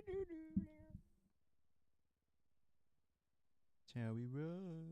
That's how we roll.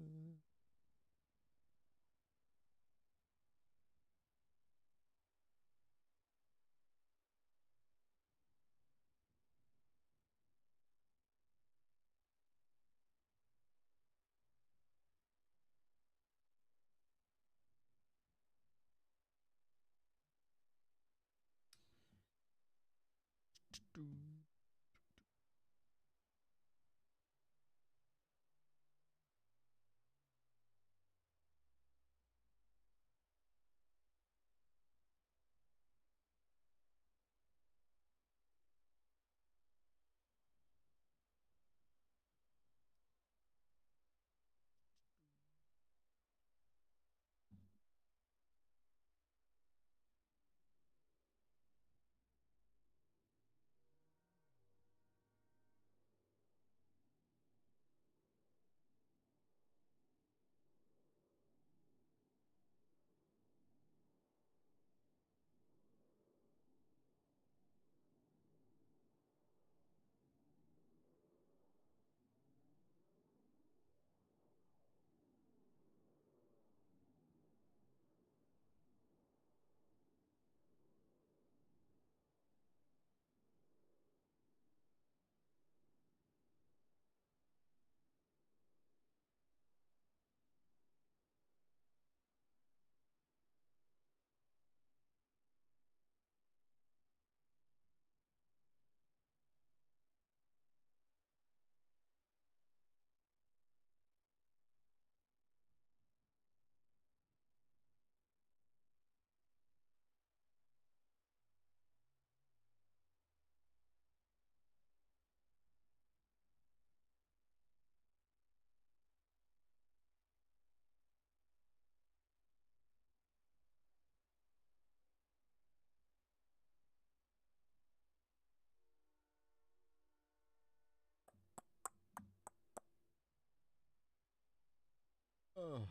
Oh.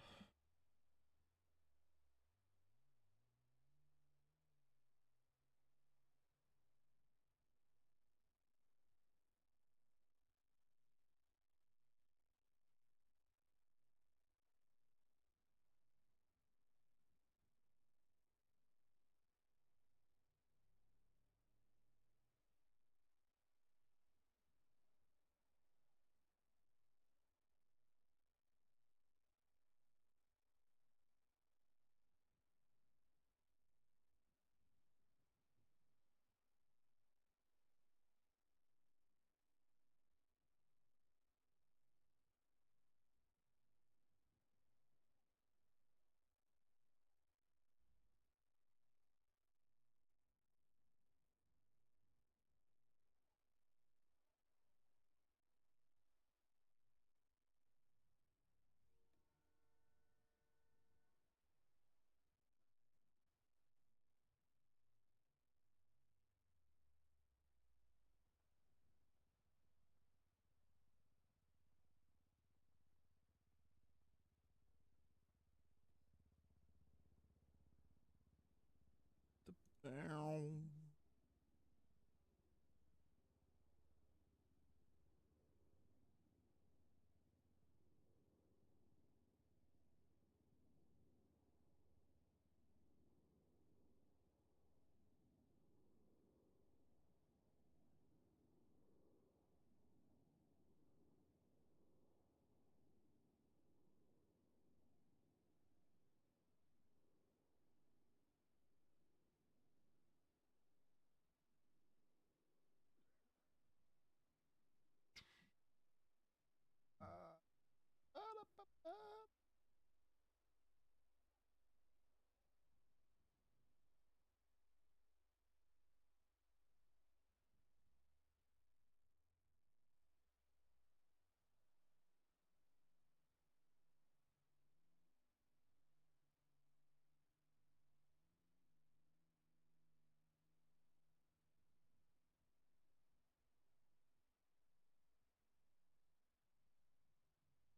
Ow.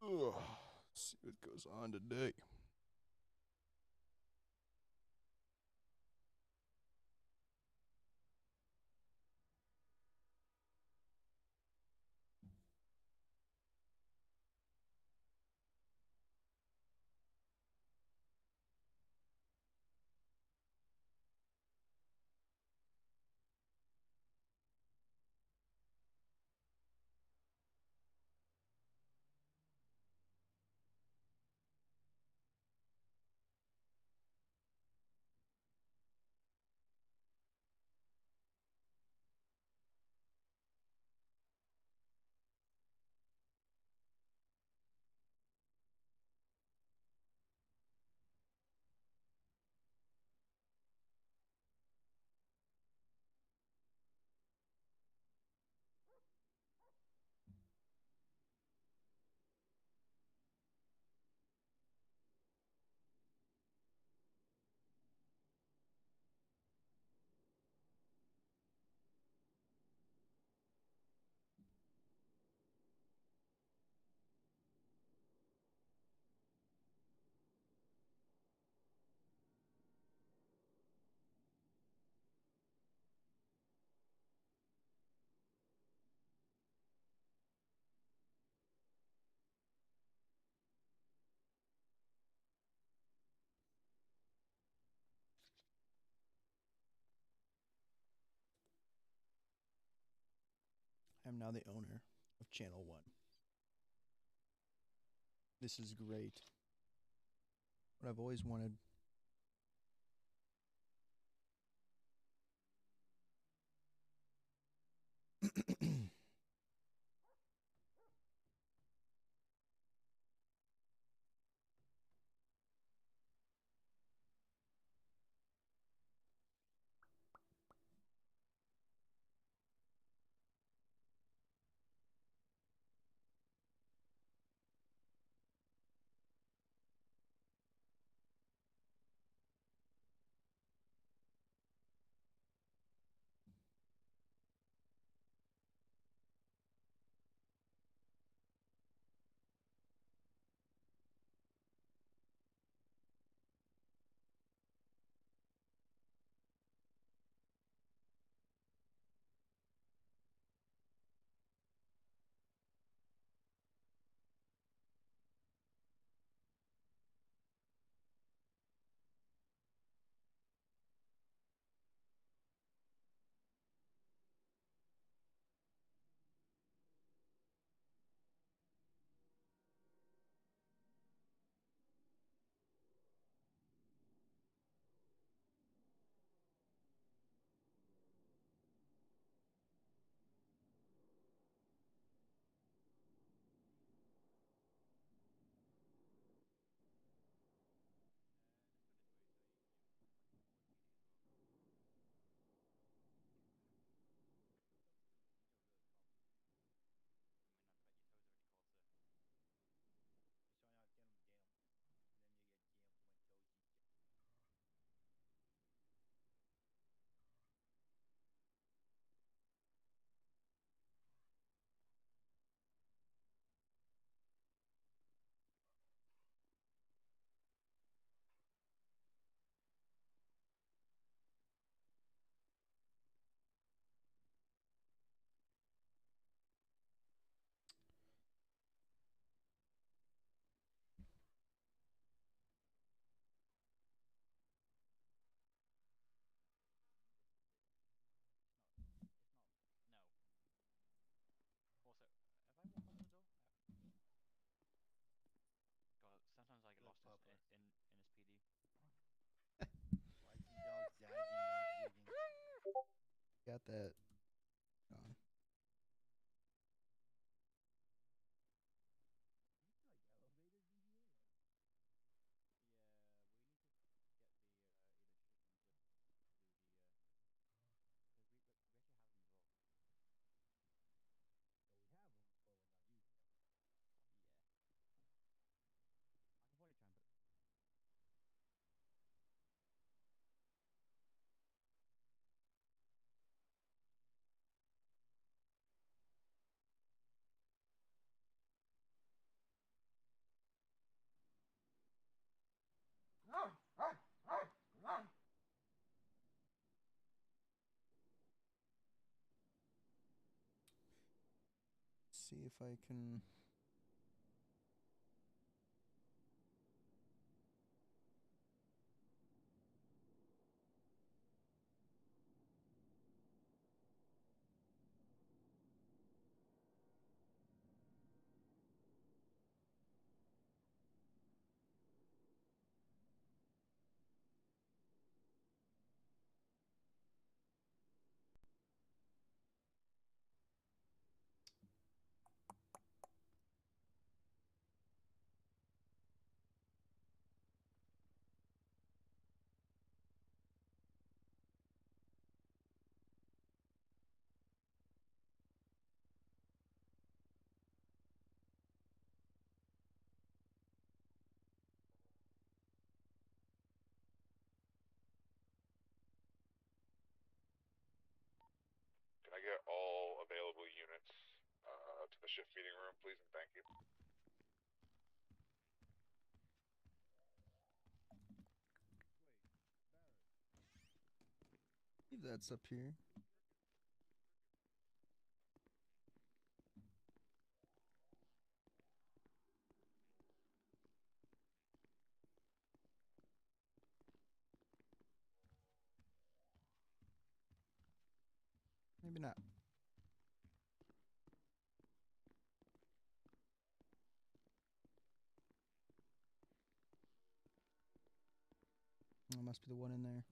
Ugh. Let's see what goes on today. I'm now the owner of Channel 1. This is great. What I've always wanted. Got that on. See if I can. Can I get all available units to the shift meeting room, please, and thank you. I believe that's up here. Maybe not. must be the one in there.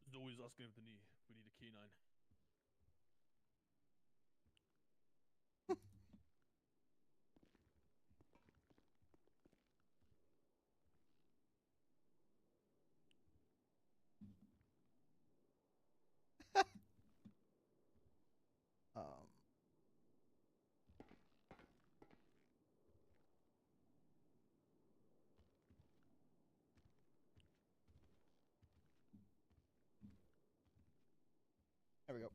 He's always asking if we need a canine. There we go.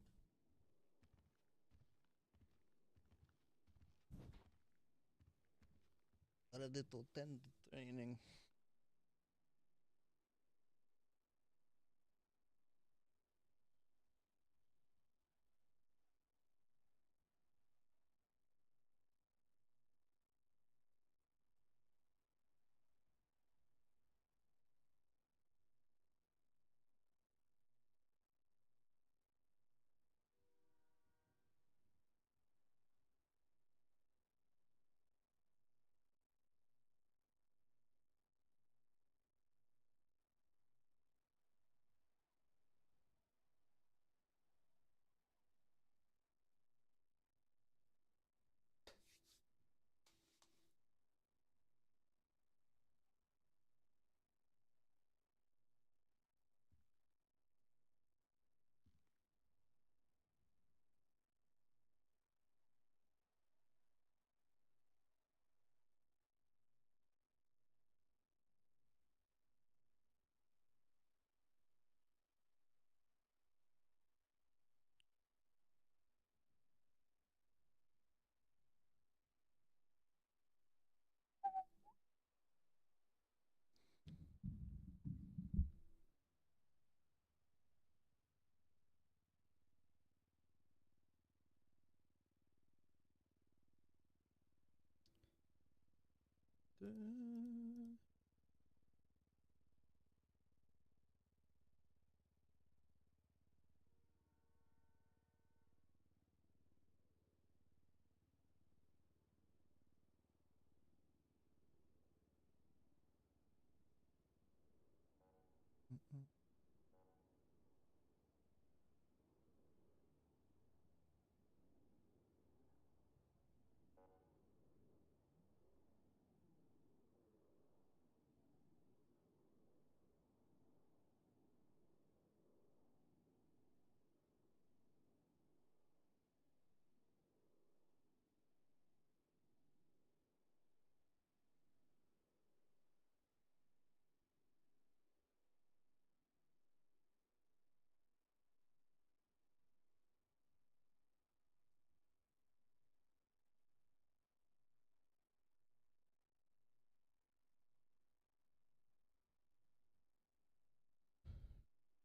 A little tender training.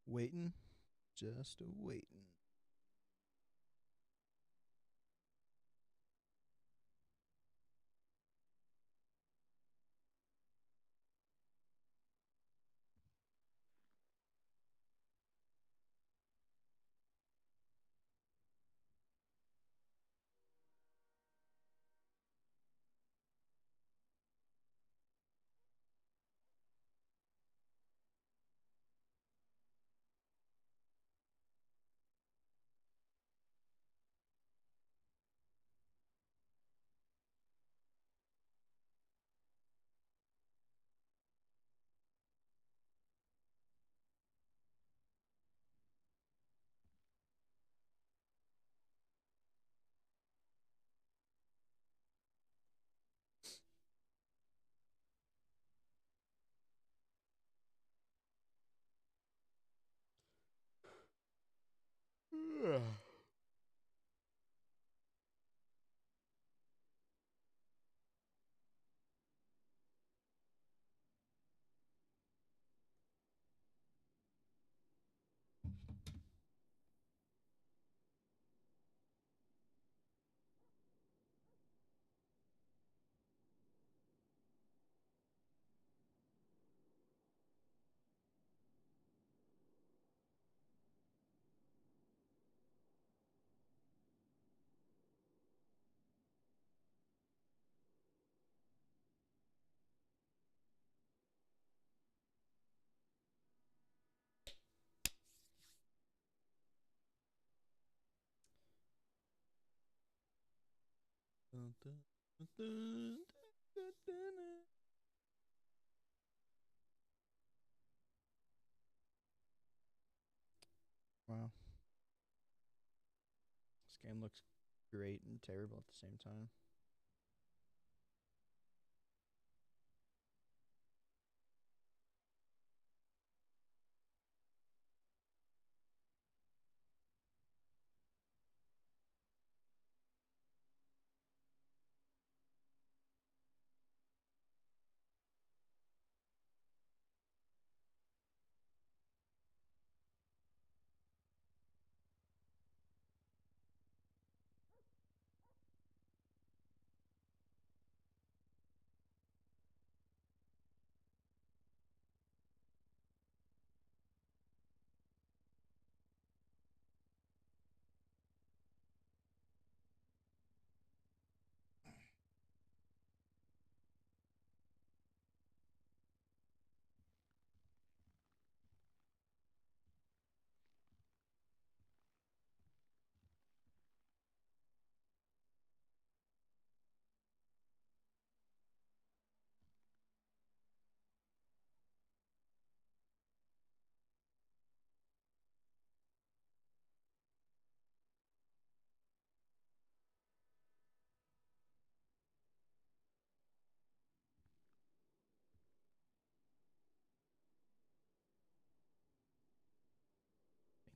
Waiting. Just waiting. Wow. This game looks great and terrible at the same time.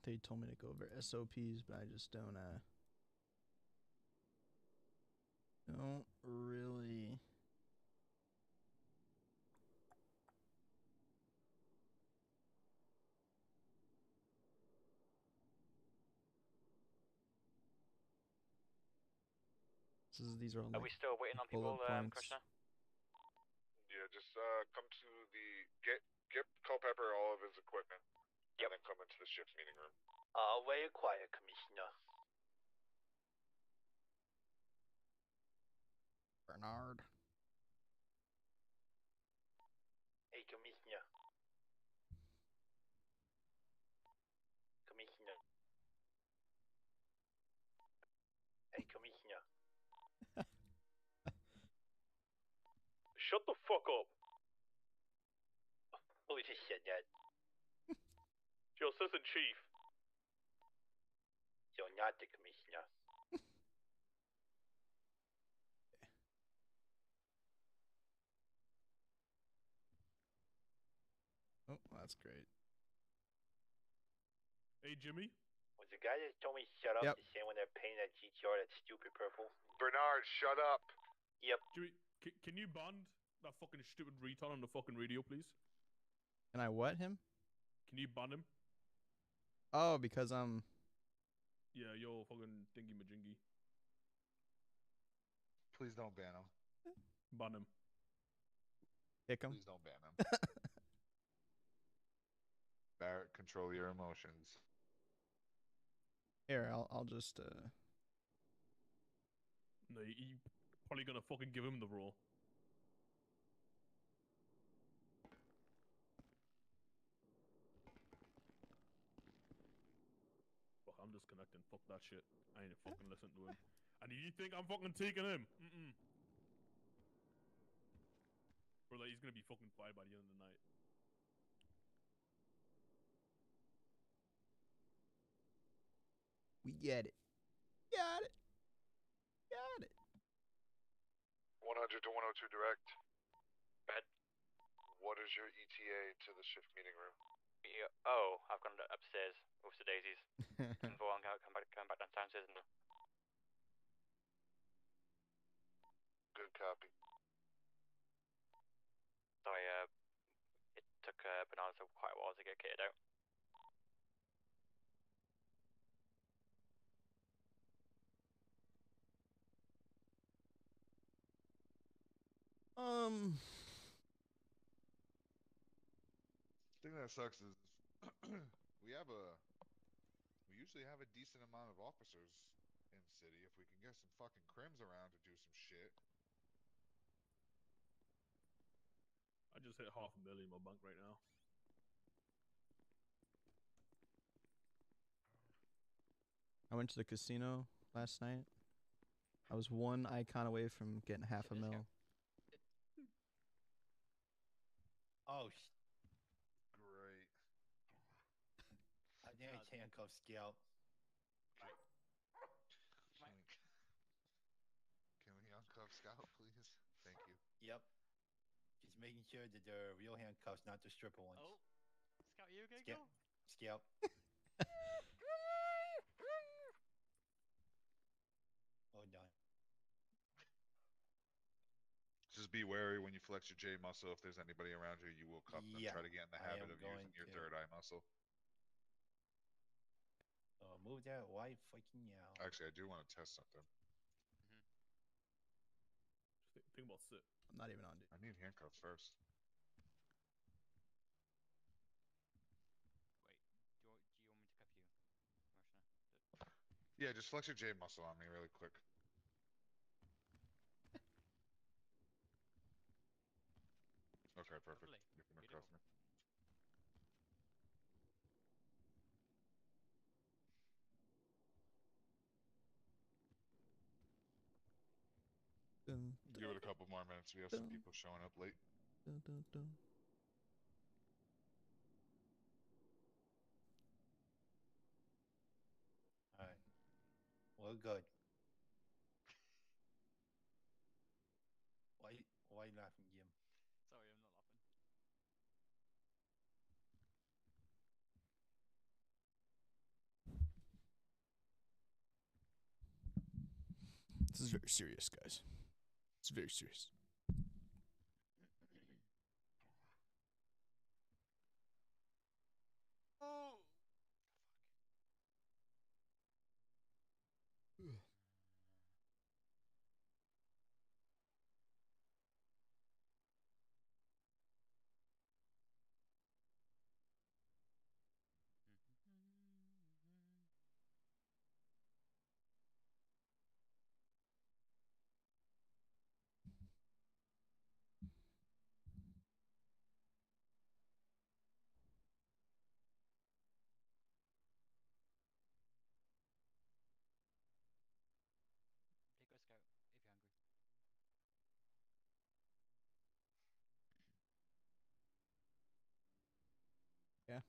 I think they told me to go over SOPs, but I just don't really. These are all Are like we still waiting on bullet people, points. Commissioner? Yeah, just come to the get Culpepper all of his equipment, and then come into the shift meeting room. Very quiet, Commissioner. Bernard. Hey, Commissioner. Commissioner. Hey, Commissioner. Shut the fuck up. Who just said that? Your assistant chief. You're not the commissioner. Oh, that's great. Hey, Jimmy. Was the guy that told me shut up Yep. the same when they're painting that GTR that stupid purple? Bernard, shut up. Yep. Jimmy, can you band that fucking stupid retard on the fucking radio, please? Can I what him? Can you ban him? Oh, because Yeah, you're fucking dingy majingy. Please don't ban him. Ban him. kick him. Please don't ban him. Barrett, control your emotions. Here, I'll just No, you probably gonna fucking give him the role. Fuck, I'm disconnecting. Fuck that shit. I ain't fucking listening to him. And you think I'm fucking taking him? Mm-mm. Bro, like, he's gonna be fucking fired by the end of the night. we get it. Got it. Got it. 100 to 102 direct. Go ahead. What is your ETA to the shift meeting room? Yeah. Oh, I've gone upstairs with the daisies. Before I'm gonna come back downstairs and Good copy. sorry, it took Bernard quite a while to get kitted out. The thing that sucks is we usually have a decent amount of officers in city. If we can get some fucking crims around to do some shit. I just hit $500,000 in my bank right now. I went to the casino last night. I was one icon away from getting half a Shit, this guy- mil. Oh, Great. I think it's handcuff Scout. Can we, can we uncuff Scout, please? Thank you. Yep. Just making sure that they're real handcuffs, not the stripper ones. Oh, Scout, you okay, Scout. girl? Scout. Oh, done. Just be wary when you flex your J muscle. If there's anybody around you, you will cuff them. Yeah, Try to get in the I habit am of using going your to. third eye muscle. Move that white fucking yell. Actually, I do want to test something. Just think about sit. I'm not even on, dude. I need handcuffs first. Wait, do you want me to cuff you, Commissioner? Yeah, just flex your J muscle on me really quick. Okay, perfect. Lovely. You can cuff me. Dun, Give it a couple more minutes. We have some people showing up late. dun, dun, dun. Alright. We're good. Why are you laughing, Jim? Sorry, I'm not laughing. This is very serious, guys. It's very serious. Oh! Take a Scout if you're hungry. Yeah.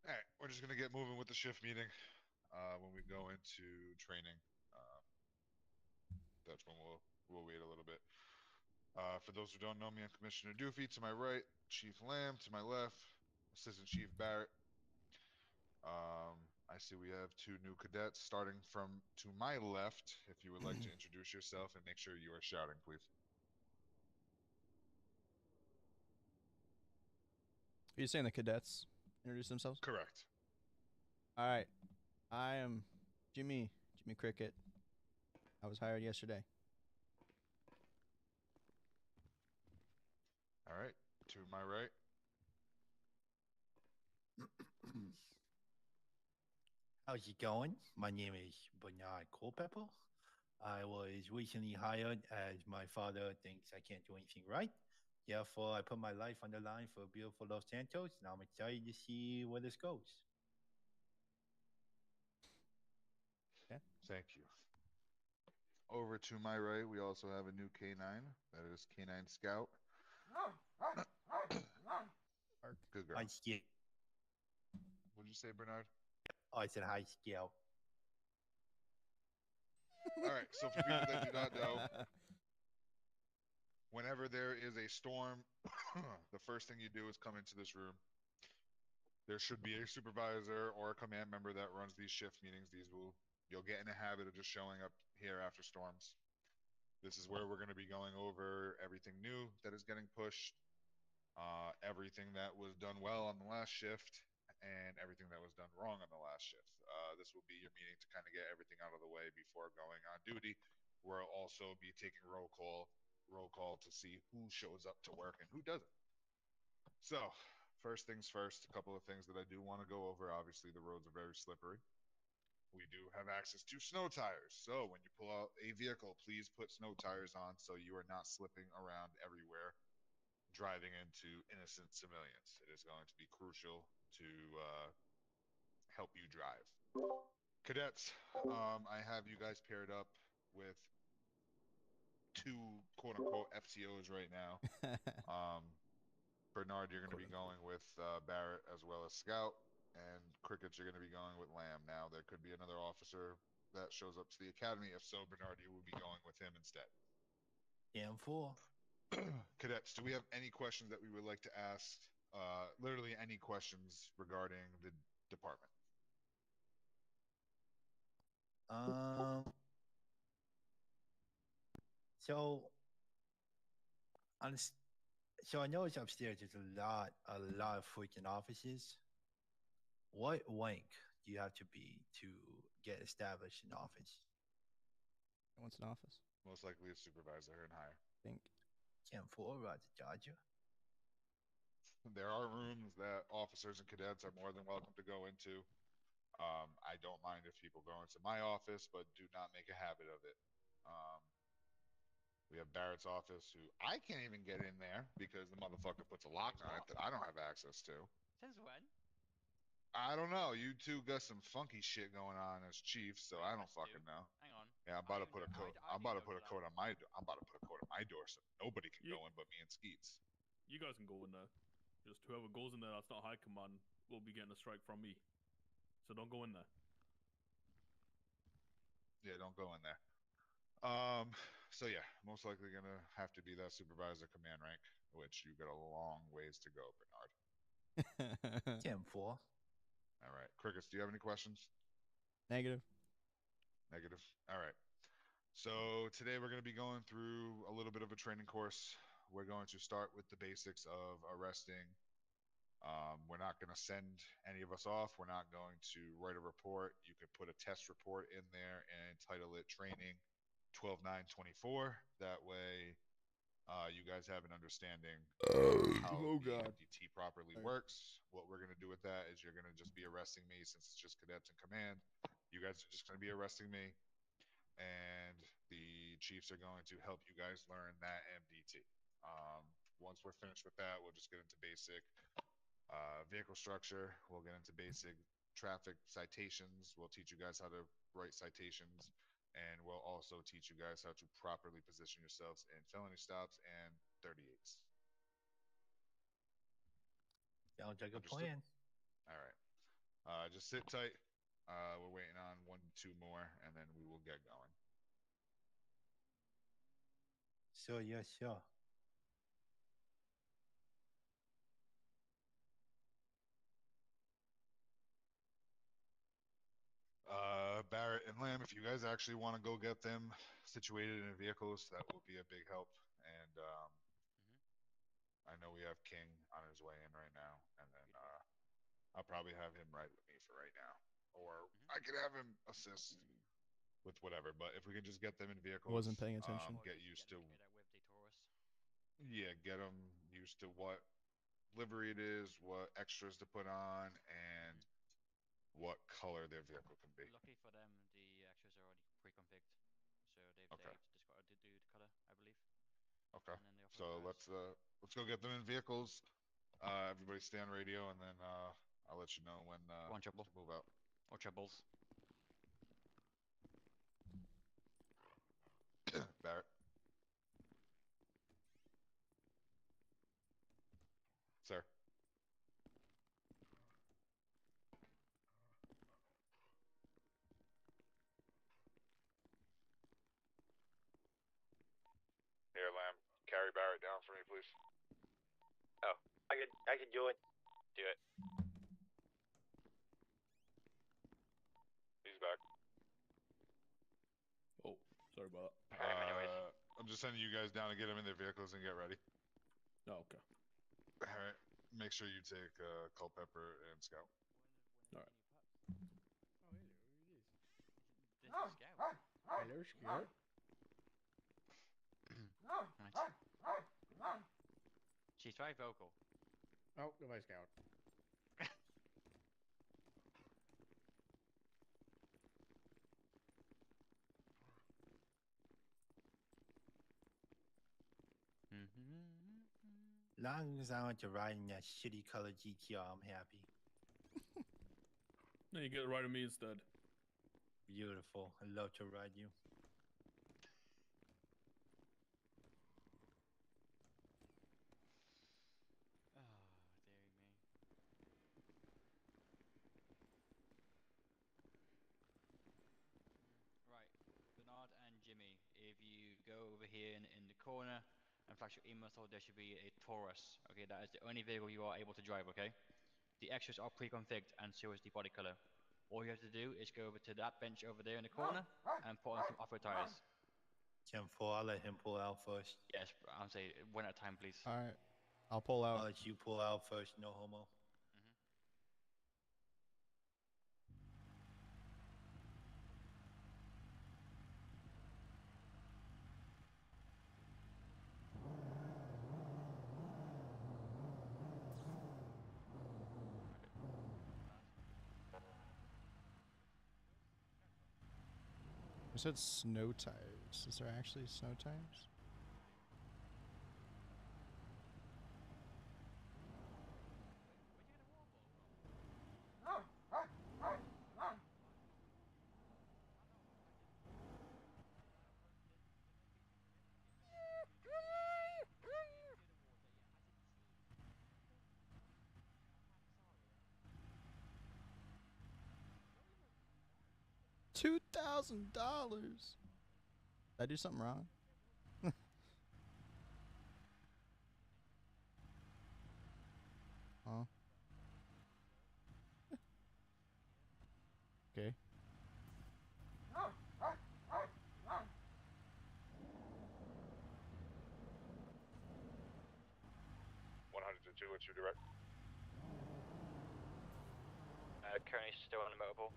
All right, we're just gonna get moving with the shift meeting. When we go into training, that's when we'll wait a little bit. For those who don't know me, I'm Commissioner Doofy. To my right, Chief Lamb. To my left, Assistant Chief Barrett. I see we have two new cadets starting from to my left. If you would like to introduce yourself and make sure you are shouting, please. Are you saying the cadets introduce themselves? Correct. All right. I am Jimmy Cricket. I was hired yesterday. All right. To my right. How's it going? My name is Bernard Culpepper. I was recently hired as my father thinks I can't do anything right. Therefore, I put my life on the line for beautiful Los Santos, and I'm excited to see where this goes. Okay. Thank you. Over to my right, we also have a new K9. That is K9 Scout. Good girl. Hi, Scout. What did you say, Bernard? Oh, I said hi, Scout. All right. So for people that do not know, whenever there is a storm, the first thing you do is come into this room. There should be a supervisor or a command member that runs these shift meetings. You'll get in a habit of just showing up here after storms. This is where we're going to be going over everything new that is getting pushed, everything that was done well on the last shift, and everything that was done wrong on the last shift. This will be your meeting to kind of get everything out of the way before going on duty. We'll also be taking roll call to see who shows up to work and who doesn't. So, first things first, a couple of things that I do want to go over. Obviously, the roads are very slippery. We do have access to snow tires. So when you pull out a vehicle, please put snow tires on so you are not slipping around everywhere, driving into innocent civilians. It is going to be crucial to help you drive. Cadets, I have you guys paired up with two quote unquote FTOs right now. Bernard, you're going to be going with Barrett as well as Scout, and Cricket, you're going to be going with Lamb. Now, there could be another officer that shows up to the academy. If so, Bernard, you will be going with him instead. Damn fool. Cadets, do we have any questions that we would like to ask? Literally any questions regarding the department? So, on s- so I know it's upstairs. There's a lot of freaking offices. What rank do you have to be to get established in office? What's an office? Most likely a supervisor and higher. I think. Damn fool, about to dodge you. There are rooms that officers and cadets are more than welcome to go into. I don't mind if people go into my office, but do not make a habit of it. We have Barrett's office, who I can't even get in there because the motherfucker puts a lock on it that I don't have access to. Since when? I don't know. You two got some funky shit going on as chiefs, so I don't Us fucking too. know. Hang on. Yeah, I'm about to put a I code. I I'm didn't about to know put a that. code on my. I'm about to put a code on my door so nobody can You- go in but me and Skeets. You guys can go in there. Just whoever goes in there that's not high command will be getting a strike from me. So don't go in there. Yeah, don't go in there. So yeah, most likely gonna have to be that supervisor command rank, which you got a long ways to go, Bernard. Damn fool. All right, Crickets, do you have any questions? Negative. Negative. All right. So today we're going to be going through a little bit of a training course. We're going to start with the basics of arresting. We're not going to send any of us off. We're not going to write a report. You could put a test report in there and title it Training 12924. That way, you guys have an understanding of how Oh, the God. MDT properly Sorry. works. What we're going to do with that is you're going to just be arresting me since it's just cadets in command. You guys are just going to be arresting me, and the chiefs are going to help you guys learn that MDT. Once we're finished with that, we'll just get into basic vehicle structure. We'll get into basic traffic citations. We'll teach you guys how to write citations, and we'll also teach you guys how to properly position yourselves in felony stops and 38s. Sounds like a Understood. plan. All right. Just sit tight. We're waiting on 1, 2 more, and then we will get going. Sure, yes, sure. Barrett and Lamb, if you guys actually want to go get them situated in vehicles, that will be a big help. And I know we have King on his way in right now, and then I'll probably have him ride with me for right now, or I could have him assist with whatever. But if we can just get them in vehicles, Wasn't paying attention. Or get just used to, get with the Taurus. yeah, get them used to what livery it is, what extras to put on, and what color their vehicle can be. Lucky for them, the extras are already pre-configured, so they've Okay. discarded the color, I believe. Okay. And then they offer So cars. let's go get them in vehicles. Everybody stay on radio, and then I'll let you know when One trouble. to move out. Or troubles. Barrett. Sir. Here, Lamb. Carry Barrett down for me, please. I can do it. Do it. He's back. Oh, sorry about I'm just sending you guys down to get them in their vehicles and get ready. that. Oh, okay. All right. Make sure you take Culpepper and Scout. Alright. This is Scout. Hello, Scout. Nice. She's very vocal. Oh, goodbye, Scout. Long as I want to ride in that shitty colored GTR, I'm happy. Then you get to ride with me instead. Beautiful. I love to ride you. Oh, dearie me. Right, Bernard and Jimmy, if you go over here in the corner and flash your email, so there should be a Taurus. Okay, that is the only vehicle you are able to drive. Okay, the extras are pre-configured, and so is the body color. All you have to do is go over to that bench over there in the corner and put on some off-road tires. 10-4, I'll let him pull out first. Yes, I'm saying one at a time, please. All right, I'll pull I'll out. let you pull out first, no homo. You said snow tires. Is there actually snow tires? $2,000. Did I do something wrong? Huh? Okay. What's your direct? Currently still on the motorpool.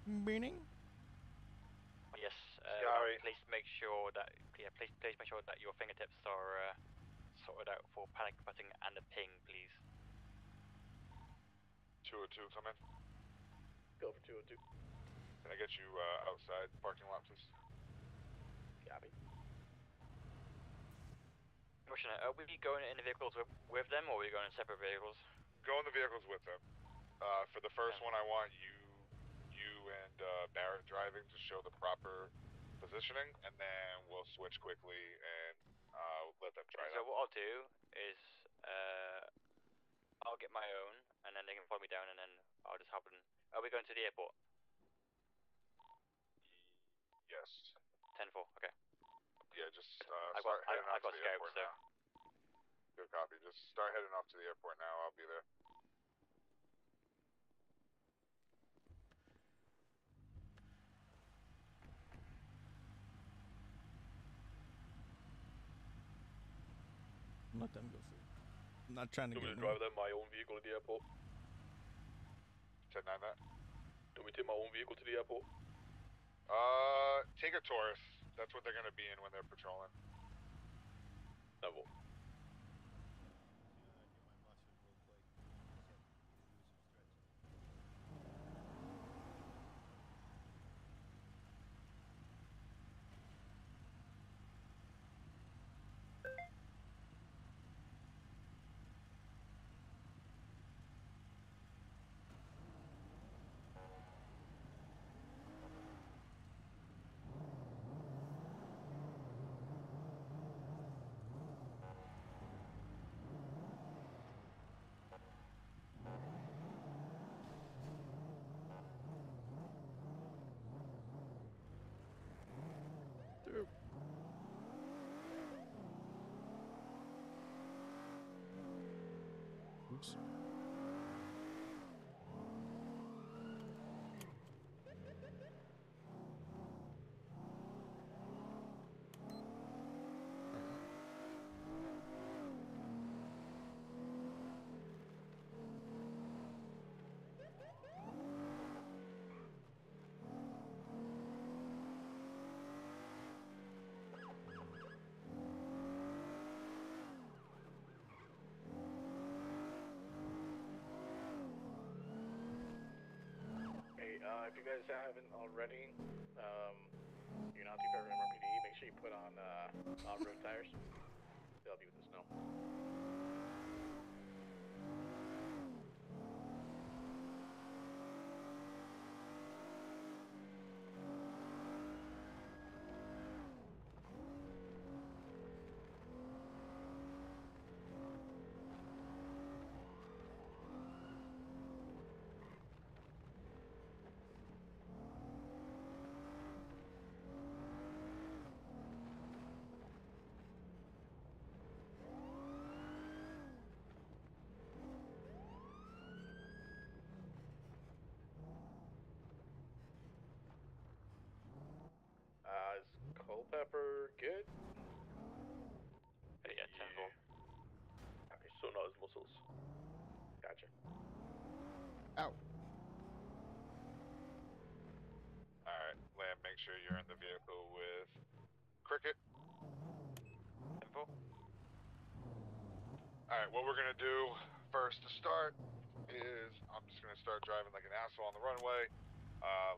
Meaning? Yes. Sorry. Please make sure that please make sure that your fingertips are sorted out for panic button and a ping, please. 202, come in. Go for 202. Can I get you outside the parking lot, please? Copy. Commissioner, are we going in the vehicles with them, or are we going in separate vehicles? Go in the vehicles with them. For the first one, I want you and Barrett driving to show the proper positioning, and then we'll switch quickly and let them try it So out. what I'll do is I'll get my own, and then they can follow me down, and then I'll just hop in. Are we going to the airport? Yes. 10-4, okay. Yeah, just I've start got- heading I've off to got the scouts, airport so- now. Good copy. Just start heading off to the airport now. I'll be there. Let them go through. I'm not trying to Do get we in. drive them my own vehicle to the airport? 10-9 that. Do we take my own vehicle to the airport? Take a Taurus. That's what they're gonna be in when they're patrolling. Level. Oops. Hey, if you guys haven't already, you're not too far from MRPD, make sure you put on off-road tires to help you with the snow. Is Culpepper good? Yeah, 10-4. Okay, So not his muscles. gotcha. Ow. Alright, Lamb, make sure you're in the vehicle with Cricket. 10-4. Alright, what we're gonna do first to start is I'm just gonna start driving like an asshole on the runway.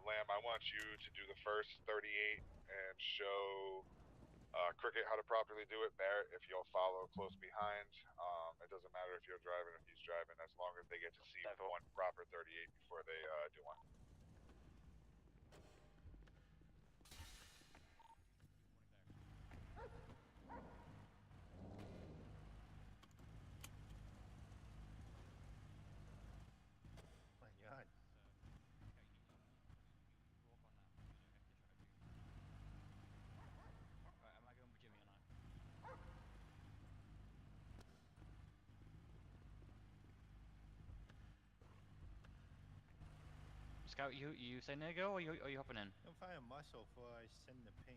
Lamb, I want you to do the first 38 and show Cricket how to properly do it. Barrett, if you'll follow close behind. It doesn't matter if you're driving or if he's driving, as long as they get to see one proper 38 before they do one. My God. Right, am I going with Jimmy or not? Scout, you say no go or you hopping in? Don't find a muscle before I send the ping.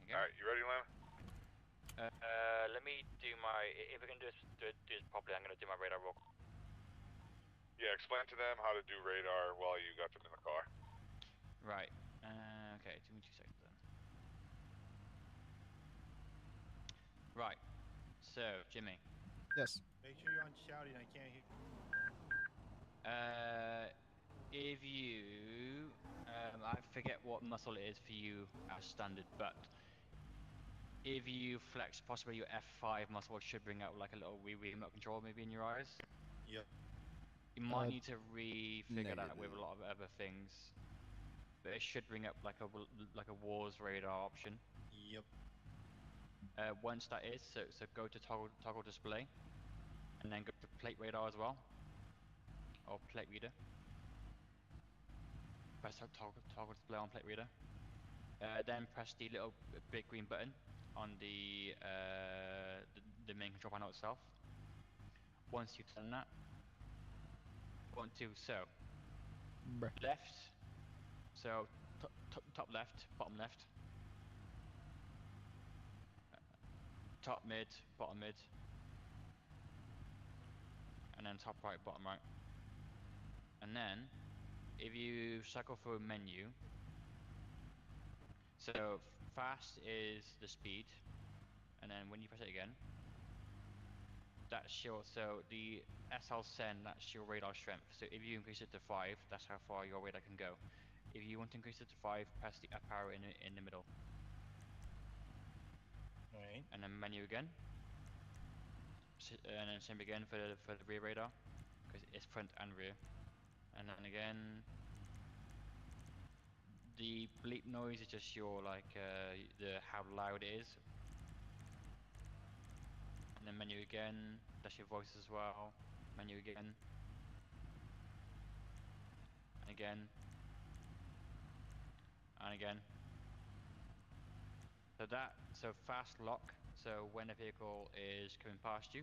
There you go. Alright, you ready, Lamb? Let me do my. If we can do this properly, I'm gonna do my radar roll. Yeah, explain to them how to do radar while you got them in the car. Right. Okay, give me 2 seconds then. Right. So, Jimmy. Yes. Make sure you're on shouting. I can't hear. If you, I forget what muscle it is for you as standard, but if you flex possibly your F5 muscle, it should bring out like a little wee remote control maybe in your eyes. Yep. You might need to re-figure that with negative. a lot of other things, but it should bring up like a wars radar option. Yep. Once that is, so go to toggle display, and then go to plate radar as well, or plate reader. Press toggle display on plate reader. Then press the little big green button on the main control panel itself. Once you've done that, want to Bruh. left, so top left, bottom left, top mid, bottom mid, and then top right, bottom right. And then if you cycle through a menu, so fast is the speed, and then when you press it again, that's your, so the SL send, that's your radar strength. So if you increase it to 5, that's how far your radar can go. If you want to increase it to 5, press the up arrow in the middle. Alright. And then menu again. And then same again for the rear radar, because it's front and rear. And then again, the bleep noise is just your how loud it is. And then menu again, that's your voice as well. Menu again. And again. And again. So fast lock. So when a vehicle is coming past you,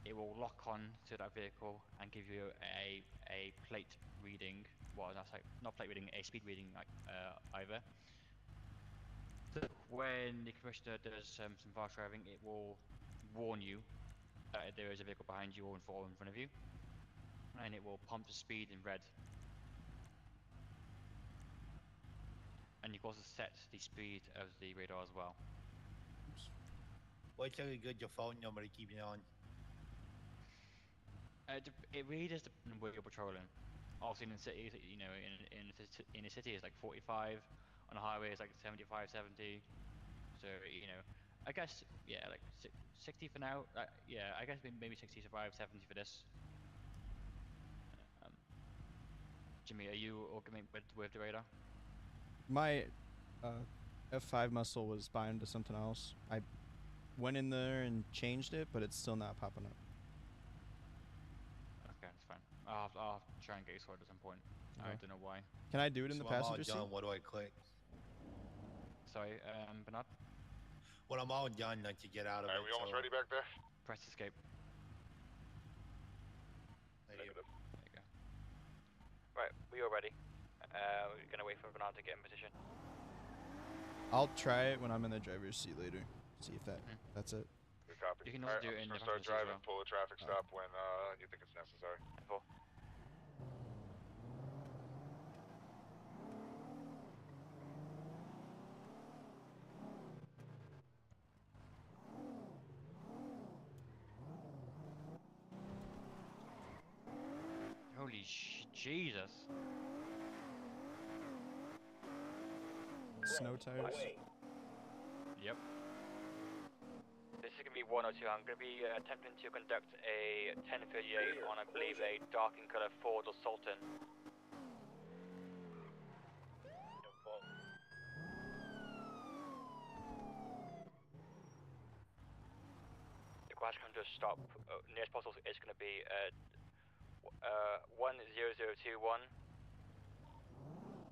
it will lock on to that vehicle and give you a plate reading. Well, that's like not plate reading, a speed reading, like either. So when the commissioner does some fast driving, it will warn you that there is a vehicle behind you or in front of you, and it will pump the speed in red. And you can also set the speed of the radar as well. What's a good your phone number to keep it on? It really does depend on where you're patrolling. Obviously, in the city, you know, in the city, it's like 45. On the highway, it's like 75, 70. So, you know, I guess, yeah, like 60 for now. Yeah, I guess maybe 65, 70 for this. Jimmy, are you organizing with the radar? My F5 muscle was bound to something else. I went in there and changed it, but it's still not popping up. Okay, that's fine. I'll try and get you sorted at some point. Okay. I don't know why. Can I do it in the So I'm all passenger seat? done, what do I click? Sorry, Bernard? When I'm all done, like to get out of Are it. we almost so- ready back there? Press escape. Thank you. Negative. There you go. Right, we are ready. We're gonna wait for Bernard to get in position. I'll try it when I'm in the driver's seat later. See if that's it. Good copy. You can also do it I'm in just the gonna start passenger seat as driving, well. pull a traffic stop when you think it's necessary. Info. Holy Jesus. Snow tires. Yep. This is gonna be 102. I'm gonna be attempting to conduct a 1038 on, I believe, a dark in color Ford or Sultan. The crash comes to a stop. Nearest possible is gonna be 10021.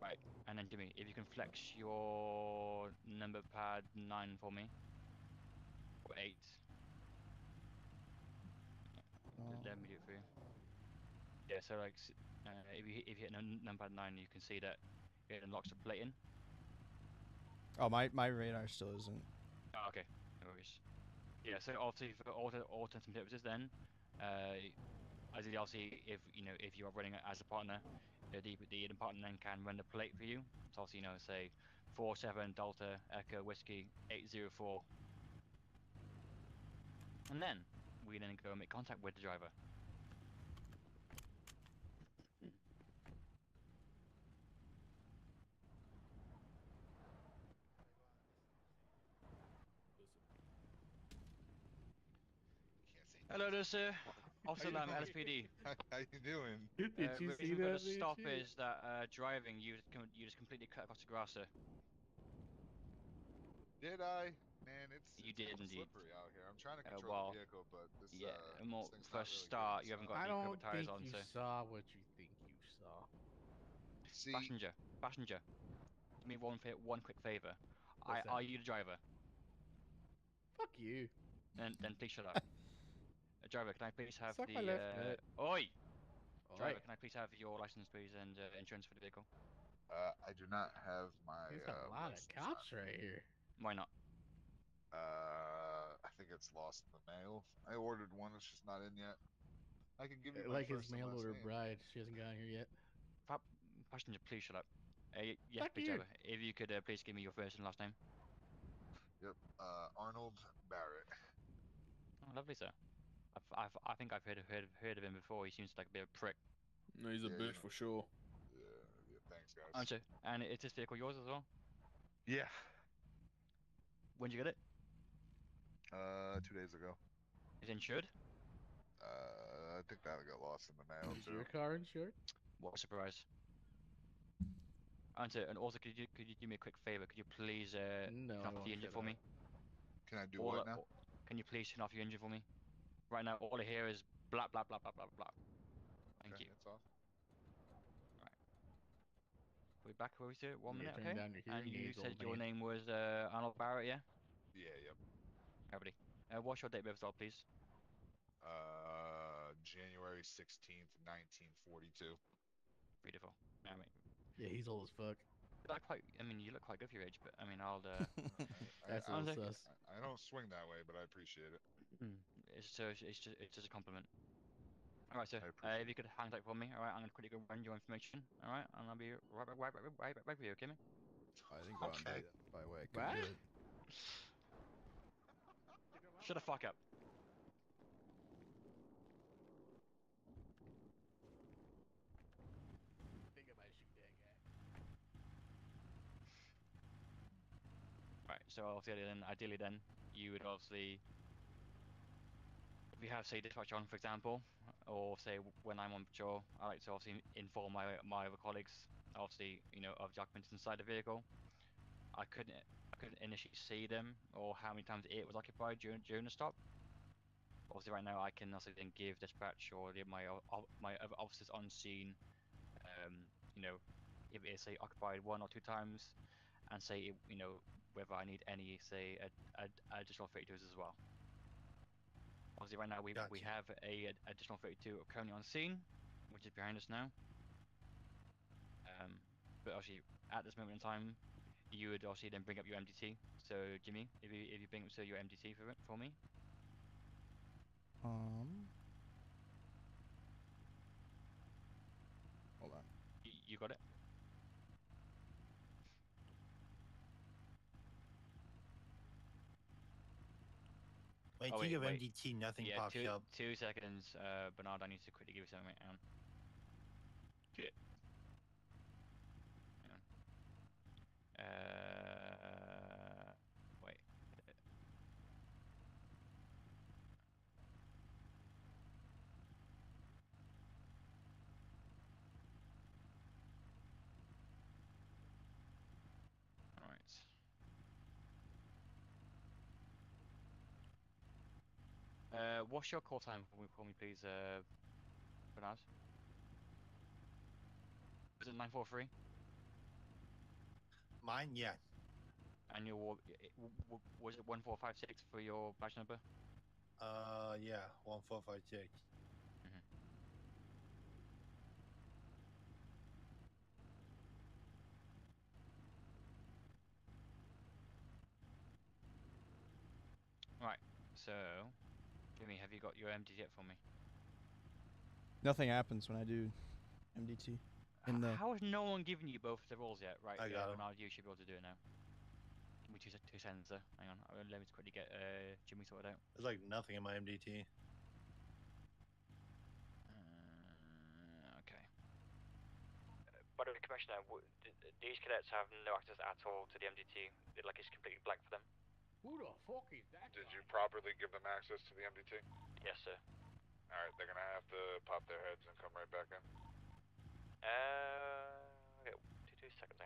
Right. And then Jimmy, if you can flex your number pad 9 for me. Or 8. Let me do it for you. Yeah, so like, if you hit number pad 9, you can see that it unlocks the plate in. Oh, my radar still isn't. Oh, okay, no worries. Yeah, so obviously for all intents and purposes, then, obviously if you are running as a partner, the partner then can run the plate for you. So obviously, say 47 Delta Echo Whiskey 804, and then we then go and make contact with the driver. Hello there, sir. Officer Lam, LSPD. How you doing? Did you see reason for that? the stop is that driving, you just completely cut across the grass, sir. Did I? Man, it's You it's did kinda indeed. slippery out here. I'm trying to control Well, the vehicle, but this yeah, this more thing's for not a really start, getting you haven't us got I the don't cover tires think on, you sir. saw what you think you saw. See, Passenger, do me one quick favor. What's that? Are you the driver? Fuck you. Then please shut up. Driver, can I please have Suck the my left nut. Oi! Driver, Oi. can I please have your license, please, and insurance for the vehicle? I do not have my There's a lot of license cops on. right here. Why not? I think it's lost in the mail. I ordered one. It's just not in yet. I can give you my Like his first and mail last order name. bride. She hasn't gotten here yet. Passenger, please shut up. Yes, Fuck please, you. driver. If you could please give me your first and last name. Yep. Arnold Barrett. Oh, lovely, sir. I think I've heard of him before. He seems like a bit of a prick. No, he's a Yeah, bitch for sure. Yeah. Thanks, guys. Aren't you? And is this vehicle yours as well? Yeah. When'd you get it? 2 days ago. Is it insured? I think that got lost in the mail Is too. your car insured? What a surprise. Aren't you? And also, could you do me a quick favor? Could you please No, turn I off won't the engine shut for up. me? Can I do what now? Can you please turn off your engine for me? Right now, all I hear is blah blah blah blah blah blah. Thank Okay, you. That's off. We're back where we sit. 1 You minute, turn okay? down your And hearing you aids, said old your man. name was Arnold Barrett, yeah? Yeah, yep. Everybody. What's your date of birth, as well, please? January 16th, 1942. Beautiful. I mean, Yeah, he's old as fuck. you look quite. I mean, you look quite good for your age, but I mean, I'll. That's I, a I, little sus. I don't swing that way, but I appreciate it. it's just a compliment. All right, sir. I appreciate If you could hang tight for me, all right, I'm gonna quickly go run your information, all right, and I'll be right back with you, okay, mate? I didn't go out and do Okay. that. By the way, I couldn't What? do it. Shut the fuck up. Think about shooting that guy. Right. So obviously, ideally, you would obviously, if you have say dispatch on, for example, or say when I'm on patrol, I like to obviously inform my other colleagues, obviously, of documents inside the vehicle. I couldn't initially see them or how many times it was occupied during the stop. Obviously, right now I can also then give dispatch or my other officers on scene, if it's say occupied 1 or 2 times, and say whether I need any say additional 32s as well. Obviously, right now we Gotcha. have a additional 32 currently on scene, which is behind us now. But actually, at this moment in time, you would also then bring up your MDT. So Jimmy, if you bring up your MDT for me. Hold on. You got it. When Oh, you think wait, of wait. MDT, nothing Yeah, pops up. 2 seconds, Bernard. I need to quickly give you something. Hang on. Hang on. Wait. All right. What's your call time for me, please, Bernard? Was it 943? Mine, yeah. And your was it 1456 for your badge number? Yeah, 1456. Mm-hmm. Right. So, Jimmy, have you got your MD yet for me? Nothing happens when I do MDT. In the How has no one given you both the roles yet? Right, I got 'em. Bernard, you should be able to do it now. Give me two seconds there. Hang on, let me quickly get Jimmy sorted out. There's like nothing in my MDT. Okay. By the way, Commissioner, these cadets have no access at all to the MDT. Like it's completely blank for them. Who the fuck is that Did guy? you properly give them access to the MDT? Yes, sir. Alright, they're gonna have to pop their heads and come right back in. Okay, two seconds.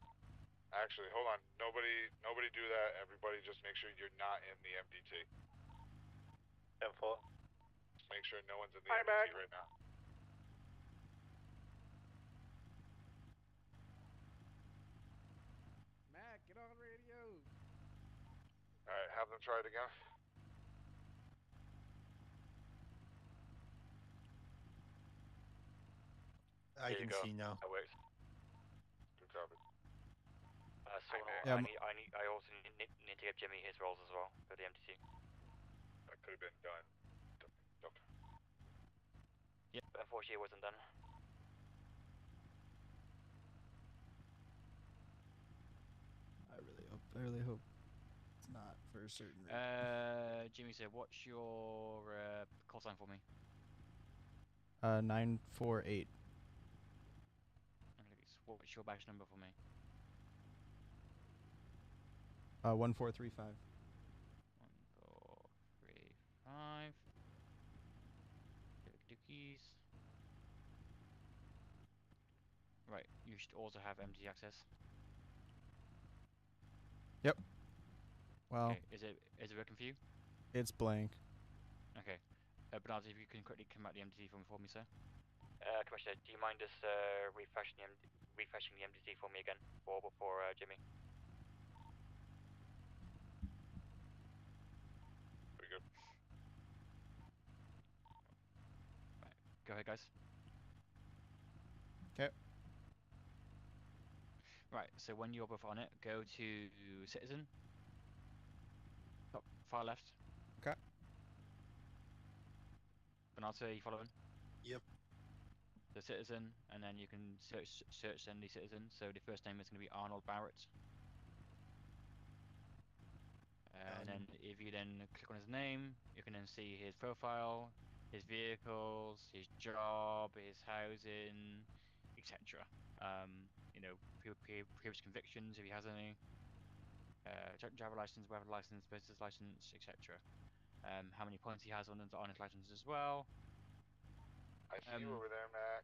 Actually, hold on. Nobody do that. Everybody just make sure you're not in the MDT. 10-4. Make sure no one's in the Hi, MDT Mac. right now. Mac, get on the radio. Alright, have them try it again. I There you can go. see now. That works. Good copy. So Yeah, I also need to give Jimmy his roles as well for the MDT. That could have been done. Okay. Yep, unfortunately it wasn't done. I really hope it's not for a certain reason. Jimmy said, what's your call sign for me? 948. What's your badge number for me? 1435. 1435. Dookies. Right, you should also have MD access. Yep. Well, Okay, is it working for you? it's blank. Okay. Bernard, if you can quickly come out the MD for me, sir. Commissioner, do you mind just refreshing the MDT for me again before Jimmy? Pretty good. Right, go ahead, guys. 'Kay. Right, so when you're both on it, go to citizen. Top far left. 'Kay. Bernardo, you following? Yep. The citizen, and then you can search any citizen. So the first name is going to be Arnold Barrett. And then if you then click on his name, you can then see his profile, his vehicles, his job, his housing, etc. You know, previous convictions if he has any, driver license, weapon license, business license, etc. How many points he has on his license as well. I see you over there, Mac.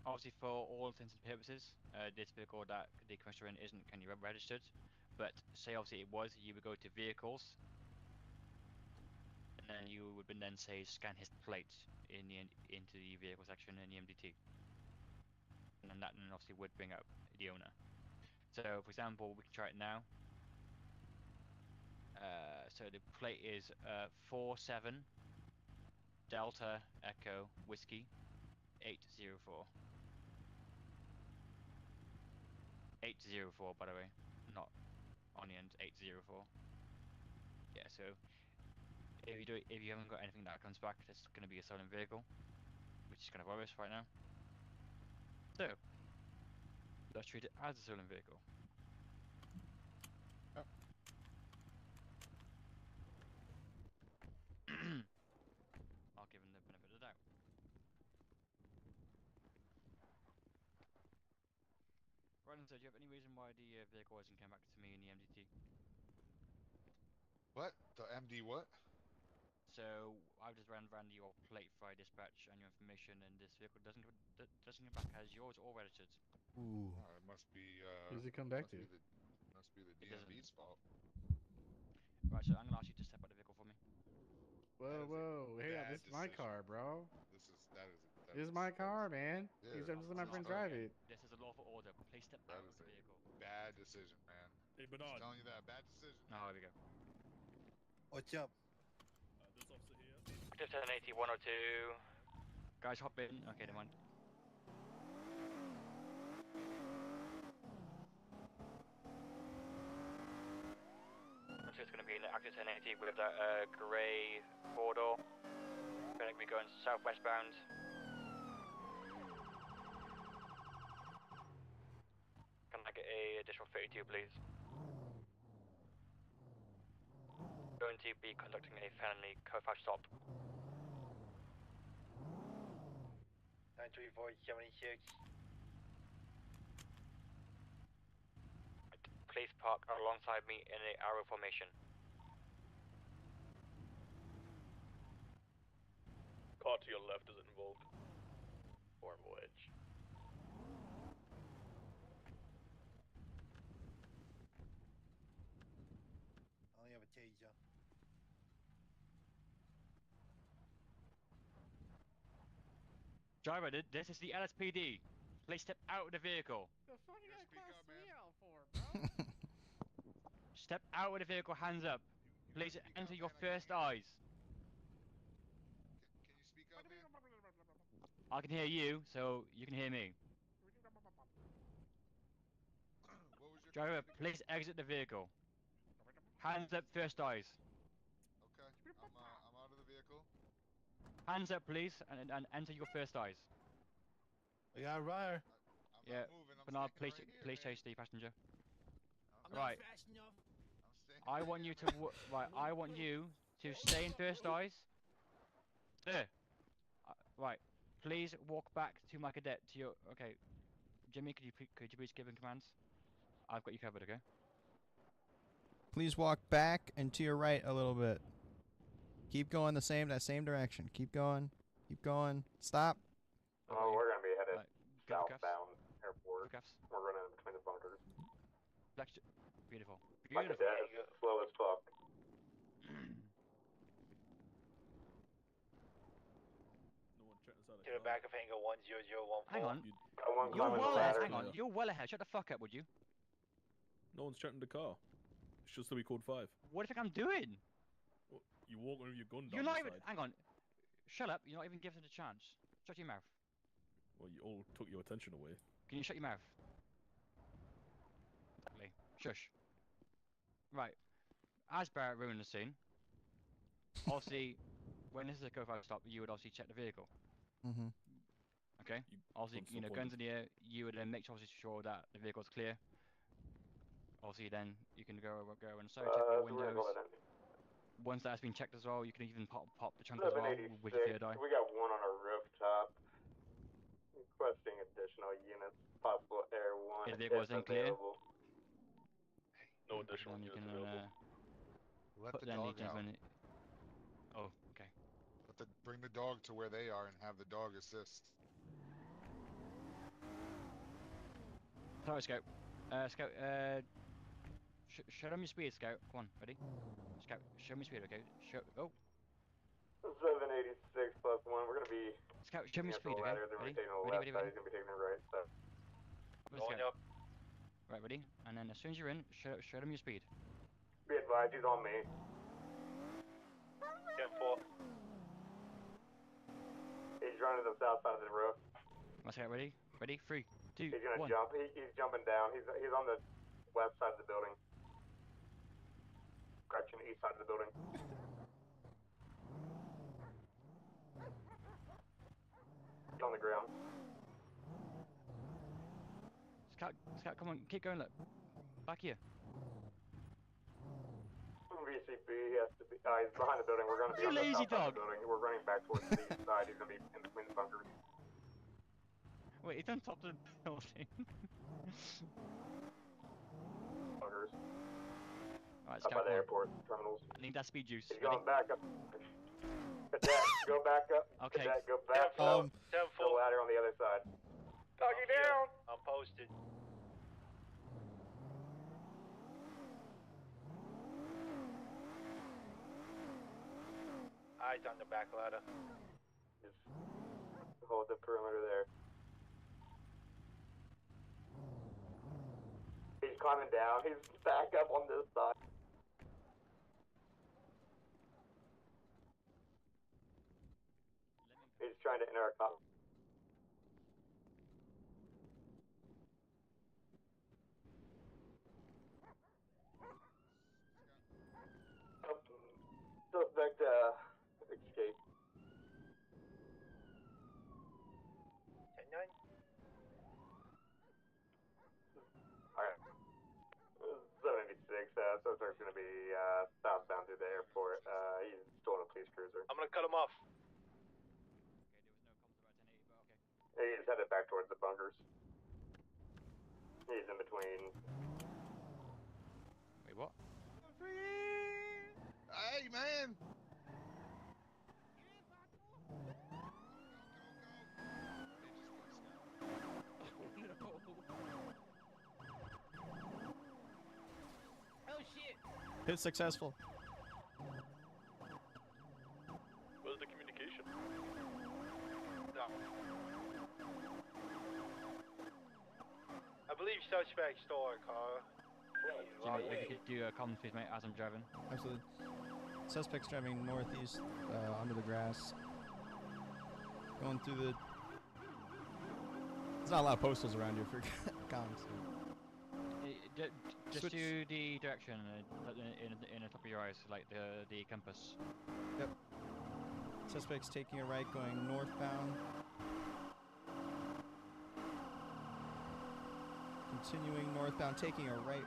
Obviously, for all intents and purposes, this vehicle that the commissioner in isn't currently registered. But say obviously it was, you would go to vehicles, and then you would then say scan his plate into the vehicle section in the MDT, and then that then obviously would bring up the owner. So for example, we can try it now. So the plate is 47 Delta Echo Whiskey 804. 804, by the way, not on the end. 804. Yeah. So if you haven't got anything that comes back, it's going to be a stolen vehicle, which is kind of obvious right now. So let's treat it as a stolen vehicle. Oh. I'll give him the benefit of the doubt. Right, so do you have any reason why the vehicle hasn't come back to me in the MDT? What? The MD what? So I've just ran your plate for dispatch and your information, and this vehicle doesn't come back as yours or registered. Ooh. Oh, it must be. Who does it come back to? Must be the It doesn't. DMV's fault. Right, so I'm gonna ask you to step out of the vehicle for me. Whoa, whoa! Hey, bad this is my decision. car, bro. That This is my car, man. Yeah, He's just let my friend Officer, drive it. This is a lawful order. Please step That out is of the a vehicle. bad decision, man. Hey, Just Bernard. telling you that, bad decision. Oh, here we go. What's up? This officer here. Just 1080 102. Guys, hop in. Okay, never mind. So it's going to be an active 1080 with that grey four-door. Going to be going southwest bound. Can I get a additional 32, please? Going to be conducting a felony co-flash stop. 93476. Please park alongside me in an arrow formation. Car to your left is involved. Or wedge. I only have a taser. Driver, this is the LSPD. Please step out of the vehicle. The fuck you got Speak class up, 3 man. out for, bro? Step out of the vehicle, hands up. You Please gotta speak enter up, your man. I can't first hear you. eyes. Can you speak up, man? I can hear you, so you can hear me. What was your Driver, command again? please exit the vehicle. Hands up, first eyes. Okay, I'm out of the vehicle. Hands up, please, and enter your first eyes. We got a runner. I'm Yeah, not moving. I'm Bernard, staying please, right here, please man. chase the passenger. I'm Right. not fast enough. I'm staying I right want here, you to man. I want you to stay in first eyes. Sir. Right. Please walk back to my cadet to your. Okay, Jimmy, could you please give him commands? I've got you covered. Okay. Please walk back and to your right a little bit. Keep going that same direction. Keep going. Keep going. Stop. Oh, we're gonna be headed Give the cuffs. southbound airport. Give cuffs. We're running in between the bunkers. Beautiful. My Beautiful. cadet is slow as fuck. inside To the back of hangar 10014. Hang on. You- You're climbing well the ahead. ladder. Hang on. You're well ahead. Shut the fuck up, would you? No one's checking the car. It's just that we code 5. What do you think I'm doing? Well, you walk with your gun down You're not the even. side. Hang on. Shut up. You're not even giving it a chance. Shut your mouth. Well, you all took your attention away. Can you shut your mouth? Exactly. Shush. Right. As Barrett ruined the scene, obviously, when this is a code 5 stop, you would obviously check the vehicle. Mm-hmm. Okay. Obviously, Guns still guns in pointed. the air. You would then make sure that the vehicle's clear. Obviously, then you can go and so check the windows. Once that's been checked as well, you can even pop the trunk as well with your third eye. We got one on our rooftop. Requesting additional units. Possible Air 1 Is the vehicle then clear? available. No additional Then you units can available. Let put the then dog the out. gentleman. Oh, okay. Bring the dog to where they are and have the dog assist. Sorry, Scout. Scout. Show them your speed, Scout. Come on, ready? Scout, show me speed, okay? Oh, 786 plus 1. We're gonna be Scout, show me near speed, the okay? ladder, then we're Ready? taking the Ready, left ready, side. ready. He's gonna be taking the right side. Going up. Right, ready? And then as soon as you're in, show them your speed. Be advised, he's on me. 10-4. He's running to the south side of the roof. Let's get ready. Ready? 3, 2, He's gonna 1. jump. He's jumping down. He's on the west side of the building. Correction, east side of the building. He's on the ground. Scout, come on, keep going, look. Back here. VCB, he has to be. He's behind the building. We're gonna be You on the lazy south side of dog. the building. We're running back towards the east side. He's gonna be in between the bunkers. Wait, he's on top of the building. Bunkers. Alright, Up by Scout, the come on. airport terminals. I need that speed juice. He's Ready? going back up. Cadet, go back up. Okay. Cadet, go back up. 10-4. The ladder on the other side. Doggy down. I'm posted. Eyes on the back ladder. Just hold the perimeter there. He's climbing down. He's back up on this side. He's trying to enter our cop. Suspect escape. 10-9. Alright. 786, suspect's gonna be southbound through the airport. He's stolen a police cruiser. I'm gonna cut him off. Okay, there was no comms about 1080, but okay. He's headed back towards the bunkers. He's in between. Wait, what? Hey, man! Oh shit! Hit successful. Where's the communication? No. I believe suspect stole a car. Jimmy, if you could do a comms please, mate, as I'm driving. Absolutely. Suspect's driving northeast under the grass. Going through the... There's not a lot of postals around here for comms. Just Switch. do the direction in the top of your eyes, like the compass. Yep. Suspect's taking a right going northbound. Continuing northbound, taking a right.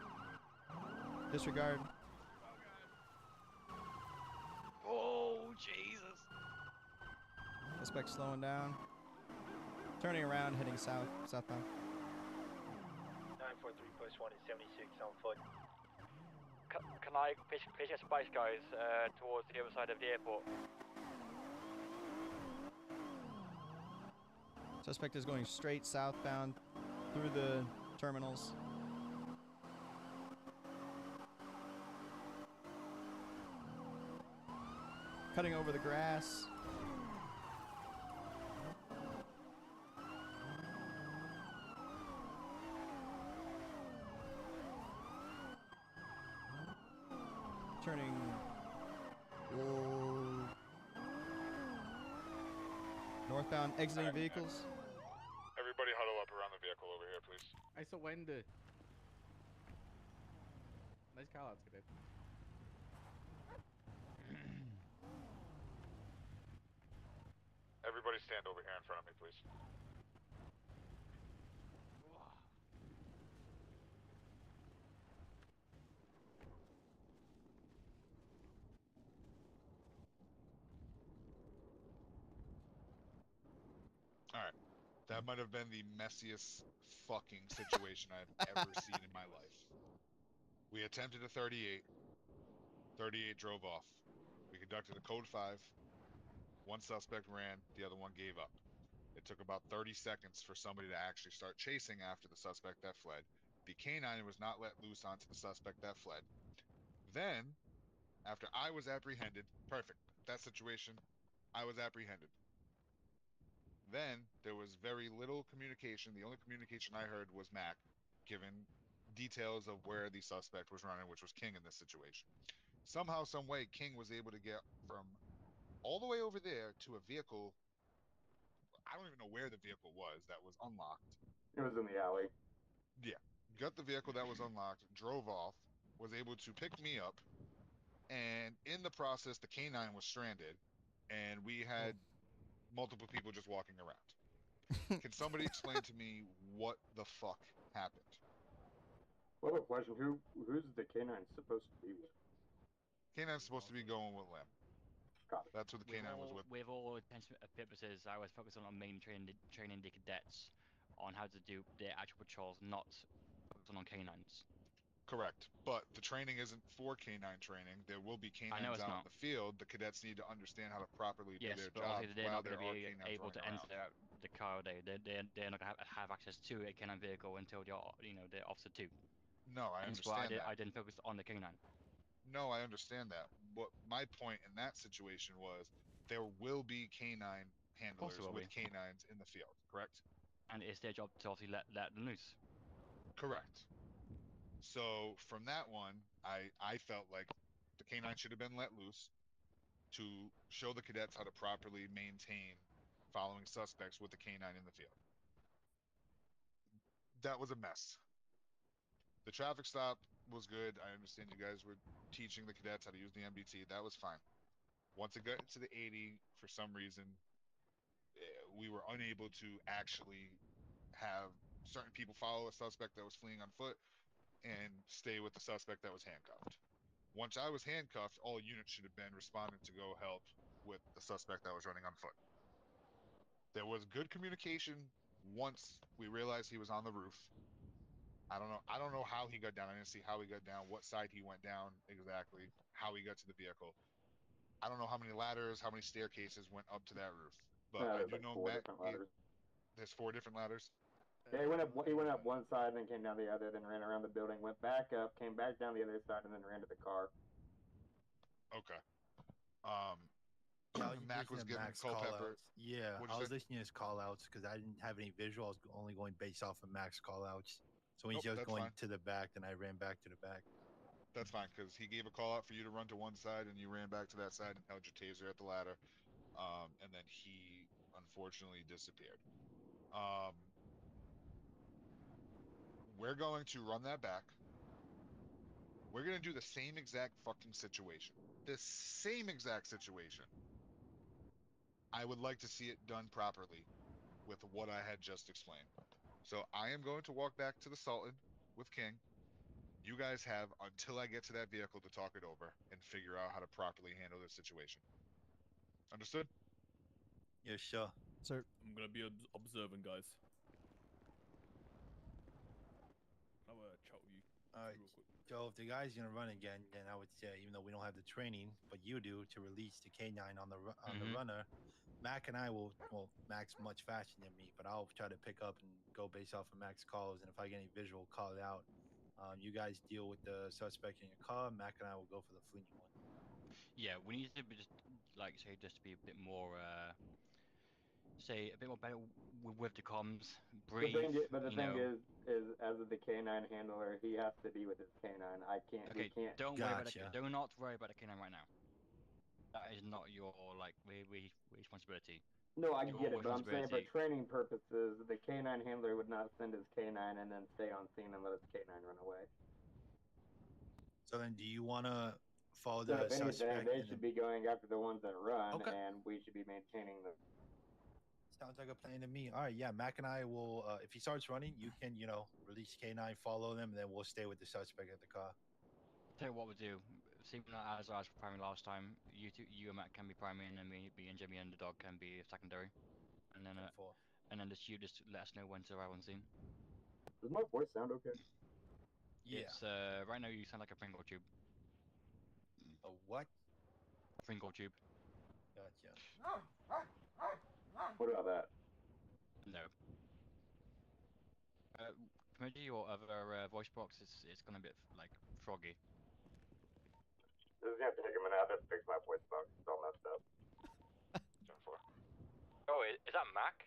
Disregard. Oh Jesus! Suspect slowing down. Turning around, heading southbound. 943 plus 1 is 76 on foot. Can I please get Spice guys towards the other side of the airport? Suspect is going straight southbound through the terminals. Cutting over the grass. turning. Northbound, exiting vehicles. Everybody huddle up around the vehicle over here, please. I surrender. Nice call outs, Cadet. Everybody stand over here in front of me, please. Alright. That might have been the messiest fucking situation I've ever seen in my life. We attempted a 38. 38 drove off. We conducted a code 5. One suspect ran, the other one gave up. It took about 30 seconds for somebody to actually start chasing after the suspect that fled. The canine was not let loose onto the suspect that fled. Then, after I was apprehended, perfect, that situation, I was apprehended. Then, there was very little communication. The only communication I heard was Mac, giving details of where the suspect was running, which was King in this situation. Somehow, some way, King was able to get from all the way over there to a vehicle. I don't even know where the vehicle was that was unlocked. It was in the alley. Yeah. Got the vehicle that was unlocked, drove off, was able to pick me up, and in the process, the canine was stranded, and we had multiple people just walking around. Can somebody explain to me what the fuck happened? Well, a question. Who's the canine supposed to be with? Canine's supposed to be going with Lim. Got it. That's who the canine was with. With all intents and purposes, I was focusing on mainly training the cadets on how to do their actual patrols, not focusing on canines. Correct. But the training isn't for canine training. There will be I know canines it's out in not. the field. The cadets need to understand how to properly do Yes, their but job obviously they're while not going there to are be canines able running to around. enter the car. They're not going to have access to a canine vehicle until they're officer 2. No, I Hence why understand that. I didn't focus on the canine. No, I understand that. What my point in that situation was, there will be canine handlers with canines in the field, correct? And it's their job to obviously let them loose. Correct. So from that one, I felt like the canine should have been let loose to show the cadets how to properly maintain following suspects with the canine in the field. That was a mess. The traffic stop was good. I understand you guys were teaching the cadets how to use the MBT. That was fine. Once it got to the 80, for some reason, we were unable to actually have certain people follow a suspect that was fleeing on foot and stay with the suspect that was handcuffed. Once I was handcuffed, all units should have been responding to go help with the suspect that was running on foot. There was good communication once we realized he was on the roof. I don't know how he got down. I didn't see how he got down, what side he went down exactly, how he got to the vehicle. I don't know how many ladders, how many staircases went up to that roof. But I do Like know 4 Matt. different ladders. There's 4 different ladders. Yeah, he went up one side, then came down the other, then ran around the building, went back up, came back down the other side, and then ran to the car. Okay. Yeah, I was Mac was listening to giving Mac's Culpepper. call-outs. Yeah, What'd I you was say? listening to his call-outs because I didn't have any visual. I was only going based off of Mac's call-outs. So when Nope, he was that's going fine. to the back, then I ran back to the back. That's fine, because he gave a call out for you to run to one side, and you ran back to that side and held your taser at the ladder. And then he unfortunately disappeared. We're going to run that back. We're going to do the same exact fucking situation. The same exact situation. I would like to see it done properly with what I had just explained. So I am going to walk back to the Sultan with King. You guys have until I get to that vehicle to talk it over and figure out how to properly handle this situation. Understood? Yeah, sure. Sir. I'm gonna be observing, guys. I'll chat with you All right. real quick. So if the guy's gonna run again, then I would say, even though we don't have the training, but you do, to release the canine on the the runner, Mac and I will. Well, Mac's much faster than me, but I'll try to pick up and go based off of Mac's calls. And if I get any visual, call it out. You guys deal with the suspect in your car. Mac and I will go for the fleeing one. Yeah, we need to be just like say just to be a bit more say a bit more better with the comms. The Breathe. thing is, as the K9 handler, he has to be with his K9. I can't. Okay, We can't. don't worry about the, Gotcha. do not worry about the canine right now. That is not your like responsibility. No, I Your get it, but I'm saying for responsibility. training purposes, the K9 handler would not send his K9 and then stay on scene and let his K9 run away. So then, do you want to follow So the if anything, suspect? they should be going after the ones that run, Okay. and we should be maintaining the. Sounds like a plan to me. All right, yeah, Mac and I will. If he starts running, you can, release K9, follow them, and then we'll stay with the suspect at the car. Tell you what we'll do. Same as I was priming last time. You and Matt can be priming, and me and Jimmy and the dog can be secondary. And then just let us know when to arrive on scene. Does my voice sound okay? Yeah. It's right now you sound like a Pringle tube. A what? Pringle tube. Gotcha. What about that? No. Maybe your other voice box it's gonna be like froggy. This is gonna take a minute. I have to fix my voice box. It's all messed up. Oh, is that Mac?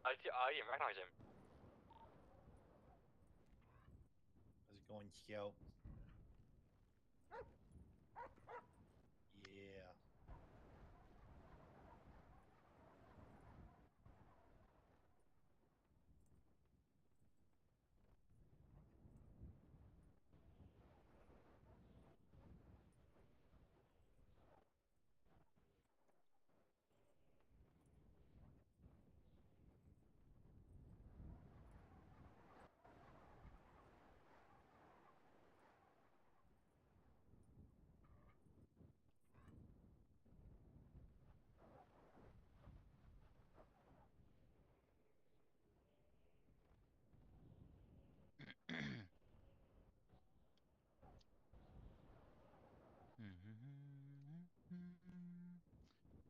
I didn't recognize him. How's it going, Scout? Yeah.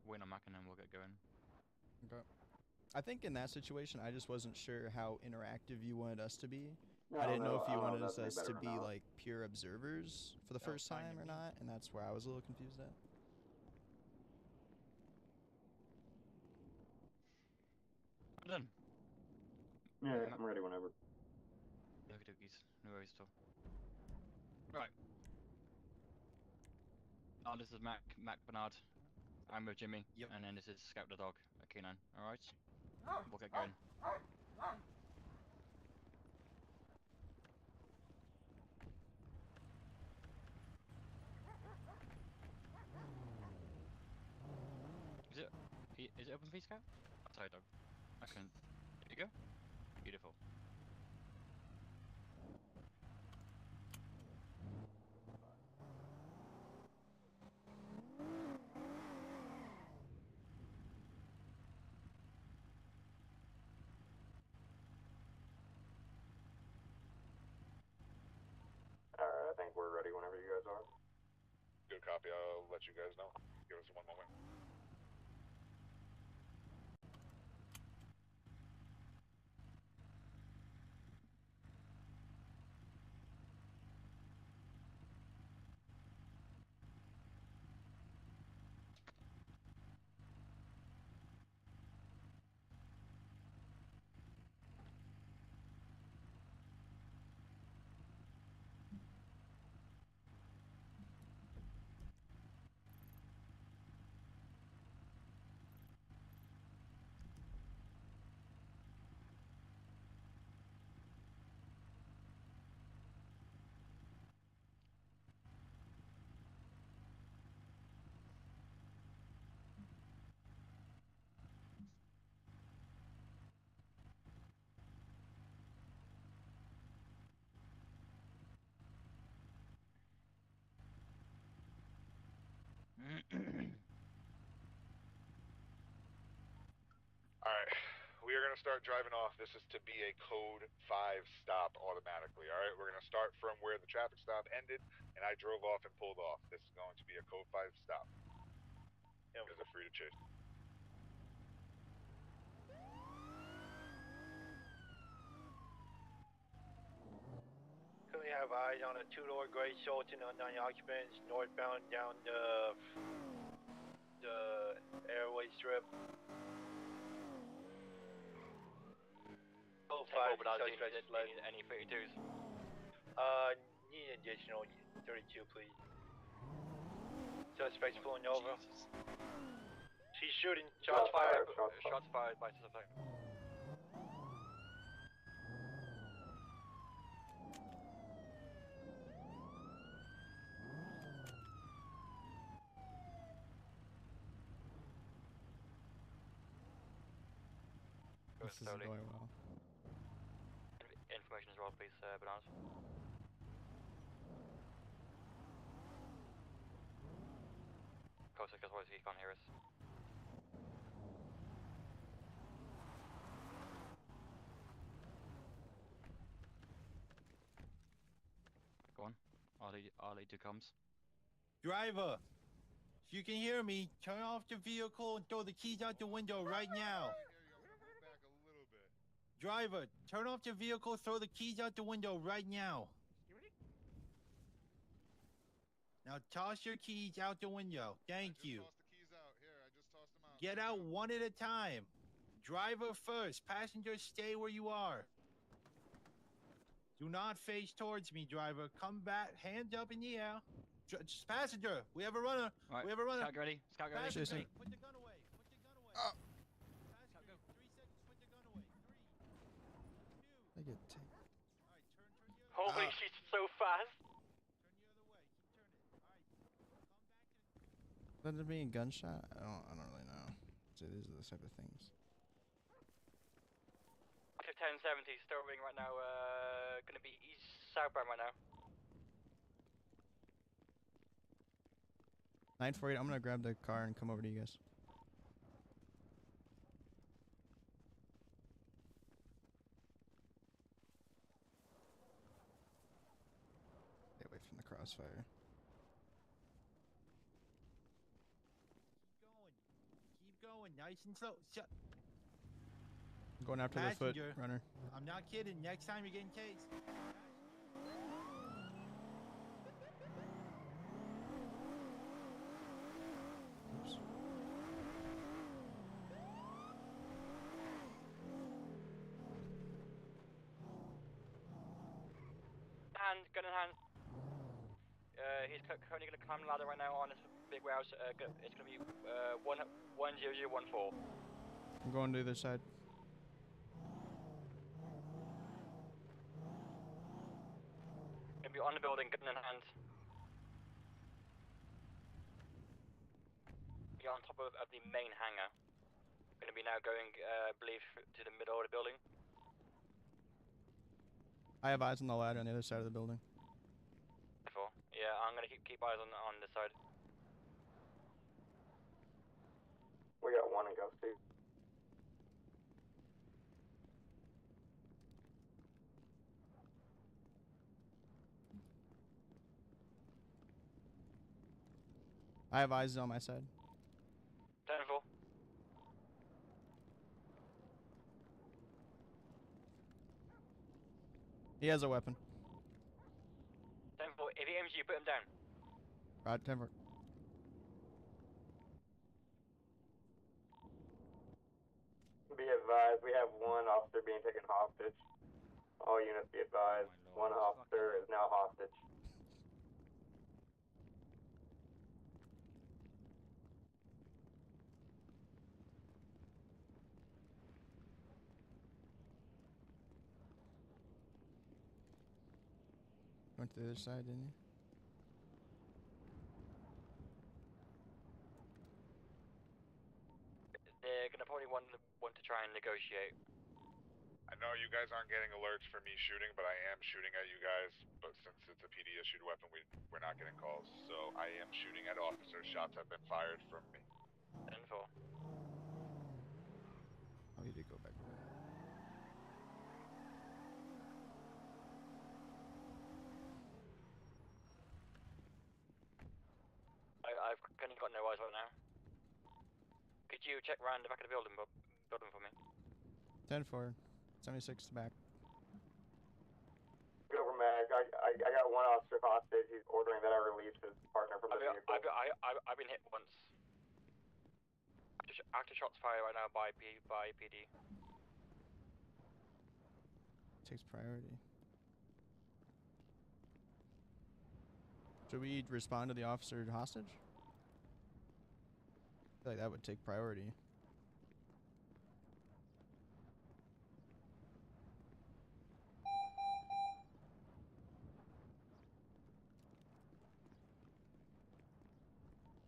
Wait on Mac and then we'll get going. Okay. I think in that situation, I just wasn't sure how interactive you wanted us to be. No, I didn't know if you no, wanted that's us better to be now. like pure observers for the Oh, first fine time to or me. not, and that's where I was a little confused at. Done. Yeah, I'm ready whenever. Okie dokies. No worries at all. Right. Oh, this is Mac Bernard. I'm with Jimmy. Yep. And then this is Scout the dog, a canine. Alright? We'll get going. Is it open for you, Scout? Sorry, dog. I can. There you go. Beautiful. Alright, I think we're ready whenever you guys are. Good copy. I'll let you guys know. Give us one moment. Alright, we are going to start driving off. This is to be a code 5 stop automatically, alright? We're going to start from where the traffic stop ended, and I drove off and pulled off. This is going to be a code 5 stop. You guys are free to chase. Currently have eyes on a two-door gray Sultan on 9 occupants northbound down the airway strip. Oh, 10-4, 5, but I do suspect need fled. any 32s. Need additional 32, please. Suspect's pulling over. She's shooting. Shots fired. Shots fired by suspect. This isn't slowly. going well. Information as well, please, Bernard. Closer, because he can't hear us. Go on. I'll lead 2 comms. Driver, if you can hear me, turn off the vehicle and throw the keys out the window right now. Move back a little bit. Driver, turn off the vehicle, throw the keys out the window right now. Now toss your keys out the window. Thank you. Toss the keys out. Here, I just tossed them out. Get out one at a time. Driver first. Passengers, stay where you are. Do not face towards me, driver. Come back, hands up in the air. Passenger, we have a runner. Right. We have a runner. Scout ready. Scout ready. Passenger, Jason. put the gun away. Put the gun away. Passenger, 3 seconds. Put the gun away. 3, 2. I get taken. All right, turn the other Holy way. shit, so fast! Turn the other way. Keep turning. All right. Come back to. That there being a gunshot? I don't really know. So these are the type of things. 1070, still ring right now, gonna be east southbound right now. 948, I'm gonna grab the car and come over to you guys. Stay away from the crossfire. Keep going. Nice and slow. Shut. I'm going after the foot Passenger. runner. I'm not kidding. Next time you're getting tased. Oops. Gun in hand. He's currently gonna climb the ladder right now on this big warehouse. It's gonna be 10014. I'm going to the other side. Gonna be on the building, gun in hand. Be on top of the main hangar. Gonna be now going, I believe, to the middle of the building. I have eyes on the ladder on the other side of the building. Yeah, I'm gonna keep eyes on this side. We got one in Ghost 2. I have eyes on my side. 10-4. He has a weapon. 10-4. If he aims you, put him down. Rod, 10 Be advised, we have one officer being taken hostage. All units be advised, Oh my one lord. officer is now hostage. Went to the other side, didn't you? They're gonna probably want to try and negotiate. I know you guys aren't getting alerts for me shooting, but I am shooting at you guys. But since it's a PD issued weapon, we're not getting calls. So I am shooting at officers. Shots have been fired from me. 10-4. Oh, you did go back. I've kind of got no eyes right now. Could you check around the back of the building for me? 10-4. 76 to back. Go over Mag, I got one officer hostage, he's ordering that I release his partner from the vehicle. I've been hit once. Active shots fired right now by PD. takes priority. Should we respond to the officer hostage? I feel like that would take priority.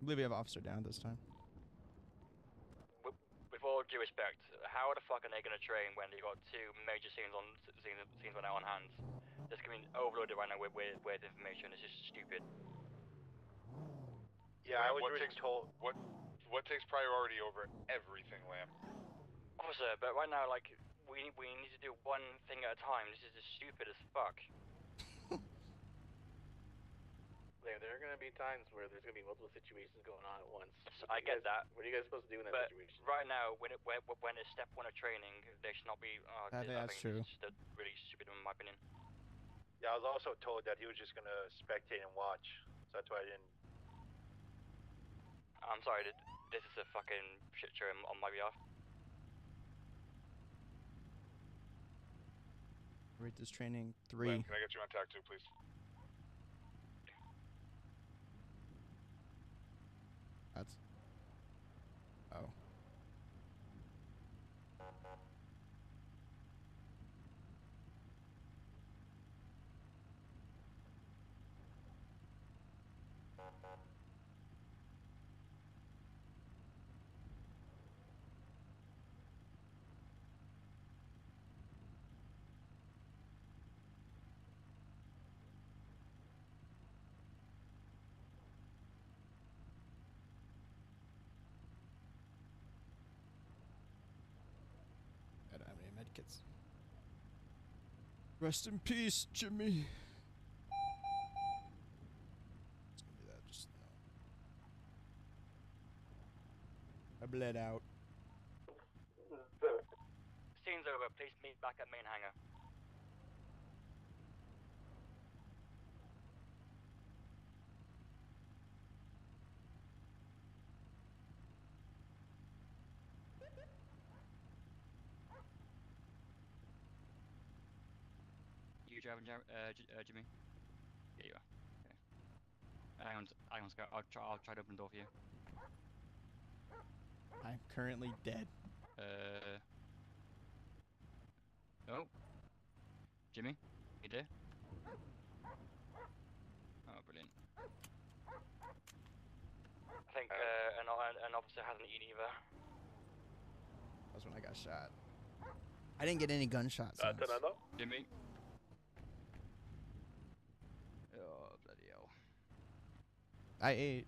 I believe we have officer down this time. With all due respect, how the fuck are they gonna train when they got two major scenes right now on hand? This can be overloaded right now with information. It's just stupid. Yeah, I was just told. What takes priority over everything, Lamb? Officer, but right now, like, we need to do one thing at a time. This is just stupid as fuck. There are going to be times where there's going to be multiple situations going on at once. I get that. What are you guys supposed to do in that But situation? right now, when it's step 1 of training, there should not be. That's true. It's just really stupid in my opinion. Yeah, I was also told that he was just gonna spectate and watch, so that's why I didn't. I'm sorry, this is a fucking shit show on my behalf. Rate this training 3. Lamb, can I get you on TAC 2, please? That's. Oh. I don't have any medkits. Rest in peace, Jimmy. It's gonna be that just now. I bled out. Scene's over. Please meet back at main hangar. You driving, Jimmy? Yeah, you are. Okay. Hang on, Scott. I'll try to open the door for you. I'm currently dead. Oh. Jimmy, you there? Oh, brilliant. I think an officer hasn't eaten either. That's when I got shot. I didn't get any gunshots. Jimmy. Oh, bloody hell. I ate.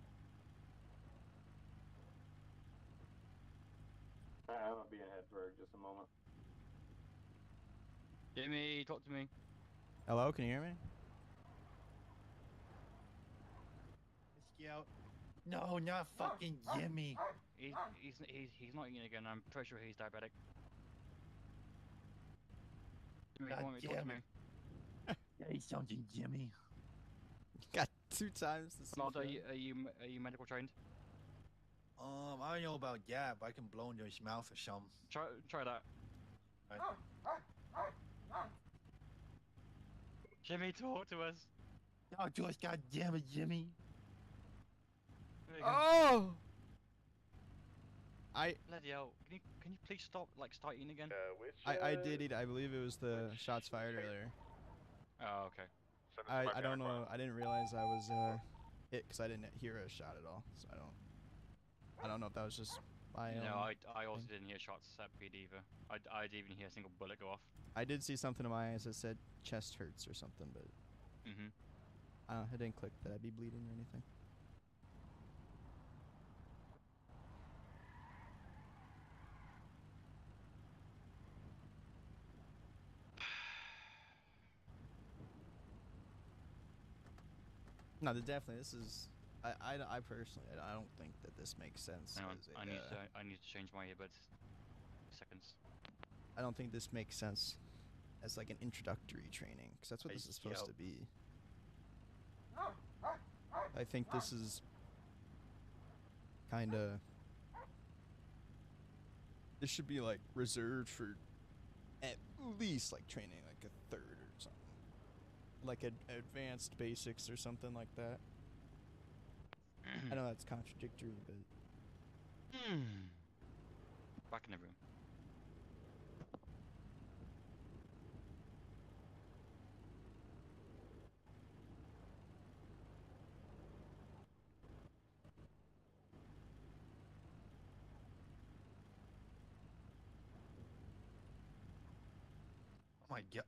I'm gonna be ahead for just a moment. Jimmy, talk to me. Hello, can you hear me? Scout. No, not fucking Jimmy. He's not eating again. I'm pretty sure he's diabetic. Jimmy, God come on, talk to damn me. it. Say something, Jimmy. Got 2 times the Ronaldo, are you medical trained? I don't know about that, but I can blow into his mouth or something. Try that. Right. Jimmy, talk to us. Talk to us, goddammit, Jimmy. There you go. Oh! Bloody hell. Can you please start eating again? I did eat. I believe it was the shots fired earlier. Oh, okay. I don't know. I didn't realize I was hit because I didn't hear a shot at all. So I don't know if that was just my own. No, I also didn't hear shots at PD either. I didn't even hear a single bullet go off. I did see something in my eyes that said chest hurts or something, but it didn't click that I'd be bleeding or anything. No, definitely. This is. I personally, I don't think that this makes sense. Hang on, as a, I need to change my earbuds. Seconds. I don't think this makes sense as like an introductory training, because that's what this is supposed to be. I think this is kind of. This should be like reserved for at least like training like a like advanced basics or something like that. I know that's contradictory, but Back in the room. Oh my god.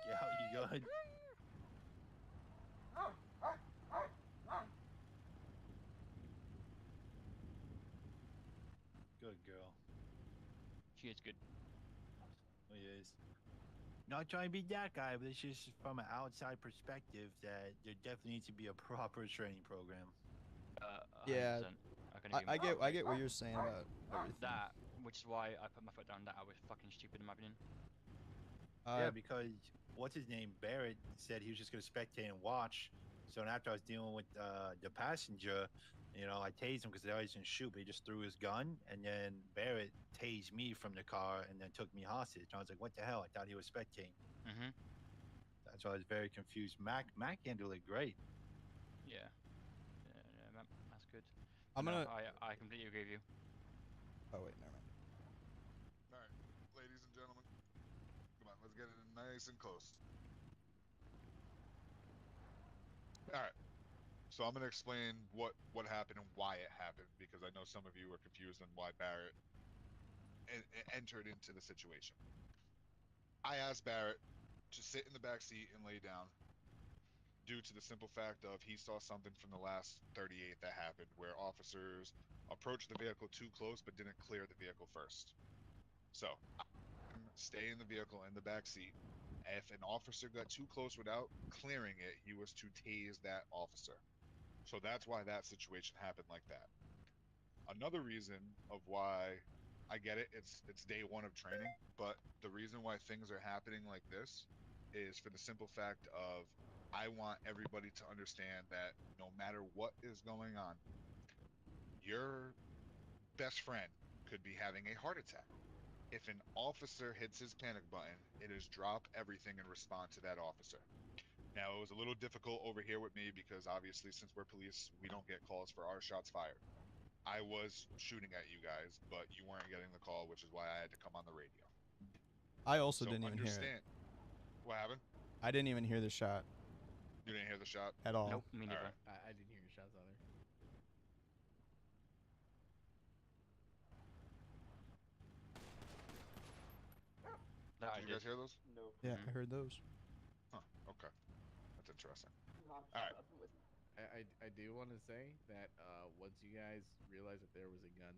Yeah, how you good? Good girl. She is good. It is. Not trying to be that guy, but it's just from an outside perspective that there definitely needs to be a proper training program. 100%. I can agree with I get what you're saying about everything. that, which is why I put my foot down. That I was fucking stupid in my opinion. Yeah, because what's his name? Barrett said he was just going to spectate and watch. So after I was dealing with the passenger, I tased him because they always didn't shoot, but he just threw his gun. And then Barrett tased me from the car and then took me hostage. And I was like, what the hell? I thought he was spectating. Mm-hmm. That's why I was very confused. Mac handled it great. Yeah, that's good. I'm gonna. I completely agree with you. Oh wait, never mind. All right, ladies and gentlemen, come on, let's get it nice and close. All right. So I'm going to explain what happened and why it happened, because I know some of you are confused on why Barrett entered into the situation. I asked Barrett to sit in the back seat and lay down due to the simple fact of he saw something from the last 38 that happened where officers approached the vehicle too close but didn't clear the vehicle first. So stay in the vehicle in the back seat. If an officer got too close without clearing it, he was to tase that officer. So that's why that situation happened like that. Another reason of why I get it, it's day one of training, but the reason why things are happening like this is for the simple fact of I want everybody to understand that no matter what is going on, your best friend could be having a heart attack. If an officer hits his panic button, it is drop everything and respond to that officer. Now, it was a little difficult over here with me because obviously, since we're police, we don't get calls for our shots fired. I was shooting at you guys, but you weren't getting the call, which is why I had to come on the radio. I also didn't even hear it. What happened? I didn't even hear the shot. You didn't hear the shot? At all. Nope, me neither. Right. I didn't hear your shots either. Did you guys hear those? No. Yeah, I heard those. Huh, okay. That's interesting. Alright. I do want to say that once you guys realized that there was a gun,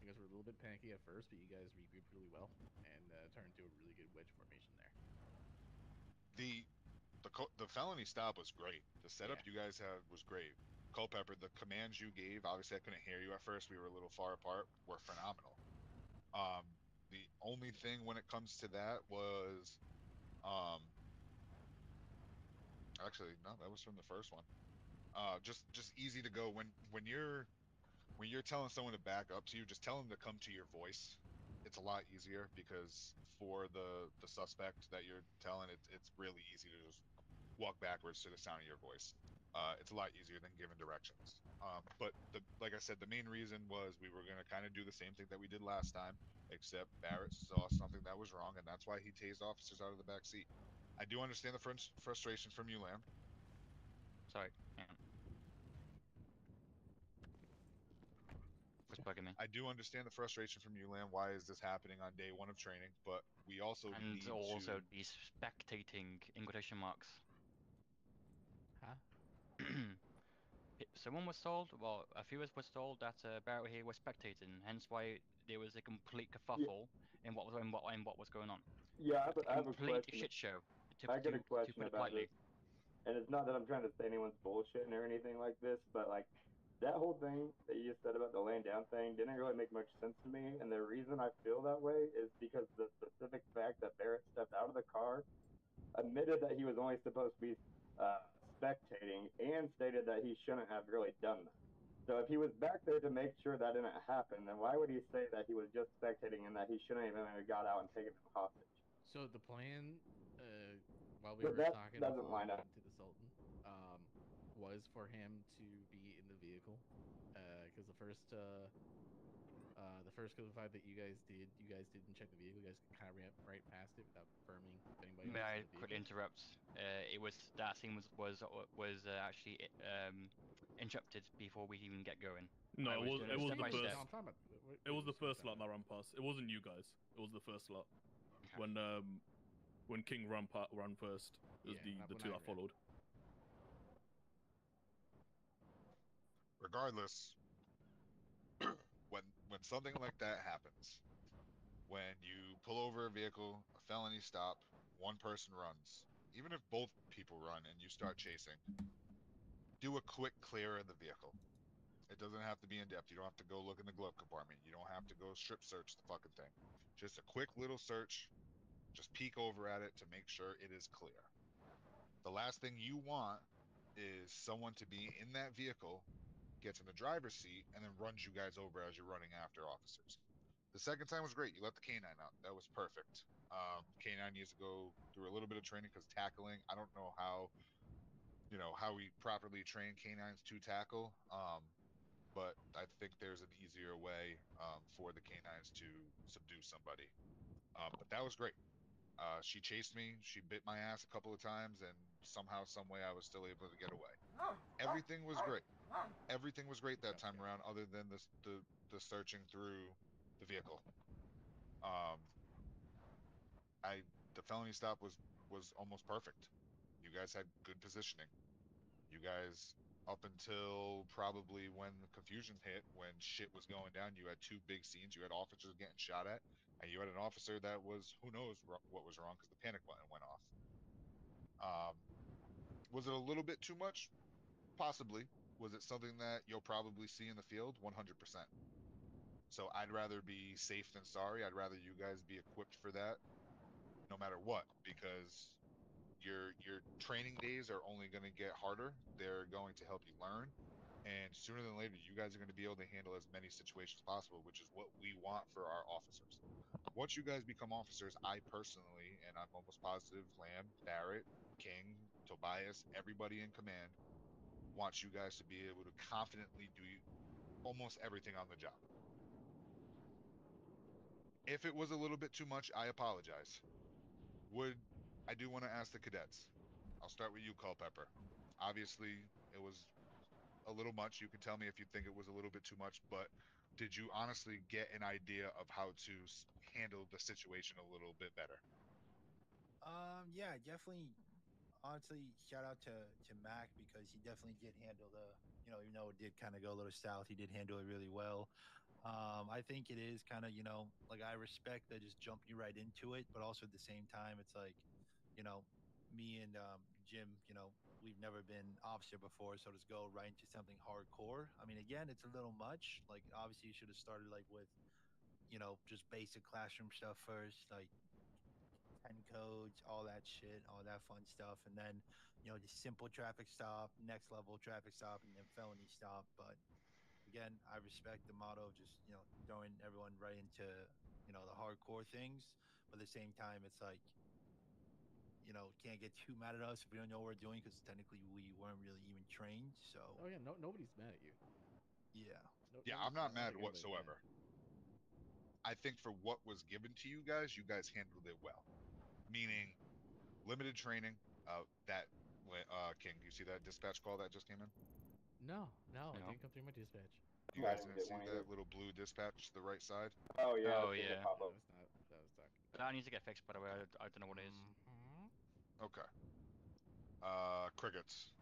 you guys were a little bit panicky at first, but you guys regrouped really well and turned into a really good wedge formation there. The felony stop was great. The setup you guys had was great. Culpepper, the commands you gave, obviously I couldn't hear you at first. We were a little far apart. Were phenomenal. The only thing when it comes to that was, actually no, that was from the first one. Just easy to go when you're telling someone to back up to you, just tell them to come to your voice. It's a lot easier because for the suspect that you're telling, it's really easy to just walk backwards to the sound of your voice. It's a lot easier than giving directions. But like I said, the main reason was we were gonna kind of do the same thing that we did last time, except Barrett saw something that was wrong, and that's why he tased officers out of the back seat. I do understand the frustration from you, Lamb. Sorry. Hang on. What's bugging me? I do understand the frustration from you, Lamb. Why is this happening on day one of training? But we also need to be spectating in quotation marks. Huh? Someone was told, well, a few of us was told that Barrett here was spectating, hence why there was a complete kerfuffle in what was going on. Yeah, I have a Complete question. shit show. I got a question to put it about politely. this, and it's not that I'm trying to say anyone's bullshitting or anything like this, but like that whole thing that you just said about the laying down thing didn't really make much sense to me. And the reason I feel that way is because the specific fact that Barrett stepped out of the car, admitted that he was only supposed to be spectating, and stated that he shouldn't have really done that. So if he was back there to make sure that didn't happen, then why would he say that he was just spectating and that he shouldn't even have got out and taken him hostage? So the plan, while we But were that talking doesn't before line we up. went to the Sultan, was for him to be in the vehicle, because the first code 5 that you guys didn't check the vehicle. You guys kind of ran right past it without confirming if anybody May else I in the quickly vehicle. interrupt? It was that scene was actually interrupted before we even get going. No, I it was doing it was step the by first. step. No, I'm talking about. It was the first lot that ran past. It wasn't you guys. It was the first lot. Okay. When King ran first, it was Yeah, the when two I that ran. followed. Regardless, when something like that happens, when you pull over a vehicle, a felony stop, one person runs, even if both people run and you start chasing, do a quick clear of the vehicle. It doesn't have to be in depth. You don't have to go look in the glove compartment. You don't have to go strip search the fucking thing. Just a quick little search. Just peek over at it to make sure it is clear. The last thing you want is someone to be in that vehicle, gets in the driver's seat, and then runs you guys over as you're running after officers. The second time was great. You let the canine out. That was perfect. Canine needs to go through a little bit of training because tackling, I don't know how we properly train canines to tackle. But I think there's an easier way for the canines to subdue somebody. But that was great. She chased me. She bit my ass a couple of times, and somehow, some way, I was still able to get away. Everything was great. Everything was great that time around, other than the searching through the vehicle. The felony stop was almost perfect. You guys had good positioning. You guys, up until probably when the confusion hit, when shit was going down, you had two big scenes. You had officers getting shot at, and you had an officer that was, who knows what was wrong because the panic button went off. Was it a little bit too much? Possibly. Was it something that you'll probably see in the field? 100%. So I'd rather be safe than sorry. I'd rather you guys be equipped for that no matter what, because your training days are only going to get harder. They're going to help you learn, and sooner than later you guys are going to be able to handle as many situations possible, which is what we want for our officers. Once you guys become officers, I personally, and I'm almost positive Lamb, Barrett, King, Tobias, everybody in command wants you guys to be able to confidently do almost everything on the job. If it was a little bit too much, I apologize. I do want to ask the cadets. I'll start with you, Culpepper. Obviously, it was a little much. You can tell me if you think it was a little bit too much, but did you honestly get an idea of how to handle the situation a little bit better? Yeah, definitely. Honestly, shout out to Mac because he definitely did handle even though it did kind of go a little south, he did handle it really well. I think it is kind of, like I respect that just jumping right into it, but also at the same time, it's like, me and Jim, we've never been officer before, so just go right into something hardcore. I mean, again, it's a little much. Like, obviously, you should have started like with, just basic classroom stuff first, like 10 codes, all that shit, all that fun stuff. And then, the simple traffic stop, next level traffic stop, and then felony stop. But again, I respect the motto of just, throwing everyone right into, the hardcore things. But at the same time, it's like, can't get too mad at us if we don't know what we're doing because technically we weren't really even trained. So. Oh yeah, nobody's mad at you. Yeah. I'm not mad think whatsoever. I think for what was given to you guys handled it well. Meaning, limited training. King, do you see that dispatch call that just came in? No, it didn't come through my dispatch. You guys didn't see that little blue dispatch to the right side? Oh yeah. Oh yeah. Pop up. That was talking. That needs to get fixed, by the way. I don't know what it is. Okay. Crickets.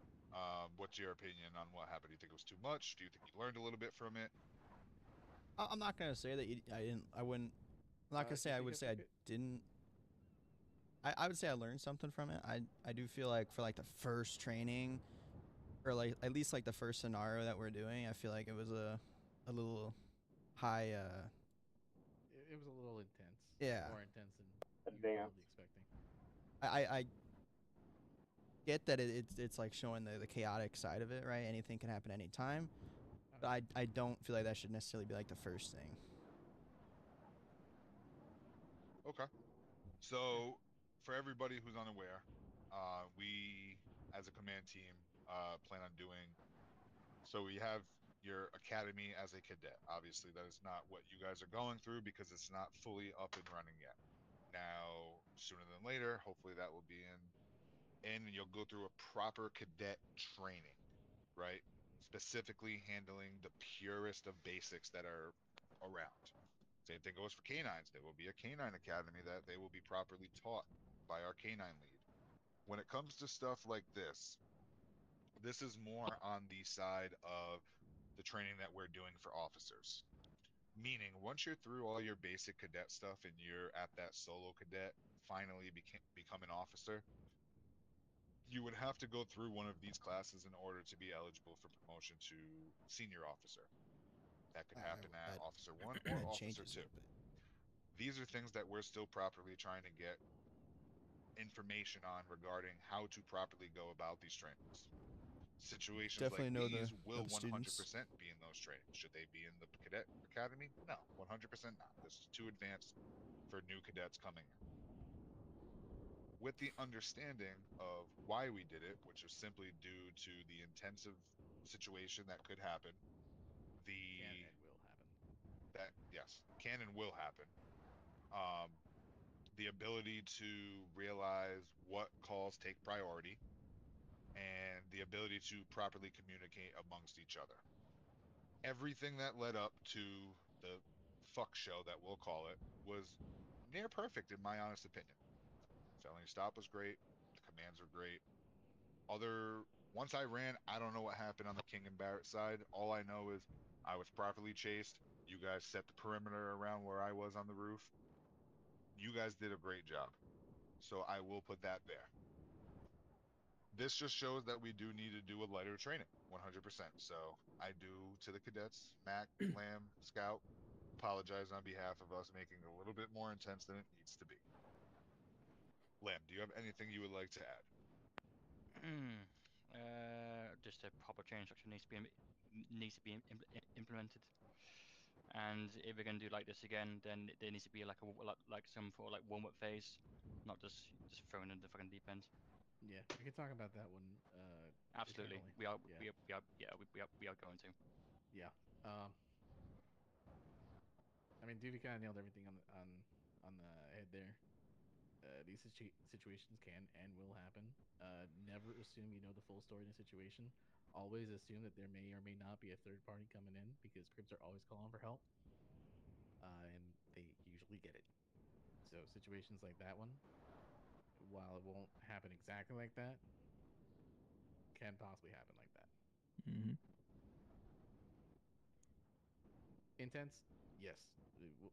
What's your opinion on what happened? Do you think it was too much? Do you think you learned a little bit from it? I'm not gonna say that I didn't. I wouldn't. I'm not gonna say I would say I didn't. I would say I learned something from it. I do feel like for like the first training, or like at least like the first scenario that we're doing, I feel like it was a little high. It was a little intense. Yeah. More intense than you were probably expecting. I get that it's like showing the chaotic side of it, right? Anything can happen anytime. I don't feel like that should necessarily be like the first thing. Okay. So, for everybody who's unaware, we, as a command team, plan on doing. So we have your academy as a cadet. Obviously, that is not what you guys are going through because it's not fully up and running yet. Now, sooner than later, hopefully that will be in, and you'll go through a proper cadet training, right? Specifically handling the purest of basics that are around. Same thing goes for canines. There will be a canine academy that they will be properly taught by our canine lead. When it comes to stuff like this is more on the side of the training that we're doing for officers. Meaning, once you're through all your basic cadet stuff and you're at that solo cadet, finally become an officer, you would have to go through one of these classes in order to be eligible for promotion to senior officer. That could happen at Officer 1 or Officer 2. These are things that we're still properly trying to get information on regarding how to properly go about these trainings. Situations Definitely like know these the will 100% students. be in those trainings. Should they be in the cadet academy? No, 100% not. This is too advanced for new cadets coming in. With the understanding of why we did it, which is simply due to the intensive situation that could happen, Can and will happen. that yes, can and will happen. The ability to realize what calls take priority, and the ability to properly communicate amongst each other. Everything that led up to the fuck show that we'll call it was near perfect in my honest opinion. Felony stop was great. The commands were great. Once I ran, I don't know what happened on the King and Barrett side. All I know is I was properly chased. You guys set the perimeter around where I was on the roof. You guys did a great job. So I will put that there. This just shows that we do need to do a lighter training, 100%. So I do, to the cadets, Mac, Lamb, Scout, apologize on behalf of us making it a little bit more intense than it needs to be. Lamb, do you have anything you would like to add? Just a proper training structure needs to be implemented. And if we're gonna do like this again, then there needs to be like some sort of like warm up phase, not just thrown in the fucking deep end. Yeah, we can talk about that one. Absolutely, eternally. we are Yeah. we are going to. Yeah. I mean, Duty kind of nailed everything on the head there. These situations can and will happen. Never assume you know the full story in a situation. Always assume that there may or may not be a third party coming in because Crips are always calling for help, and they usually get it. So situations like that one, while it won't happen exactly like that, can possibly happen like that. Mm-hmm. Intense, yes.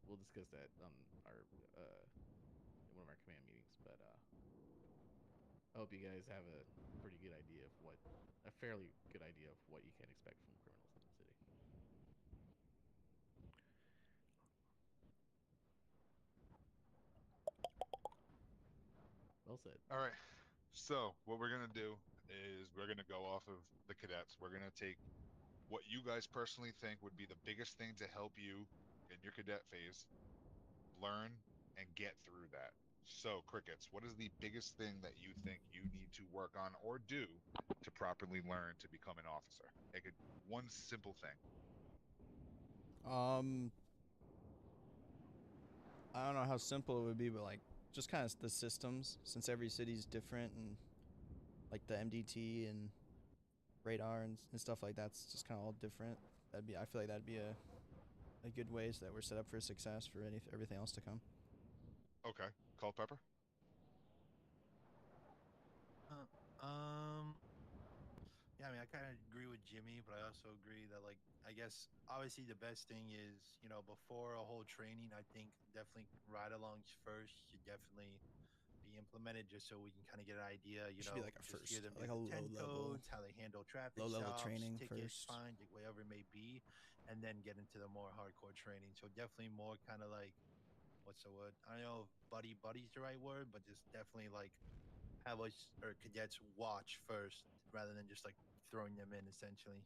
We'll discuss that on our in one of our command meetings. But I hope you guys have a pretty good idea of a fairly good idea of what you can expect from criminals in the city. Well said. All right. So what we're gonna do is we're gonna go off of the cadets. We're gonna take what you guys personally think would be the biggest thing to help you in your cadet phase, learn and get through that. So, Crickets, what is the biggest thing that you think you need to work on or do to properly learn to become an officer? Like one simple thing. I don't know how simple it would be, but like just kind of the systems, since every city's different, and like the MDT and radar and stuff like that's just kind of all different. I feel like that'd be a good way so that we're set up for success for everything else to come. Okay, Culpepper. Yeah, I mean, I kind of agree with Jimmy, but I also agree that, like, I guess obviously the best thing is, before a whole training, I think definitely ride-alongs first should definitely be implemented just so we can kind of get an idea, It should be like a just first, hear them like use a the 10 low codes, how they handle traffic level stops, training tickets, first. fines, whatever it may be, and then get into the more hardcore training. So definitely more kind of like, what's the word? I don't know if buddy's the right word, but just definitely like have us or cadets watch first rather than just like throwing them in essentially.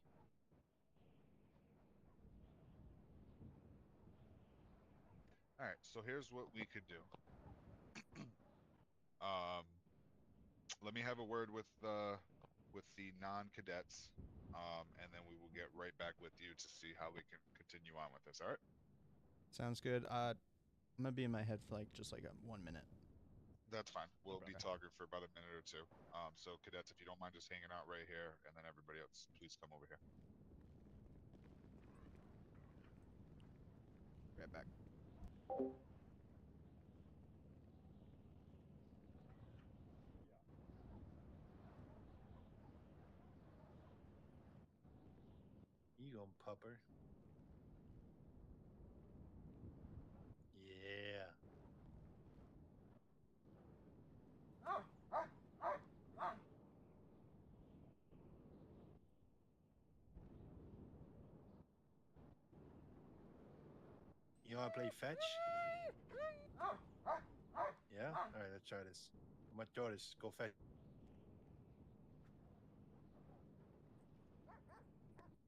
All right, so here's what we could do. Let me have a word with the non-cadets, and then we will get right back with you to see how we can continue on with this. All right? Sounds good. I'm gonna be in my head for like just like 1 minute. That's fine. We'll be Okay. talking for about a minute or two. So cadets, if you don't mind just hanging out right here, and then everybody else, please come over here. Right back. You going pupper? Yeah. You wanna play fetch? Yeah? Alright, let's try this. I'm gonna throw this. Go fetch.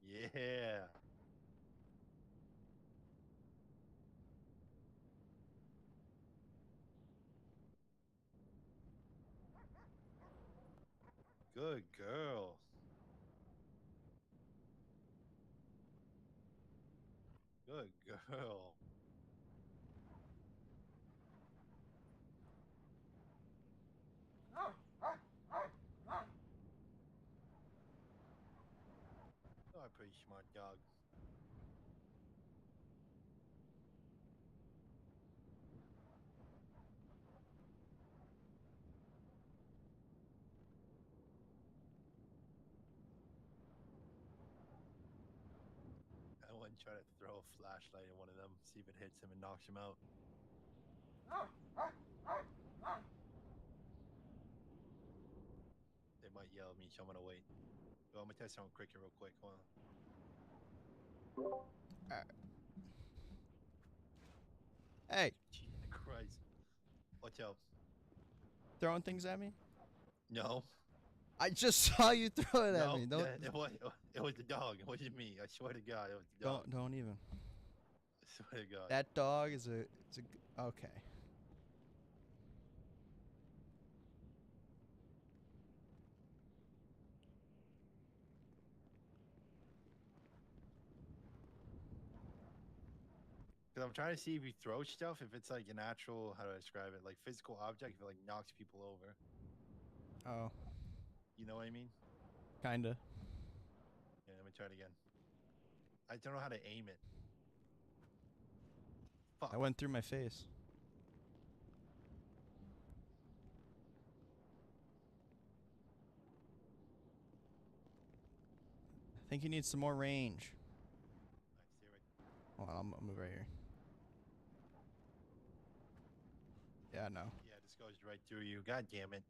Yeah. Good girl. Good girl. Oh, a pretty smart dog. I wouldn't try to throw a flashlight at one of them, see if it hits him and knocks him out. They might yell at me, so I'm gonna wait. Well, I'm gonna test something quick here real quick. Hold on. Hey, Jesus Christ. Watch out. throwing things at me? No. I just saw you throw it at No, me. Don't it was the dog. It wasn't me. I swear to God, it was the dog. don't even. I swear to God. That dog is okay. Because I'm trying to see if you throw stuff, if it's like an actual, how do I describe it? Like physical object, if it like knocks people over. Oh, You know what I mean? kinda. Yeah, let me try it again. I don't know how to aim it. Fuck. I went through my face. I think you need some more range. Alright, stay right. Hold on, I'll move right here. Yeah, no. Yeah, this goes right through you. God damn it.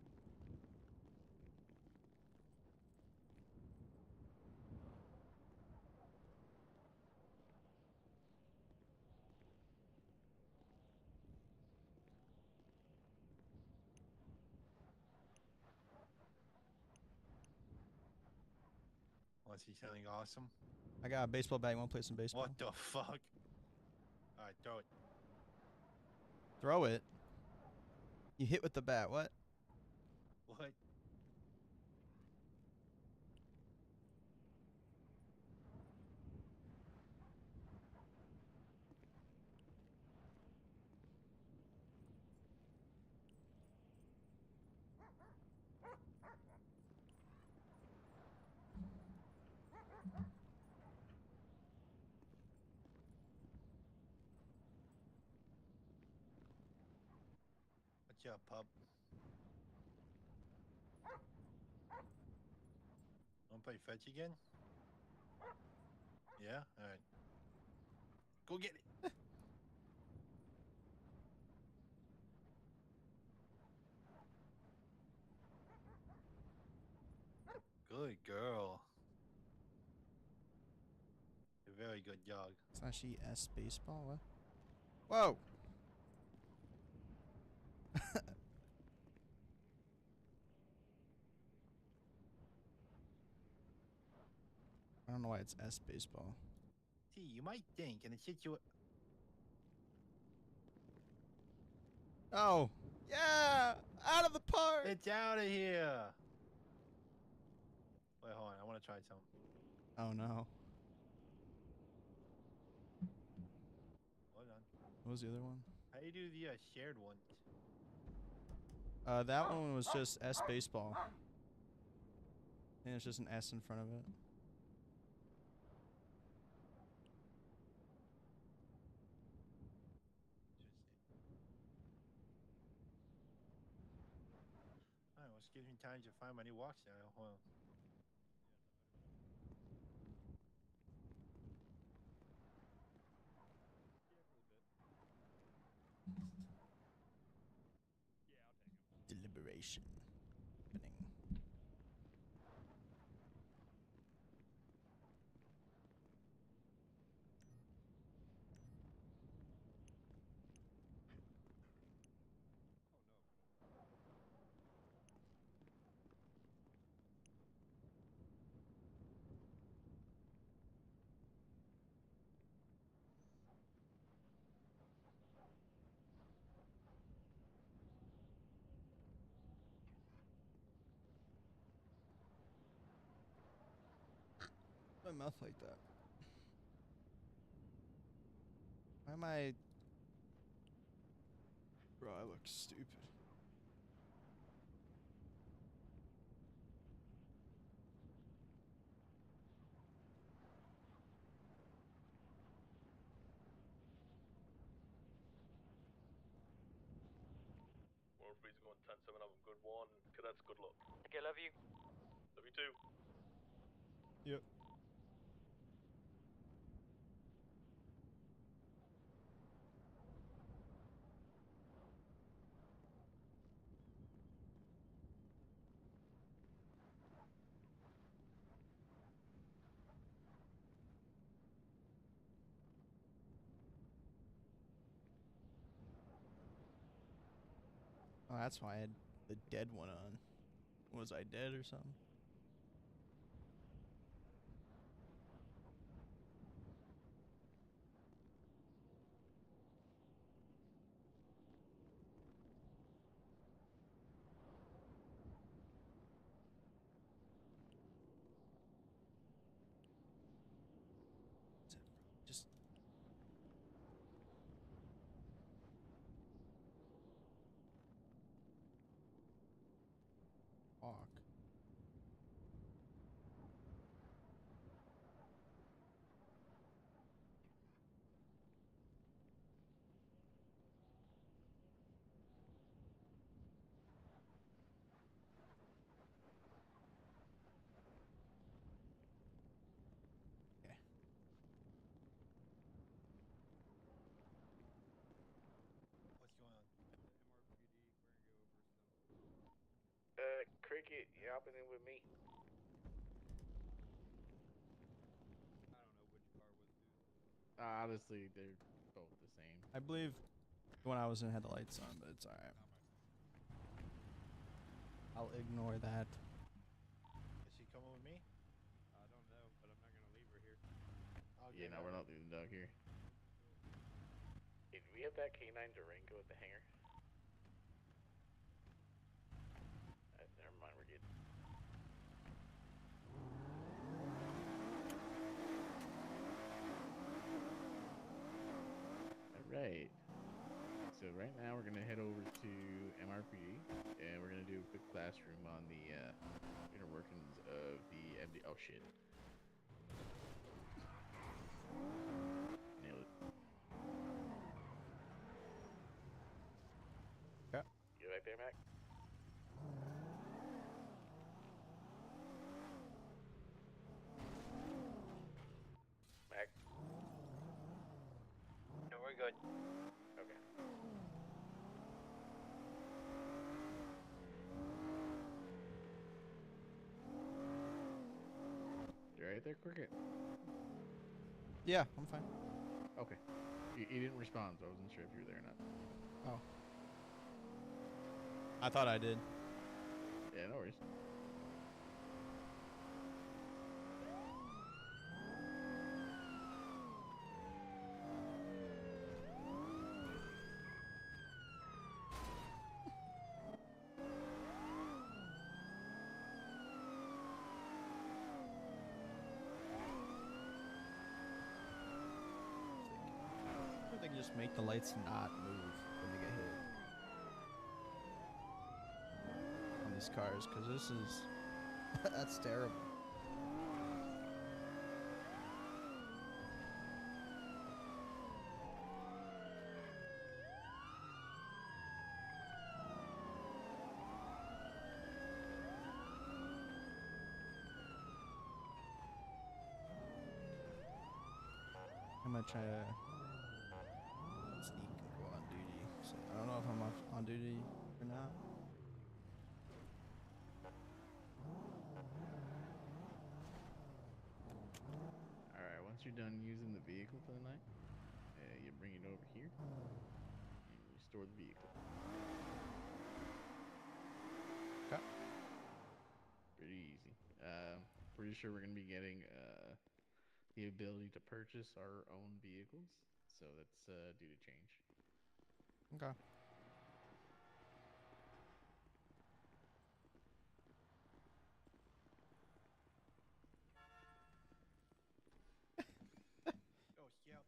Want to see something awesome? I got a baseball bat. You want to play some baseball? What the fuck? Alright, throw it. Throw it. You hit with the bat. What? What? What's up, pup? Want to play fetch again? Yeah? Alright. Go get it. Good girl. A very good dog. / S baseball. What? Whoa. I don't know why it's S baseball. See, you might think in a situation. Oh, yeah! Out of the park! It's out of here. Wait, hold on. I want to try something. Oh, no. Hold on. What was the other one? How do you do the shared one? That one was just S baseball. And it's just an S in front of it. Alright, well, it's giving me time to find my new watch now. Hold on. Deliberation. Happening. My mouth like that. Why am I... Bro, I look stupid. Warfree's going 10-7, have a good one. Cadets, good luck. Okay, love you. Love you too. Yep. Oh, that's why I had the dead one on. Was I dead or something? Just... Walk. Okay. What's going on? Cricket, you hopping in with me? Honestly, they're both the same. I believe when I was in had the lights on, but it's alright. I'll ignore that. Is she coming with me? I don't know, but I'm not gonna leave her here. Yeah, no, we're not leaving the dog here. Hey, do we have that K9 Durango at the hangar? Never mind, we're good. Alright. So right now we're gonna head over to MRPD and we're gonna do a quick classroom on the inner workings of the MD. Oh shit. Nailed it. Yeah. You back there, Mac? Mac? No, we're good. Okay. You right there, Cricket? Yeah, I'm fine. Okay. You didn't respond, so I wasn't sure if you were there or not. Oh. I thought I did. Yeah, no worries. Just make the lights not move when they get hit on these cars, because this is that's terrible. I'm gonna try to sneak and go on duty. So I don't know if I'm on duty or not. Alright, once you're done using the vehicle for the night, you bring it over here and restore the vehicle. Okay. Pretty easy. Pretty sure we're going to be getting the ability to purchase our own vehicles, so that's due to change. Okay. Oh, yeah.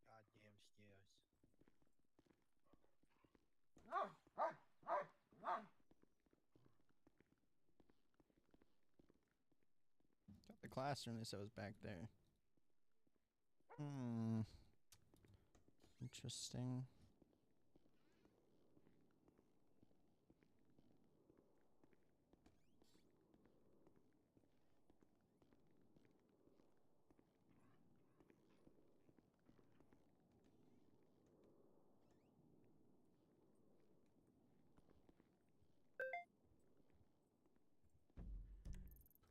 Goddamn stairs. Got the classroom. They said was back there. Interesting.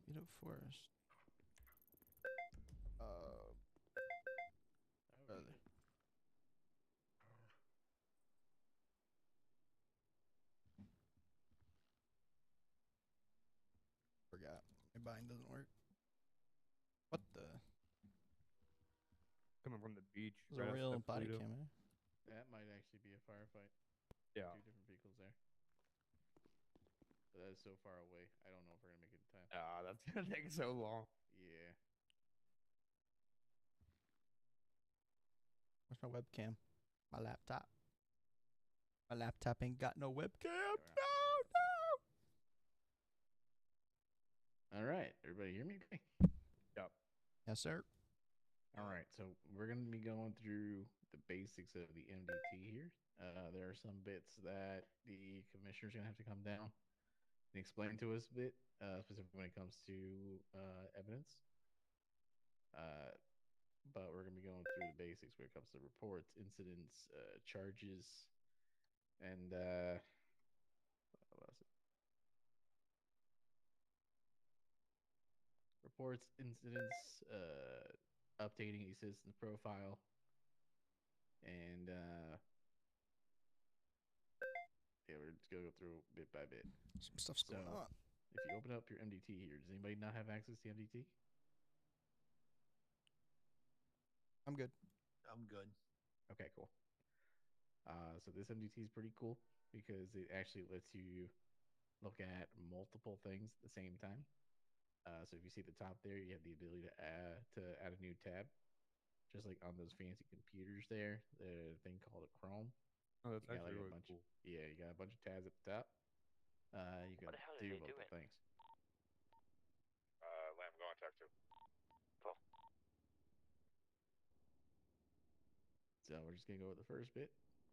Toledo Forest. Brother. Forgot. My bind doesn't work. What the? Coming from the beach. It's a real body cam, eh? That might actually be a firefight. Yeah. Two different vehicles there. But that is so far away. I don't know if we're going to make it in time. Ah, that's gonna take so long. Yeah. Where's my webcam? My laptop. My laptop ain't got no webcam. No. All right. Everybody hear me? Okay. Yep. Yes, sir. All right. So we're going to be going through the basics of the MDT here. There are some bits that the commissioner's going to have to come down and explain to us a bit, specifically when it comes to evidence. But we're going to be going through the basics when it comes to reports, incidents, charges, and what was it? Reports, incidents, updating a citizen's profile, and yeah, we're just gonna go through bit by bit. Some stuff's going on. If you open up your MDT here, does anybody not have access to MDT? I'm good. I'm good. Okay, cool. So this MDT is pretty cool because it actually lets you look at multiple things at the same time. So if you see the top there, you have the ability to add a new tab, just like on those fancy computers there. The thing called a Chrome. Oh, that's You got actually like a really bunch. cool. Yeah, you got a bunch of tabs at the top. You can What the hell is do he multiple doing? things. Lamb, go on tech 2. Cool. So we're just gonna go with the first bit.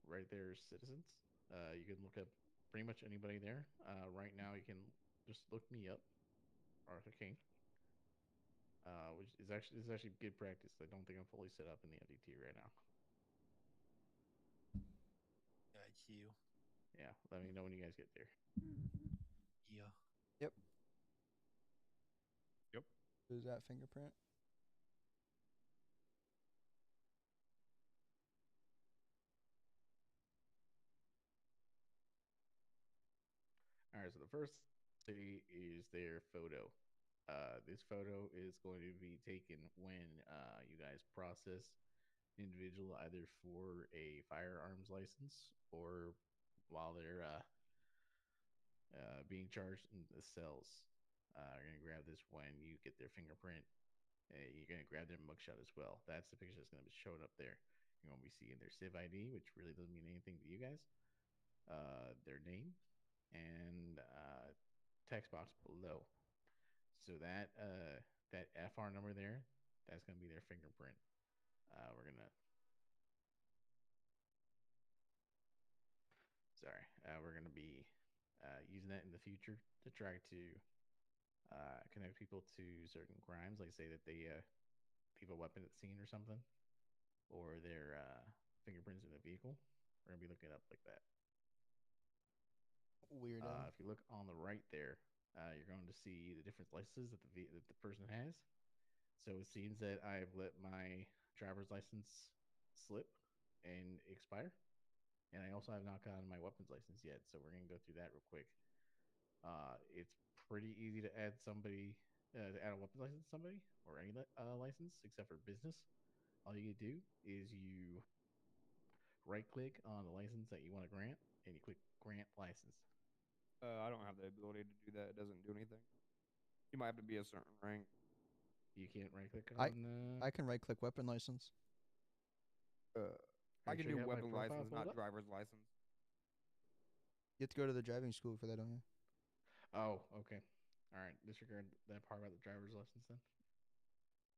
Right there is citizens. You can look up pretty much anybody there. Right now, you can just look me up, Arthur King. Which is actually good practice. I don't think I'm fully set up in the MDT right now. Yeah, I see you. Yeah, let me know when you guys get there. Yeah. Yep. Yep. Who's that fingerprint? All right, so the first thing is their photo. This photo is going to be taken when you guys process an individual either for a firearms license or while they're being charged in the cells. You're gonna grab this when you get their fingerprint. You're gonna grab their mugshot as well. That's the picture that's gonna be showing up there. You're gonna be seeing their Civ ID, which really doesn't mean anything to you guys. Their name and text box below. So that FR number there, that's gonna be their fingerprint. We're gonna we're gonna be using that in the future to try to connect people to certain crimes, like say that they leave a weapon at the scene or something, or their fingerprints in the vehicle. We're gonna be looking it up like that. Weirdo. If you look on the right there, you're going to see the different licenses that the person has. So it seems that I've let my driver's license slip and expire, and I also have not gotten my weapons license yet. So we're gonna go through that real quick. It's pretty easy to add somebody, to add a weapons license to somebody or any license except for business. All you do is you right click on the license that you want to grant, and you click grant license. I don't have the ability to do that. It doesn't do anything. You might have to be a certain rank. You can't right click on. I can right click weapon license. I can do weapon license, not driver's license. You have to go to the driving school for that, don't you? Oh, okay. All right. Disregard that part about the driver's license then.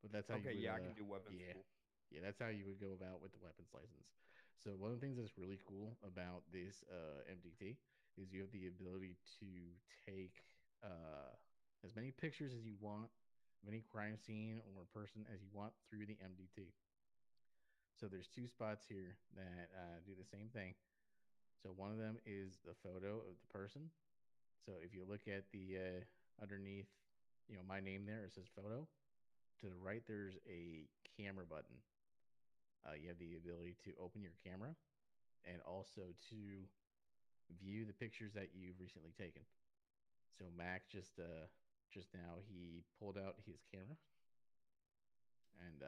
But that's how you would. Yeah, I can do weapons school. Yeah, that's how you would go about with the weapons license. So one of the things that's really cool about this MDT is you have the ability to take as many pictures as you want of any crime scene or person as you want through the MDT. So there's two spots here that do the same thing. So one of them is the photo of the person. So if you look at the underneath, my name there, it says photo. To the right, there's a camera button. You have the ability to open your camera and also to view the pictures that you've recently taken. So Mac just now he pulled out his camera and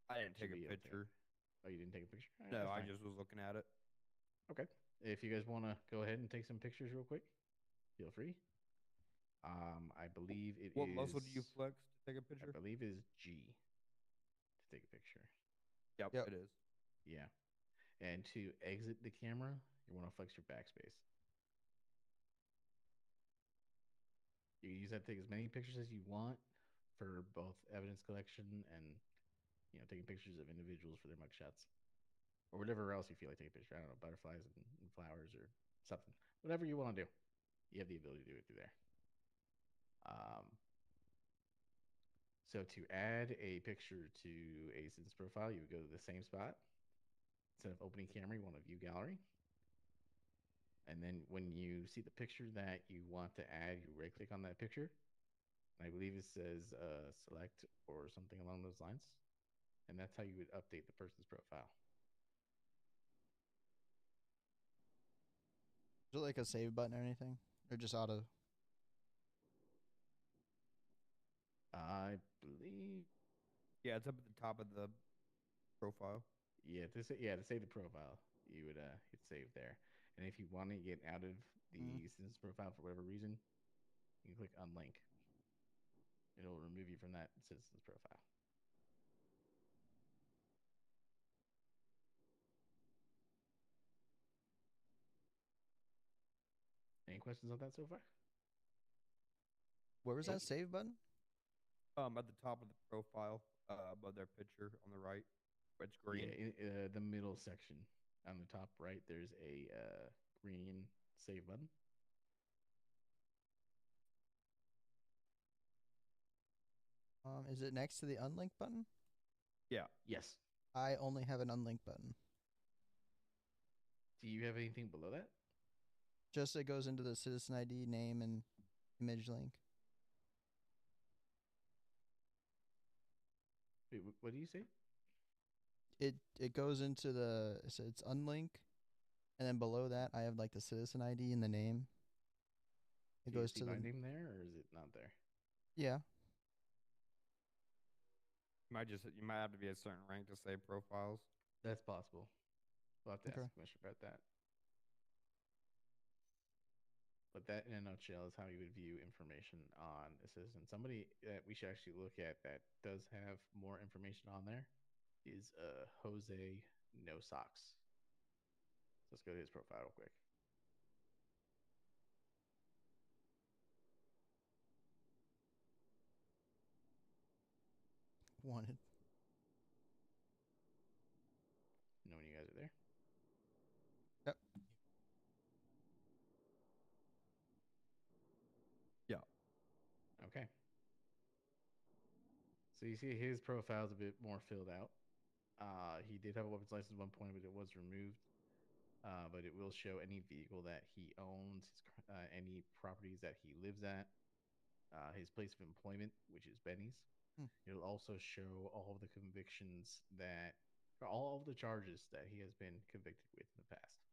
I didn't take a picture. Oh, you didn't take a picture? Right, no, I just was looking at it. Okay. If you guys want to go ahead and take some pictures real quick, feel free. I believe it what is. What muscle do you flex to take a picture? I believe it is G to take a picture. Yep, it is. Yeah. And to exit the camera, you want to flex your backspace. You can use that to take as many pictures as you want for both evidence collection and taking pictures of individuals for their mugshots. Or whatever else you feel like taking a picture. I don't know, butterflies and flowers or something. Whatever you want to do. You have the ability to do it through there. So to add a picture to a citizen's profile, you would go to the same spot. Instead of opening camera, you want to view gallery. And then when you see the picture that you want to add, you right click on that picture. And I believe it says select or something along those lines. And that's how you would update the person's profile. Is it like a save button or anything? Or just auto? I believe. Yeah, it's up at the top of the profile. Yeah, to save the profile, you would hit save there. And if you want to get out of the citizen's profile for whatever reason, you can click unlink. It'll remove you from that citizen's profile. Any questions on that so far? Where was that save button? At the top of the profile, above their picture on the right. It's green. Yeah, in the middle section on the top right, there's a green save button. Is it next to the unlink button? Yeah. Yes. I only have an unlink button. Do you have anything below that? Just it goes into the citizen ID, name, and image link. Wait, what do you say? It goes into the it's unlink, and then below that I have like the citizen ID and the name. It goes to the name there, or is it not there? Yeah. You might have to be a certain rank to save profiles. That's possible. We'll have to ask the commissioner about that. But that, in a nutshell, is how you would view information on a citizen. Somebody that we should actually look at that does have more information on there is Jose No Socks. So let's go to his profile real quick. Wanted. You know when you guys are there? Yep. Yeah. Okay. So you see his profile is a bit more filled out. He did have a weapons license at one point, but it was removed. But it will show any vehicle that he owns, any properties that he lives at, his place of employment, which is Benny's. It'll also show all of the convictions all of the charges that he has been convicted with in the past.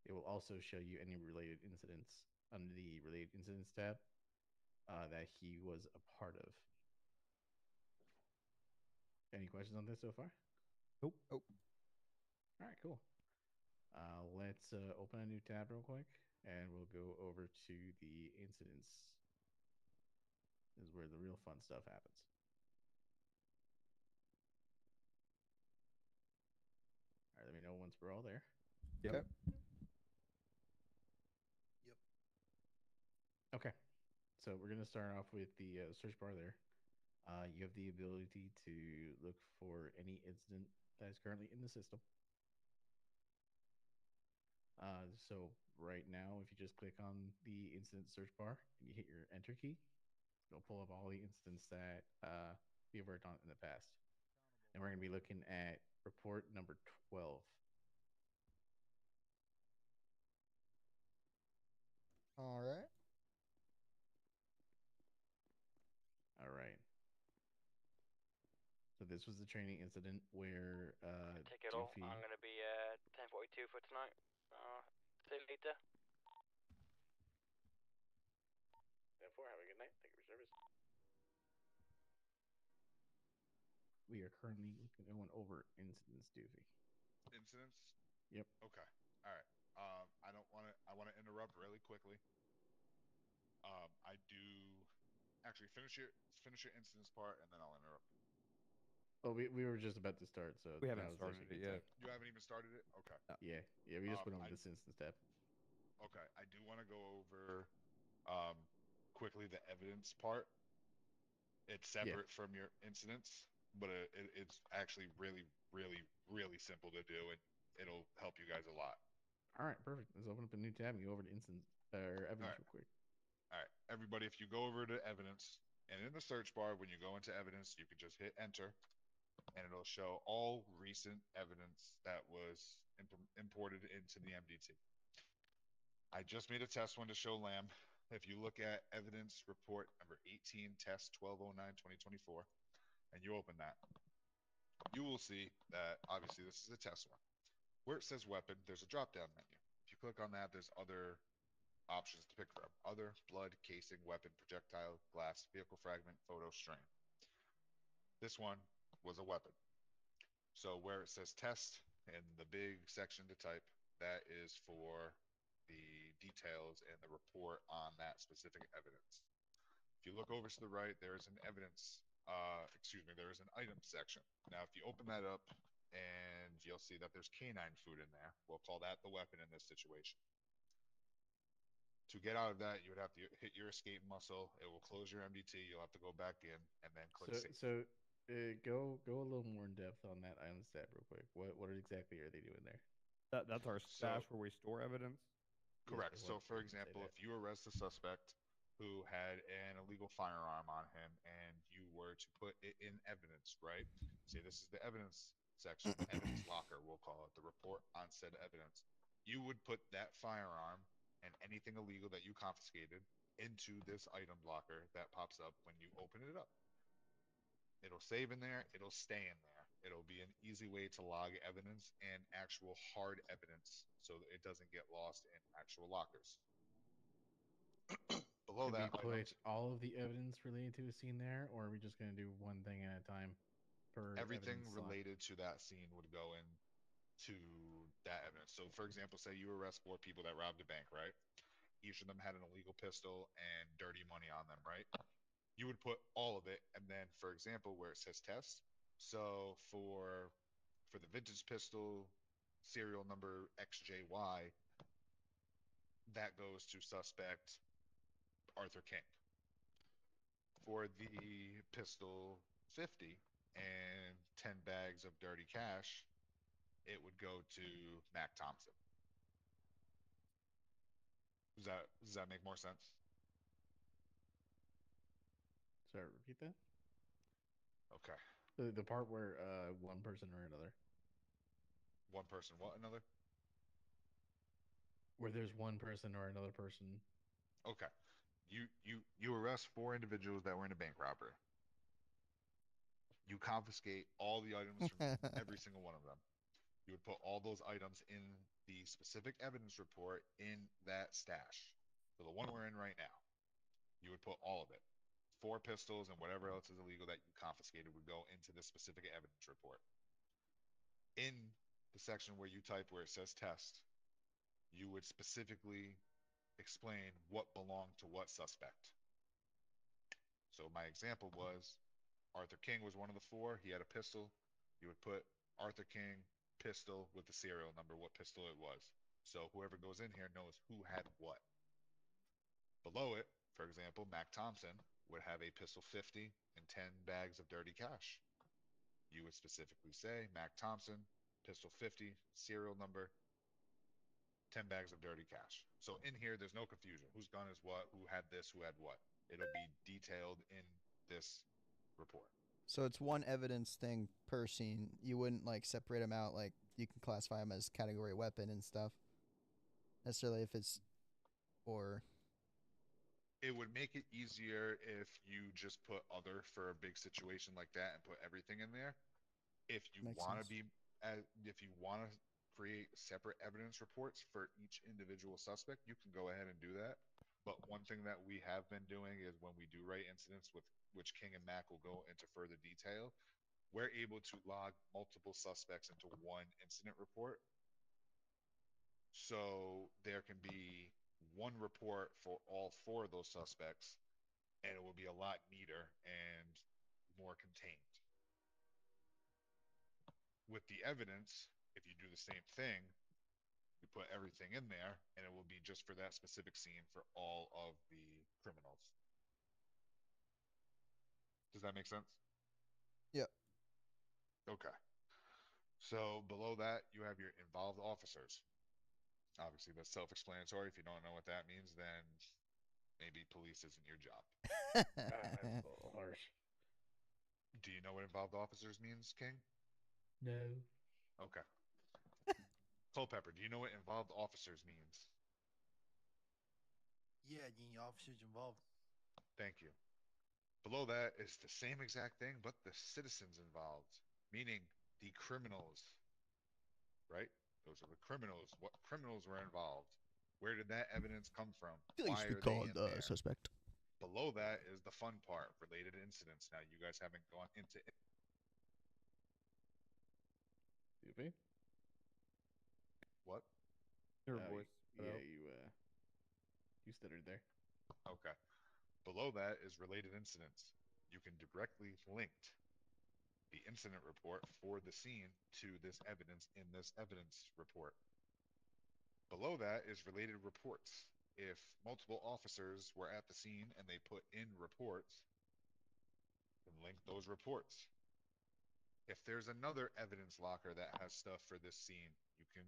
It will also show you any related incidents under the related incidents tab that he was a part of. Any questions on this so far? Nope. Nope. All right, cool. Let's open a new tab real quick, and we'll go over to the incidents. This is where the real fun stuff happens. All right, let me know once we're all there. Yep. Okay. Yep. Okay. So we're going to start off with the search bar there. You have the ability to look for any incident that is currently in the system. So right now, if you just click on the incident search bar and you hit your enter key, it'll pull up all the incidents that we've worked on in the past. And we're going to be looking at report number 12. All right. All right. So this was the training incident where Take it all. Doofy. I'm gonna be 10:42 for tonight. See you later. 10-4, have a good night. Thank you for service. We are currently going over incidents, Doofy. Incidents? Yep. Okay. All right. I want to interrupt really quickly. I do actually finish your incidents part, and then I'll interrupt. Oh, we were just about to start, so We haven't that was started actually it a good yet. time. You haven't even started it? Okay. Yeah, we just went over I- this instance tab. Okay. I do want to go over quickly the evidence part. It's separate from your incidents, but it's actually really, really, really simple to do, and it'll help you guys a lot. All right, perfect. Let's open up a new tab and go over to instance or evidence real quick. All right, everybody, if you go over to evidence, and in the search bar, when you go into evidence, you can just hit enter, and it'll show all recent evidence that was imported into the MDT. I just made a test one to show Lamb. If you look at evidence report number 18, test 1209-2024, and you open that, you will see that obviously this is a test one. Where it says weapon, there's a drop-down menu. If you click on that, there's other options to pick from. Other, blood, casing, weapon, projectile, glass, vehicle fragment, photo, strain. This one was a weapon. So where it says test and the big section to type, that is for the details and the report on that specific evidence. If you look over to the right, there is an evidence, there is an item section. Now, if you open that up, and you'll see that there's canine food in there. We'll call that the weapon in this situation. To get out of that, you would have to hit your escape muscle. It will close your MDT. You'll have to go back in and then click save. So go a little more in depth on that item tab real quick. What exactly are they doing there? That's our stash where we store evidence. Correct. Yeah, So, for example, if you arrest a suspect who had an illegal firearm on him and you were to put it in evidence, right? Say this is the evidence section, evidence locker, we'll call it, the report on said evidence. You would put that firearm and anything illegal that you confiscated into this item locker that pops up when you open it up. It'll save in there. It'll stay in there. It'll be an easy way to log evidence and actual hard evidence so that it doesn't get lost in actual lockers. Below Can that, we put all of the evidence related to a scene there, or are we just going to do one thing at a time per everything evidence slot? related to that scene would go in to that evidence. So, for example, say you arrest 4 people that robbed a bank, right? each of them had an illegal pistol and dirty money on them, right? You would put all of it, and then, for example, where it says test, so for the vintage pistol, serial number XJY, that goes to suspect Arthur King. For the pistol 50 and 10 bags of dirty cash, it would go to Mac Thompson. Does that make more sense? Sorry, repeat that. Okay. The part where one person or another. One person, what another? Where there's one person or another person. Okay. You arrest 4 individuals that were in a bank robbery. You confiscate all the items from every single one of them. You would put all those items in the specific evidence report in that stash. So the one we're in right now, you would put all of it. 4 pistols and whatever else is illegal that you confiscated would go into the specific evidence report. In the section where you type where it says test, you would specifically explain what belonged to what suspect. So my example was Arthur King was one of the 4. He had a pistol. You would put Arthur King pistol with the serial number, what pistol it was. So whoever goes in here knows who had what. Below it, for example, Mac Thompson would have a pistol 50 and 10 bags of dirty cash. You would specifically say Mac Thompson, pistol 50, serial number, 10 bags of dirty cash. So in here, there's no confusion. Whose gun is what, who had this, who had what. It'll be detailed in this report. So it's one evidence thing per scene. You wouldn't like separate them out. Like you can classify them as category weapon and stuff. Necessarily if it's or. It would make it easier if you just put other for a big situation like that and put everything in there. If you Makes want to sense. if you want to create separate evidence reports for each individual suspect, you can go ahead and do that. But one thing that we have been doing is when we do write incidents with which King and Mac will go into further detail, we're able to log multiple suspects into one incident report. So there can be one report for all 4 of those suspects, and it will be a lot neater and more contained. With the evidence, if you do the same thing, you put everything in there, and it will be just for that specific scene for all of the criminals. Does that make sense? Yep. Okay. So below that, you have your involved officers. Obviously, that's self-explanatory. If you don't know what that means, then maybe police isn't your job. That's a little harsh. Do you know what involved officers means, King? No. Okay. Culpepper, do you know what involved officers means? Yeah, the officers involved. Thank you. Below that is the same exact thing, but the citizens involved, meaning the criminals, right? Those are the criminals. What criminals were involved? Where did that evidence come from? Why are they in there? Suspect. Below that is the fun part, related incidents. Now, you guys haven't gone into it. What? Her voice. You stuttered there. Okay. Below that is related incidents. You can directly link the incident report for the scene to this evidence in this evidence report. Below that is related reports. If multiple officers were at the scene and they put in reports, then link those reports. If there's another evidence locker that has stuff for this scene, you can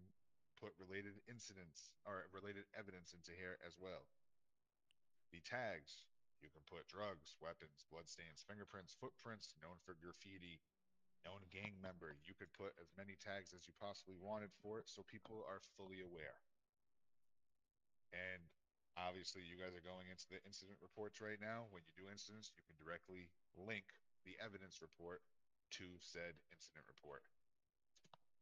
put related incidents or related evidence into here as well. The tags, you can put drugs, weapons, bloodstains, fingerprints, footprints, known for graffiti, known gang member. You could put as many tags as you possibly wanted for it so people are fully aware. And obviously, you guys are going into the incident reports right now. When you do incidents, you can directly link the evidence report to said incident report.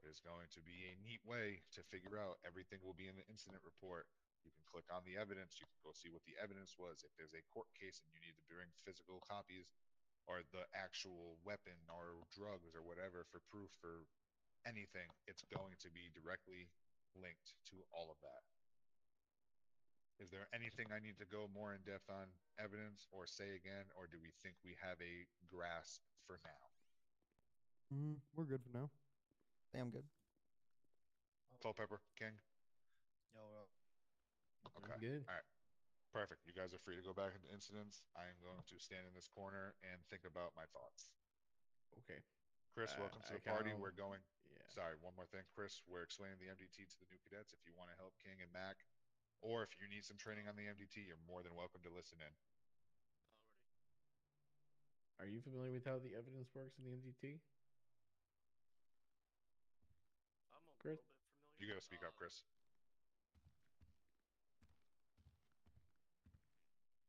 It is going to be a neat way to figure out everything will be in the incident report. You can click on the evidence. You can go see what the evidence was. If there's a court case and you need to bring physical copies or the actual weapon or drugs or whatever for proof for anything, it's going to be directly linked to all of that. Is there anything I need to go more in depth on evidence or say again, or do we think we have a grasp for now? We're good for now. I think I'm good. Culpepper, King? No, Okay. Good. All right. Perfect. You guys are free to go back into incidents. I am going to stand in this corner and think about my thoughts. Okay. Chris, welcome to I the party. kinda- We're going. Yeah. Sorry, one more thing, Chris. We're explaining the MDT to the new cadets. If you want to help King and Mac, or if you need some training on the MDT, you're more than welcome to listen in. Are you familiar with how the evidence works in the MDT? I'm a Chris? little bit familiar. You got to speak up, Chris.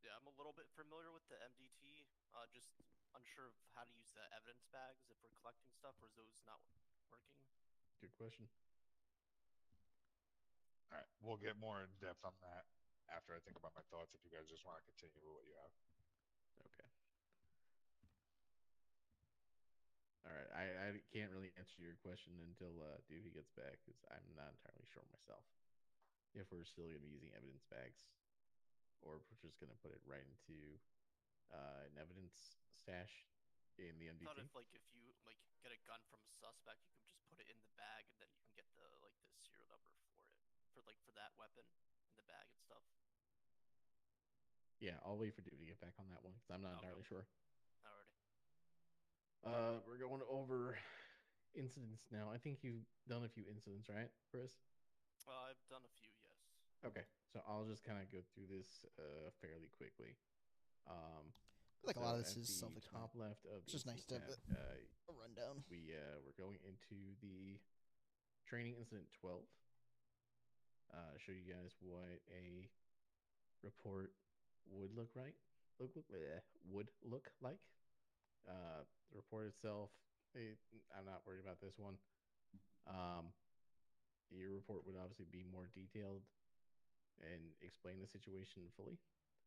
Yeah, I'm a little bit familiar with the MDT. Just unsure of how to use the evidence bags if we're collecting stuff, or is those not working? Good question. All right. We'll get more in depth on that after I think about my thoughts if you guys just want to continue with what you have. Okay. All right. I can't really answer your question until Doofy gets back because I'm not entirely sure myself if we're still going to be using evidence bags or if we're just going to put it right into an evidence stash in the I thought MDT. if you get a gun from a suspect, you can just put it in the bag and then you can get the serial number for it for that weapon in the bag and stuff. Yeah, I'll wait for Doofy to get back on that one because I'm not entirely sure. Alrighty. We're going over incidents now. I think you've done a few incidents, right, Chris? I've done a few, yes. Okay, so I'll just kind of go through this fairly quickly. I feel like a lot of this is at the self-explanatory. top left of It's the just nice to have incident tab, a rundown. we're going into the training incident 12. Show you guys what a report would look like. Would look like. The report itself, I'm not worried about this one. Your report would obviously be more detailed and explain the situation fully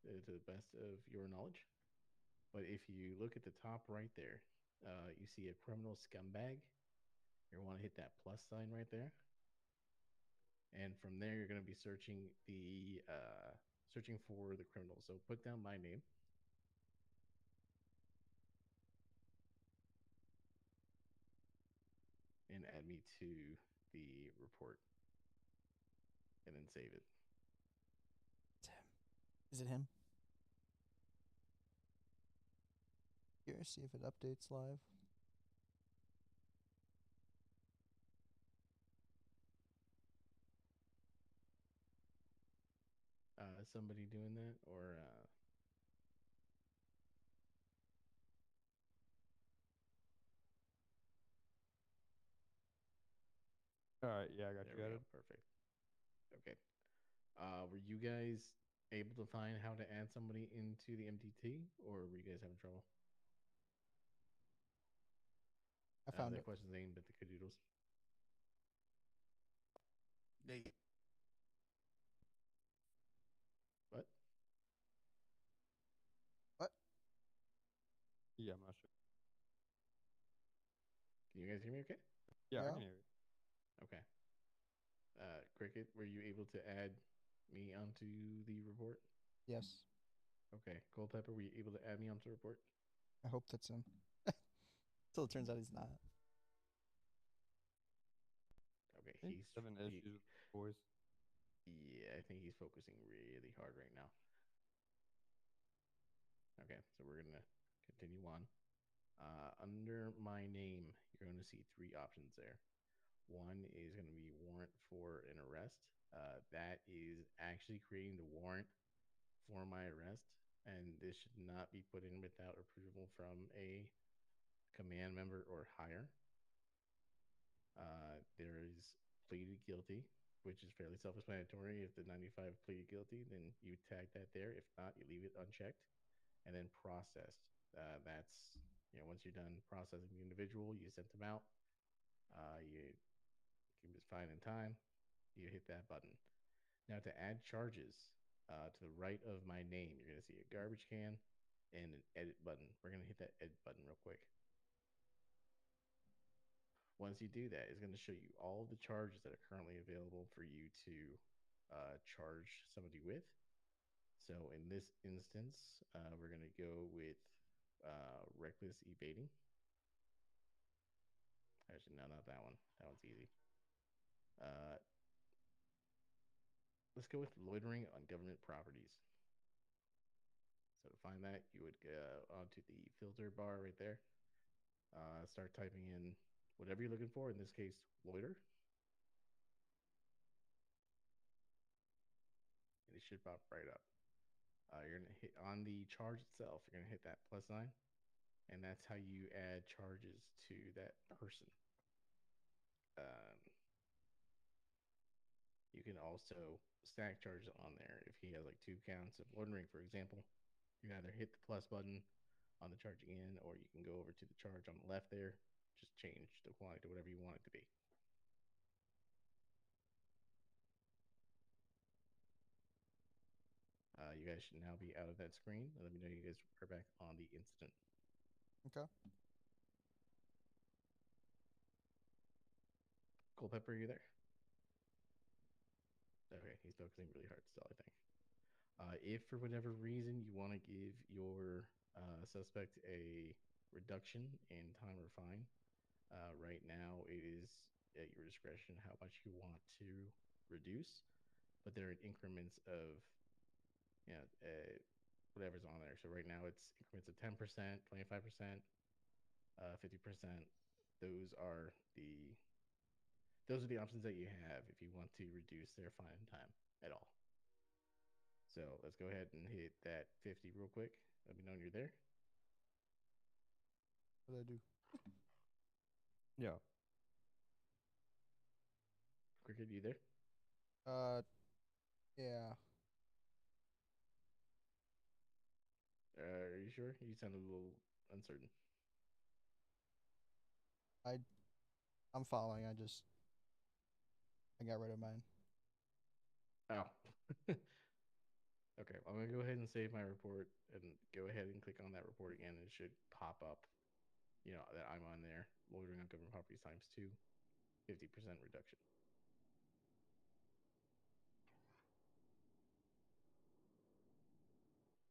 to the best of your knowledge. But if you look at the top right there, you see a criminal scumbag. You want to hit that plus sign right there. And from there, you're going to be searching for the criminal. So put down my name. And add me to the report. And then save it. It's him. Is it him? Here, see if it updates live. Somebody doing that or All right, yeah, I got there you we added. go. Perfect. Okay. Were you guys able to find how to add somebody into the MDT, or were you guys having trouble? I found that it. question's aimed at the cadoodles. What? What? Yeah, I'm not sure. Can you guys hear me okay? Yeah, I Yeah. can hear you. Okay. Cricket, were you able to add me onto the report? Yes. Okay. Culpepper, were you able to add me onto the report? I hope that's him. Till it turns out he's not. Okay. I think having issues with his voice. Yeah, I think he's focusing really hard right now. Okay, so we're gonna continue on. Under my name, you're going to see three options there. One is going to be warrant for an arrest. That is actually creating the warrant for my arrest, and this should not be put in without approval from a command member or higher. There is pleaded guilty, which is fairly self-explanatory. If the 95 pleaded guilty, then you tag that there. If not, you leave it unchecked. And then processed. That's, once you're done processing the individual, you sent them out. You can just find in time. You hit that button. Now to add charges, to the right of my name, you're going to see a garbage can and an edit button. We're going to hit that edit button real quick. Once you do that, it's going to show you all the charges that are currently available for you to charge somebody with. So in this instance, we're gonna go with reckless evading. Actually, no, not that one. That one's easy. Let's go with loitering on government properties. So to find that, you would go onto the filter bar right there. Start typing in whatever you're looking for. In this case, loiter. And it should pop right up. You're gonna hit on the charge itself. You're gonna hit that plus sign, and that's how you add charges to that person. Um, you can also stack charges on there. If he has like 2 counts of loitering, for example, you can either hit the plus button on the charge again, or you can go over to the charge on the left there, just change the quantity to whatever you want it to be. You guys should now be out of that screen. Let me know you guys are back on the incident. Okay. Culpepper, are you there? Okay, he's focusing really hard still, I think. If for whatever reason you want to give your suspect a reduction in time or fine, right now it is at your discretion how much you want to reduce, but they're in increments of whatever's on there. So right now it's increments of 10%, 25%, 50%. Those are the options that you have if you want to reduce their fine time at all. So let's go ahead and hit that 50 real quick. Let me know when you're there. What did I do? Yeah. Cricket, you there? Yeah. Are you sure? You sound a little uncertain. I'm following. I got rid of mine. Oh. Okay, I'm gonna go ahead and save my report and go ahead and click on that report again. And it should pop up, that I'm on there. Loitering on government properties ×2, 50% reduction.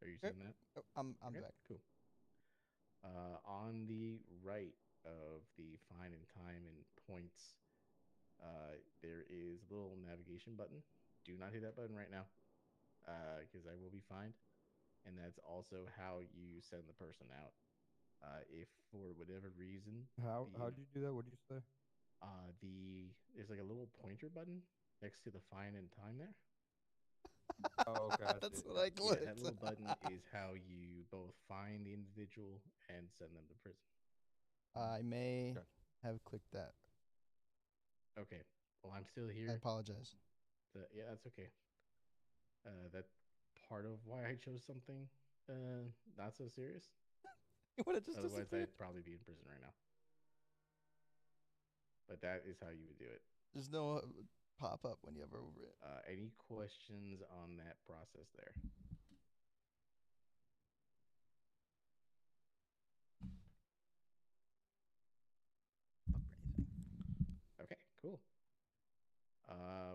Are you seeing that? Oh, I'm Okay, back. cool. On the right of the fine and time and points, there is a little navigation button. Do not hit that button right now, because I will be fined. And that's also how you send the person out. If for whatever reason, How do you do that? What do you say? There's like a little pointer button next to the fine and time there. Oh, okay. That's see. what I clicked. Yeah, that little button is how you both find the individual and send them to prison. I may Gotcha. have clicked that. Okay. Well, I'm still I here. apologize. Yeah, that's okay. That's part of why I chose something not so serious. You would have just Otherwise, disappeared. I'd probably be in prison right now. But that is how you would do it. There's no pop up when you ever over it. Any questions on that process there? Okay, cool.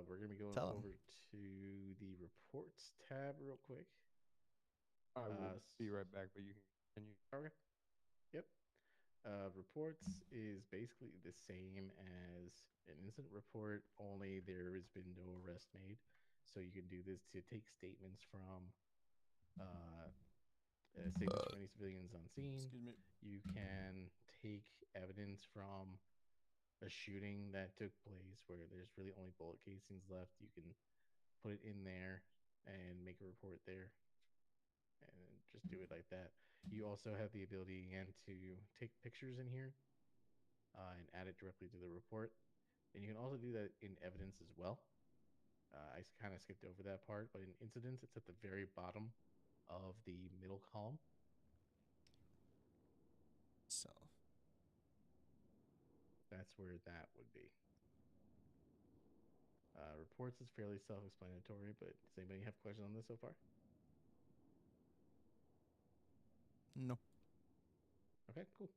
We're gonna be going over to the reports tab real quick. I will be right back, but you can continue. Okay. Yep. Reports is basically the same as an incident report, only there has been no arrest made. So you can do this to take statements from any civilians on scene. Excuse me. You can take evidence from a shooting that took place where there's really only bullet casings left. You can put it in there and make a report there and just do it like that. You also have the ability again to take pictures in here and add it directly to the report. And you can also do that in evidence as well. I kind of skipped over that part, but in incidents, it's at the very bottom of the middle column. So that's where that would be. Reports is fairly self-explanatory, but does anybody have questions on this so far? No. Okay, cool.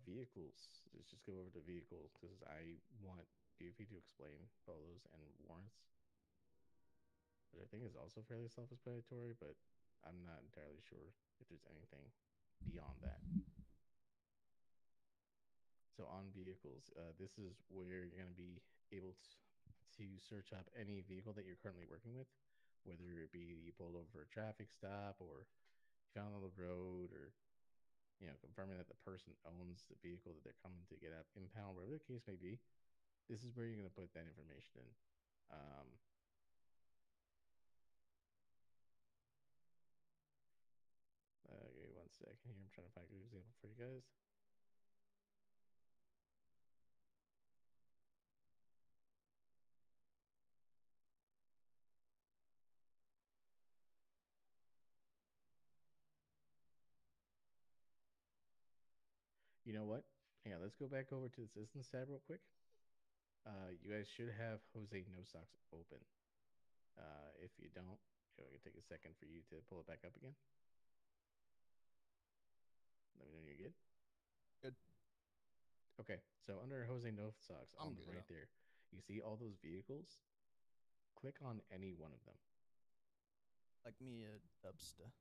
Vehicles. Let's just go over to vehicles because I want DOP to explain photos and warrants. which I think is also fairly self-explanatory, but I'm not entirely sure if there's anything beyond that. So on vehicles, this is where you're going to be able to search up any vehicle that you're currently working with, whether it be you pulled over for a traffic stop or you found on the road, or confirming that the person owns the vehicle that they're coming to get up, impound, whatever the case may be. This is where you're going to put that information in. Give me 1 second here. I'm trying to find a good example for you guys. You know what? Yeah, let's go back over to the Systems tab real quick. You guys should have Jose No Socks open. If you don't, it'll take a second for you to pull it back up again. Let me know you're good. Good. Okay, so under Jose No Socks on the good right there, you see all those vehicles? Click on any one of them. Like me a dubster.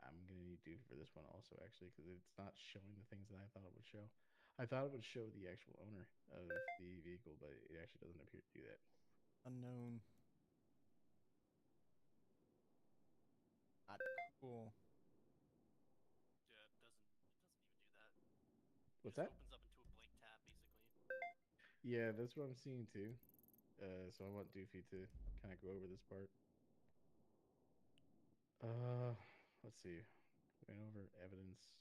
I'm gonna need to for this one also, actually, because it's not showing the things that I thought it would show. I thought it would show the actual owner of the vehicle, but it actually doesn't appear to do that. Unknown. Not cool. Yeah, it doesn't even do that. What's it that? just opens up into a blank tab, basically. Yeah, that's what I'm seeing too. So I want Doofy to kind of go over this part. Let's see. Went over evidence,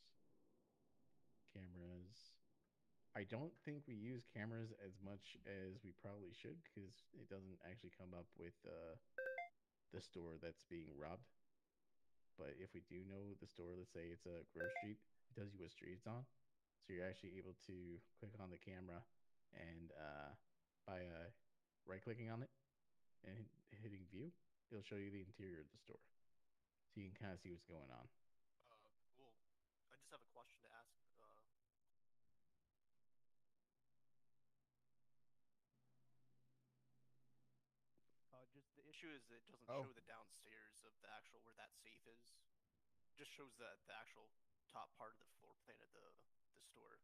cameras. I don't think we use cameras as much as we probably should, because it doesn't actually come up with the store that's being robbed. But if we do know the store, let's say it's a Grove Street, it tells you what street it's on. So you're actually able to click on the camera and by right-clicking on it and hitting view, it'll show you the interior of the store. So you can kind of see what's going on. Cool. I just have a question to ask. Just the issue is it doesn't show the downstairs of the actual where that safe is. It just shows the actual top part of the floor plan of the store.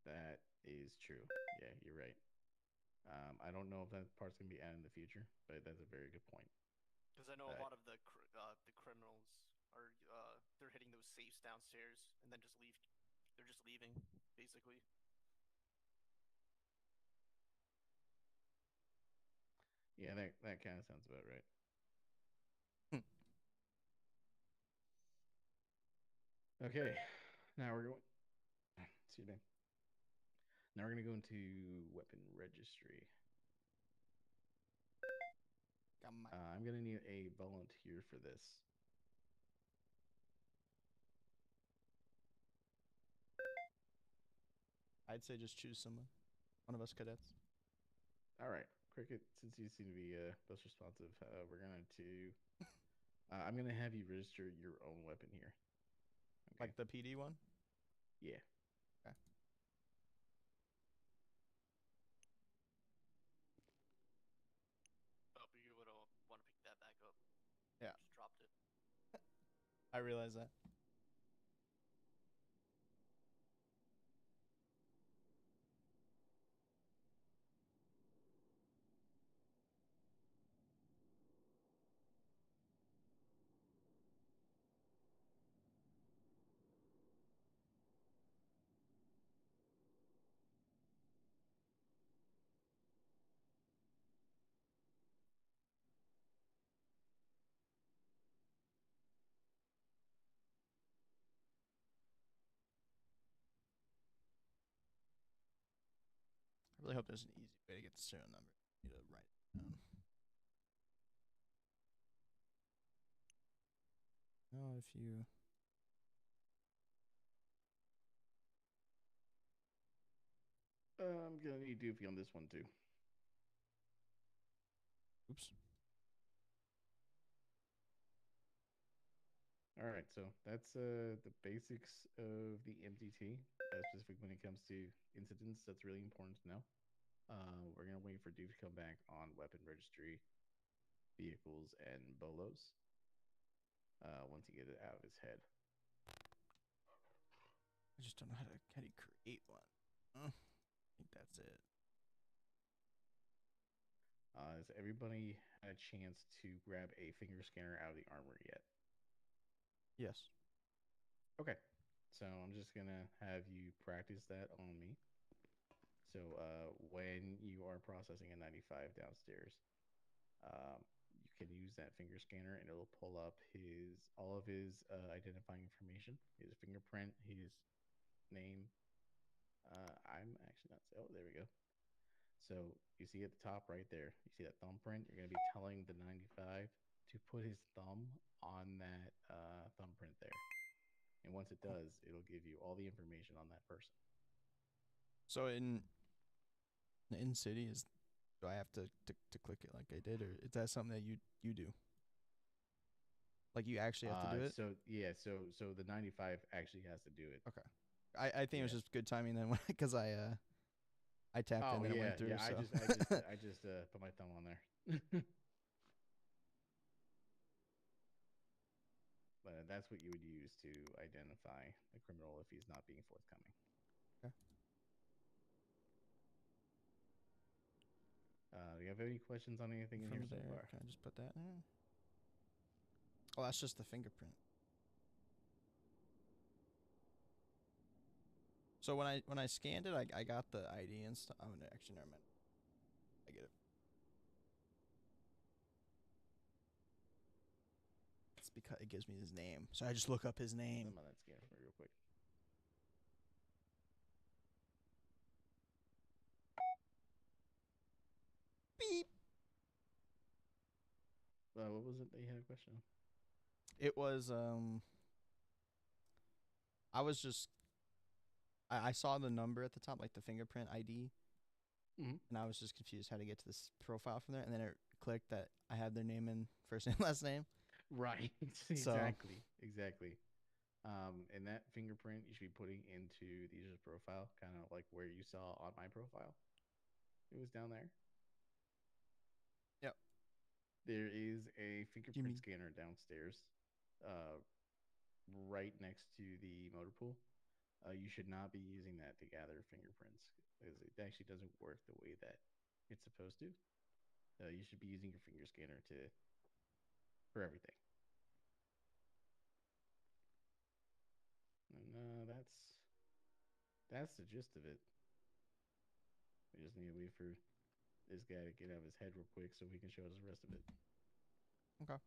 That is true. Yeah, you're right. I don't know if that part's gonna be added in the future, but that's a very good point. Because I know a lot of the criminals are they're hitting those safes downstairs and then just leave. They're just leaving, basically. Yeah, that kind of sounds about right. Okay, now we're going. Excuse me. Now we're gonna go into weapon registry. I'm gonna need a volunteer for this. I'd say just choose someone. One of us cadets. All right, Cricket. Since you seem to be most responsive, we're going to. I'm gonna have you register your own weapon here. Okay. Like the PD one? Yeah. Okay. Oh, but you would want to pick that back up. Yeah. Just dropped it. I realize that. I really hope there's an easy way to get the serial number. You need to write it down. Oh, if you. I'm gonna need Doofy on this one too. Oops. All right, so that's the basics of the MDT. Specifically when it comes to incidents, that's really important to know. We're gonna wait for Duke to come back on weapon registry, vehicles, and bolos. Once he gets it out of his head. I just don't know how to create one. I think that's it. Has everybody had a chance to grab a finger scanner out of the armor yet? Yes. Okay. So I'm just gonna have you practice that on me. So when you are processing a 95 downstairs, you can use that finger scanner and it'll pull up all of his identifying information, his fingerprint, his name. I'm actually not. Oh, there we go. So you see at the top right there, you see that thumbprint? You're going to be telling the 95 to put his thumb on that thumbprint there. And once it does, it'll give you all the information on that person. So in city, do I have to click it like I did, or is that something that you do? Like you actually have to do it? So yeah, so the 95 actually has to do it. Okay. I think it was just good timing then, because I tapped in and it went through. Yeah, so. I just put my thumb on there. But that's what you would use to identify a criminal if he's not being forthcoming. Okay. Do you have any questions on anything in here so far? Can I just put that in? Oh, that's just the fingerprint. So when I scanned it, I got the ID and stuff. Oh, no, actually, never mind. I get it. It's because it gives me his name, so I just look up his name. Let me that scan for me real quick. Beep. What was it that you had a question on? It was I was just I saw the number at the top, like the fingerprint ID, and I was just confused how to get to this profile from there, and then it clicked that I had their name and first name, last name. Right. Exactly. And that fingerprint you should be putting into the user's profile, kind of like where you saw on my profile. It was down there. Yep. There is a fingerprint scanner downstairs, right next to the motor pool. You should not be using that to gather fingerprints, because it actually doesn't work the way that it's supposed to. You should be using your finger scanner for everything. And that's the gist of it. We just need to wait for this guy to get out of his head real quick so we can show us the rest of it. Okay.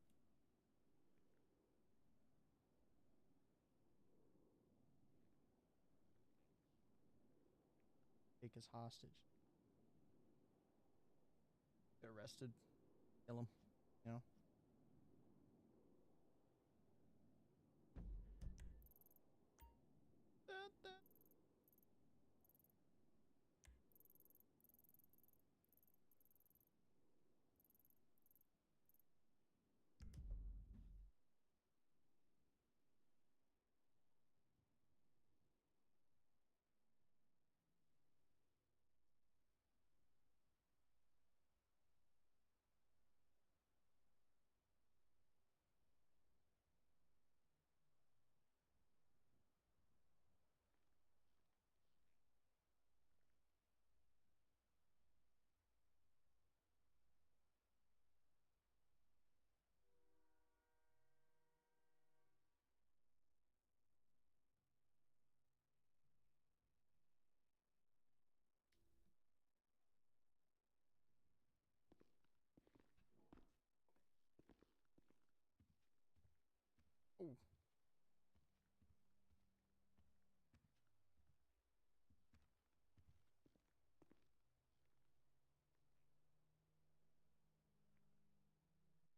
Take his hostage. Get arrested. Kill him. You know? Ooh.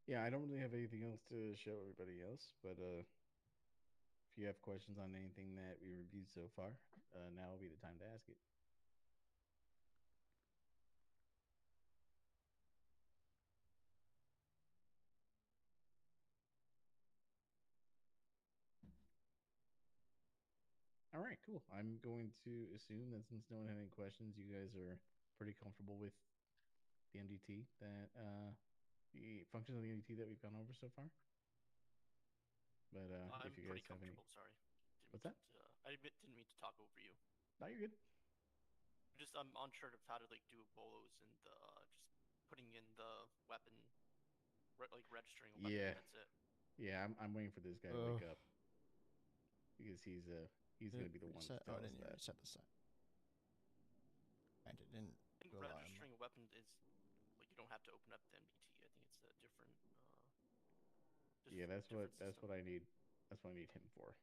Yeah, I don't really have anything else to show everybody else, but if you have questions on anything that we reviewed so far, now will be the time to ask it. All right, cool. I'm going to assume that since no one had any questions, you guys are pretty comfortable with the MDT that the functions of the MDT that we've gone over so far. But I'm if you pretty guys have any, comfortable. Sorry. what's that? I didn't mean to talk over you. No, you're good. I'm unsure of how to like do bolos and just putting in the weapon, like registering a weapon. Yeah. That's it. Yeah, I'm waiting for this guy to wake up because he's gonna be the one to Reset. tell Oh, I us didn't that. reset the side. I didn't. I think do a lot of registering a weapon is like you don't have to open up the MDT. I think it's a different. Yeah, that's what system. I need. That's what I need him for.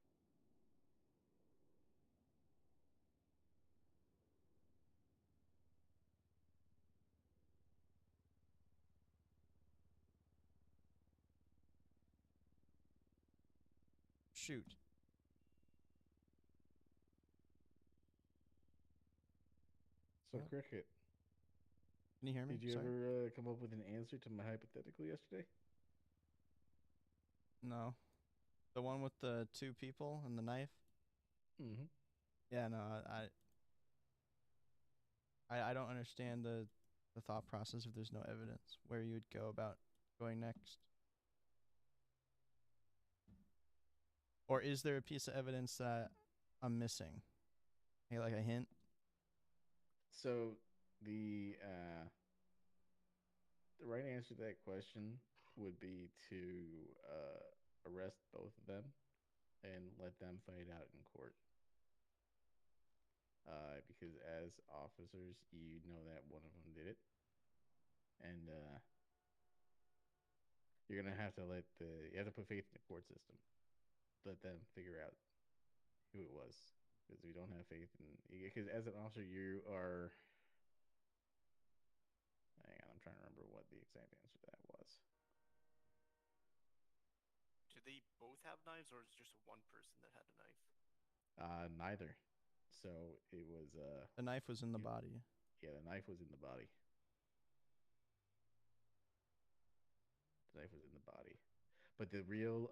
Shoot. So, Huh? Cricket, Can you hear me? did you Sorry. ever come up with an answer to my hypothetical yesterday? No. The one with the 2 people and the knife? Mm-hmm. Yeah, no, I don't understand the thought process if there's no evidence, where you would go about going next. Or is there a piece of evidence that I'm missing? Hey, like a hint? So the right answer to that question would be to arrest both of them and let them fight out in court. Because as officers, you know that one of them did it, and you're gonna have to you have to put faith in the court system. Let them figure out who it was, because we don't have faith in. Because as an officer, you are. Hang on, I'm trying to remember what the exact answer to that was. Do they both have knives, or is it just one person that had a knife? Neither. So it was. The knife was in the body. Yeah, the knife was in the body. The knife was in the body, but the real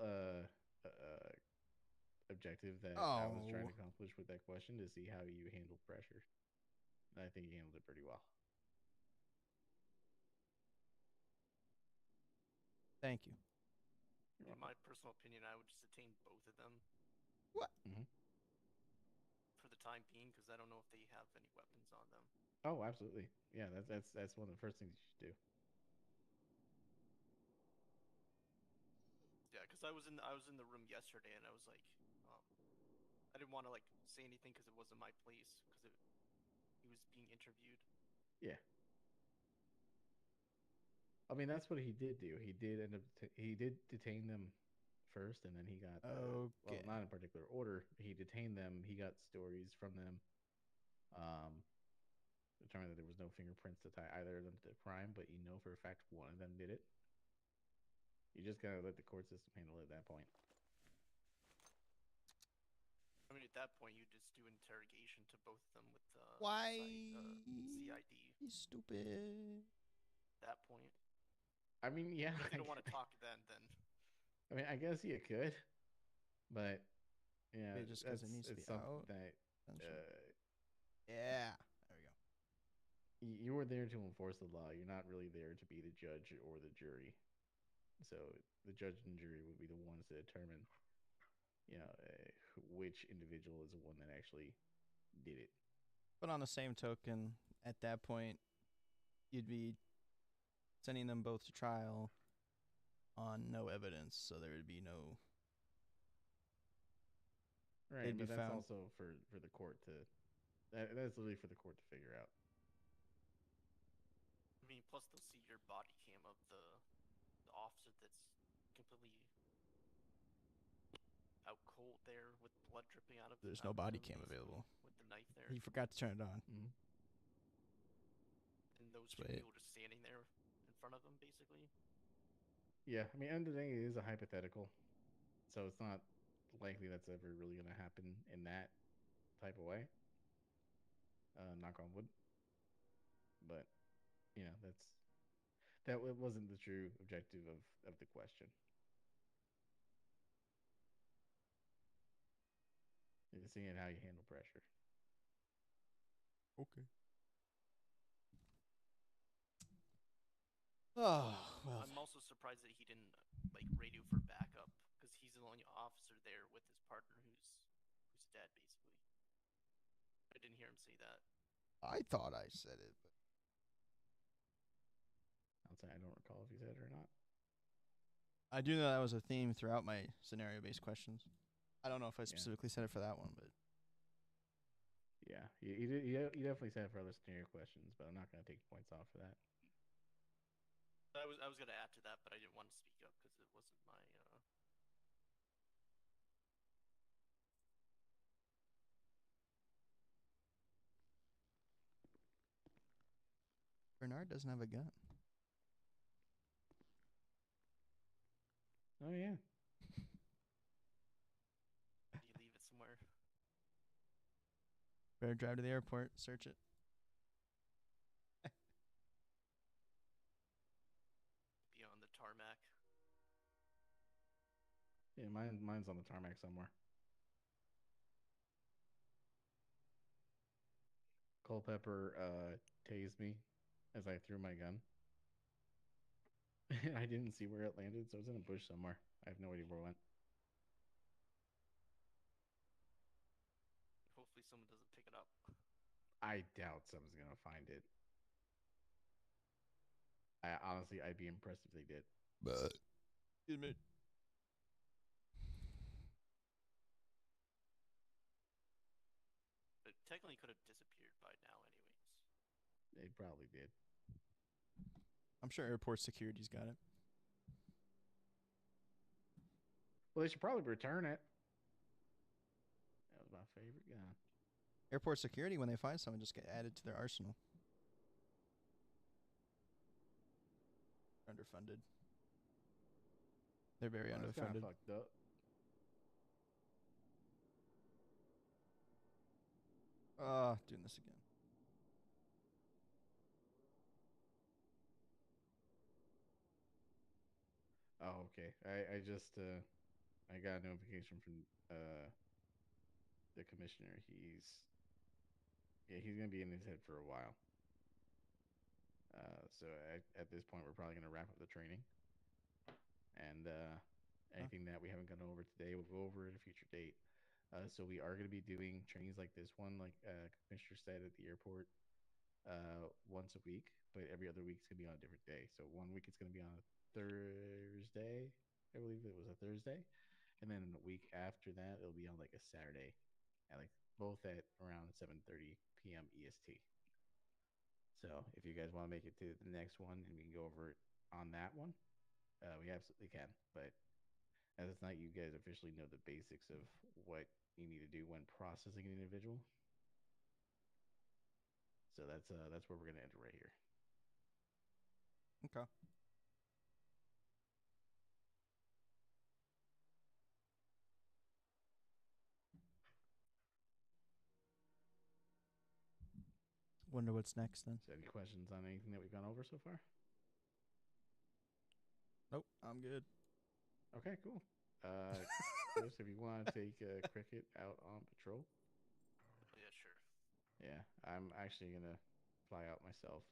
objective that I was trying to accomplish with that question is see how you handle pressure. And I think you handled it pretty well. Thank you. In my personal opinion, I would just detain both of them. What? Mm-hmm. For the time being, because I don't know if they have any weapons on them. Oh, absolutely. Yeah, that's one of the first things you should do. Yeah, because I was in the room yesterday, and I was like, I didn't want to like say anything because it wasn't my place, because he was being interviewed. Yeah. I mean, that's what he did do. He did end up he did detain them first, and then he got well, not in particular order. He detained them. He got stories from them. Determined that there was no fingerprints to tie either of them to the crime, but you know for a fact one of them did it. You just gotta let the court system handle it at that point. I mean, at that point, you just do interrogation to both of them with Why? CID. He's stupid. At that point. I mean, yeah. But if they don't want to talk then. I mean, I guess you could, but yeah, Maybe just because it needs to be out. That yeah, there we go. You were there to enforce the law. You're not really there to be the judge or the jury. So the judge and jury would be the ones to determine, which individual is the one that actually did it. But on the same token, at that point, you'd be sending them both to trial on no evidence, so there would be no. Right, but that's also for the court to. That's literally for the court to figure out. I mean, plus they'll see your body cam of the officer that's completely out cold there with blood dripping out of. There's no body cam available. With the knife there. He forgot to turn it on. Mm-hmm. And those two people just standing there in front of him, basically. Yeah, I mean, end of the day, it is a hypothetical, so it's not likely that's ever really going to happen in that type of way. Knock on wood. But that wasn't the true objective of the question. You're seeing how you handle pressure. Okay. Oh well. I'm also surprised that he didn't like radio for backup because he's the only officer there with his partner who's dead basically. I didn't hear him say that. I thought I said it, but I'll say I don't recall if he said it or not. I do know that was a theme throughout my scenario-based questions. I don't know if I specifically said it for that one, but yeah, he definitely said it for other scenario questions, but I'm not gonna take points off for that. I was gonna add to that, but I didn't want to speak up because it wasn't my. Bernard doesn't have a gun. Oh yeah. Did you leave it somewhere? Better drive to the airport, search it. Be on the tarmac. Yeah, mine's on the tarmac somewhere. Culpepper tased me as I threw my gun. I didn't see where it landed, so it's in a bush somewhere. I have no idea where it went. Hopefully someone doesn't pick it up. I doubt someone's gonna find it. Honestly, I'd be impressed if they did. But excuse me. It technically could have disappeared by now, anyways. They probably did. I'm sure airport security's got it. Well, they should probably return it. That was my favorite gun. Airport security, when they find someone, just get added to their arsenal. Underfunded. They're very That's kind underfunded. of fucked up. Doing this again. Oh, okay. I just I got a notification from the commissioner. He's gonna be in his head for a while. So at this point, we're probably gonna wrap up the training, and anything that we haven't gone over today, we'll go over at a future date. So we are gonna be doing trainings like this one, like Commissioner said at the airport, once a week, but every other week it's gonna be on a different day. So 1 week it's gonna be on a Thursday. I believe it was a Thursday, and then the week after that it'll be on like a Saturday, at like both at around 7:30 p.m. EST. So if you guys want to make it to the next one and we can go over it on that one, we absolutely can. But as of tonight, you guys officially know the basics of what you need to do when processing an individual. So that's where we're gonna enter right here. Okay. Wonder what's next then. So any questions on anything that we've gone over so far? Nope, I'm good. Okay, cool. Chris, if you want to take Cricket out on patrol. Yeah, sure. Yeah, I'm actually gonna fly out myself.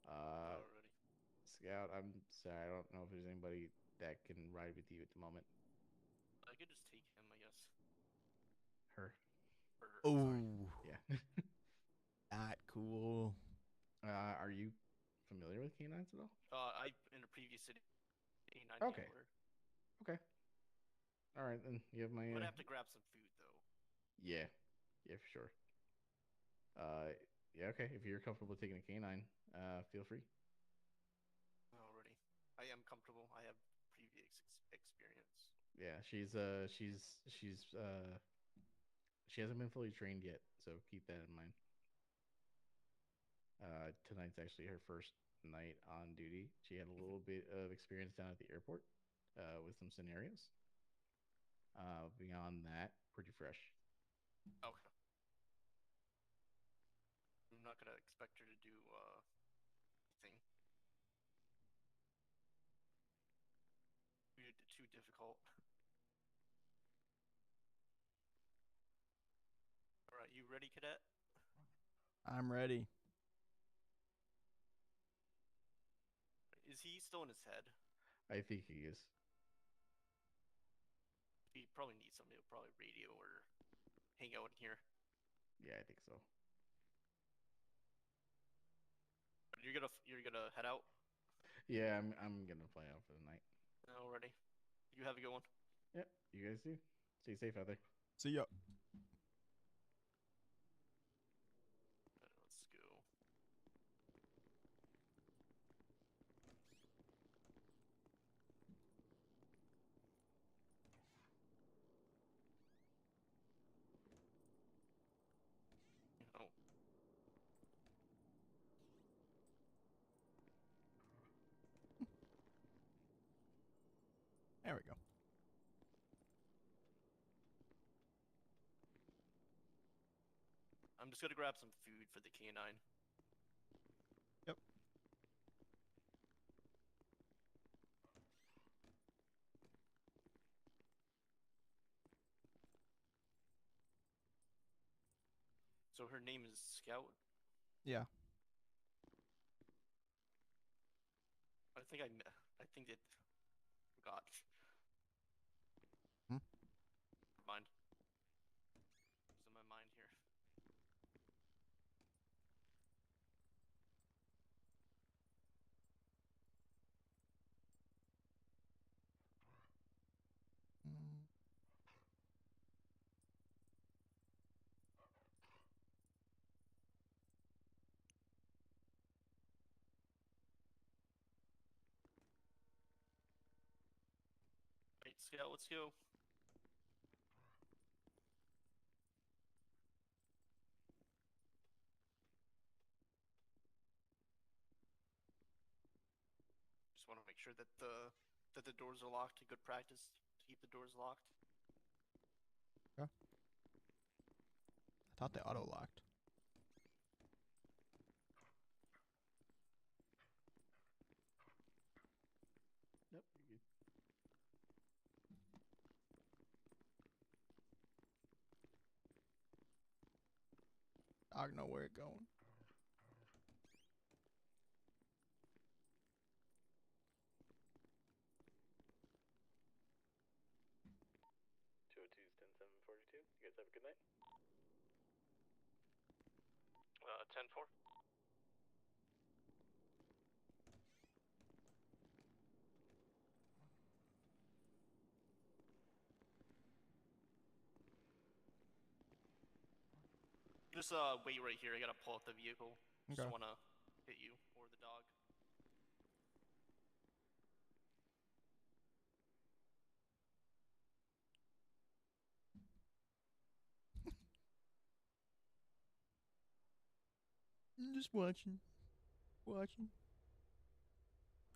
Already. Scout, I'm sorry, I don't know if there's anybody that can ride with you at the moment. I could just take him, I guess. Her. Oh, yeah. Not cool. Are you familiar with canines at all? I in a previous city, A9 Okay. handler. Okay. All right, then you have my. I'm gonna have to grab some food though. Yeah, for sure. Yeah, okay. If you're comfortable taking a canine, feel free. Already, I am comfortable. I have previous experience. Yeah, she hasn't been fully trained yet, so keep that in mind. Tonight's actually her first night on duty. She had a little bit of experience down at the airport with some scenarios. Beyond that, pretty fresh. Okay. I'm not gonna expect her to do anything too difficult. ready, Cadet? I'm ready. Is he still in his head? I think he is. He probably needs somebody to probably radio or hang out in here. Yeah, I think so. You're gonna head out? Yeah, I'm gonna play out for the night. Already. You have a good one. Yep, you guys do. Stay safe out there. See ya. Let's go. Oh. There we go. I'm just gonna grab some food for the canine. Yep. So her name is Scout? Yeah. I think it forgot. Hmm? Mind. Losing my mind here. Mm. Right, Scout, let's go. Just want to make sure that the doors are locked. Good practice to keep the doors locked. I thought they auto locked. Nope, you're good. Dog know where it going. 202's 10742. You guys have a good night. 10-4. Just wait right here. I gotta pull out the vehicle. Just Okay. don't wanna hit you or the dog. I'm just watching. Watching.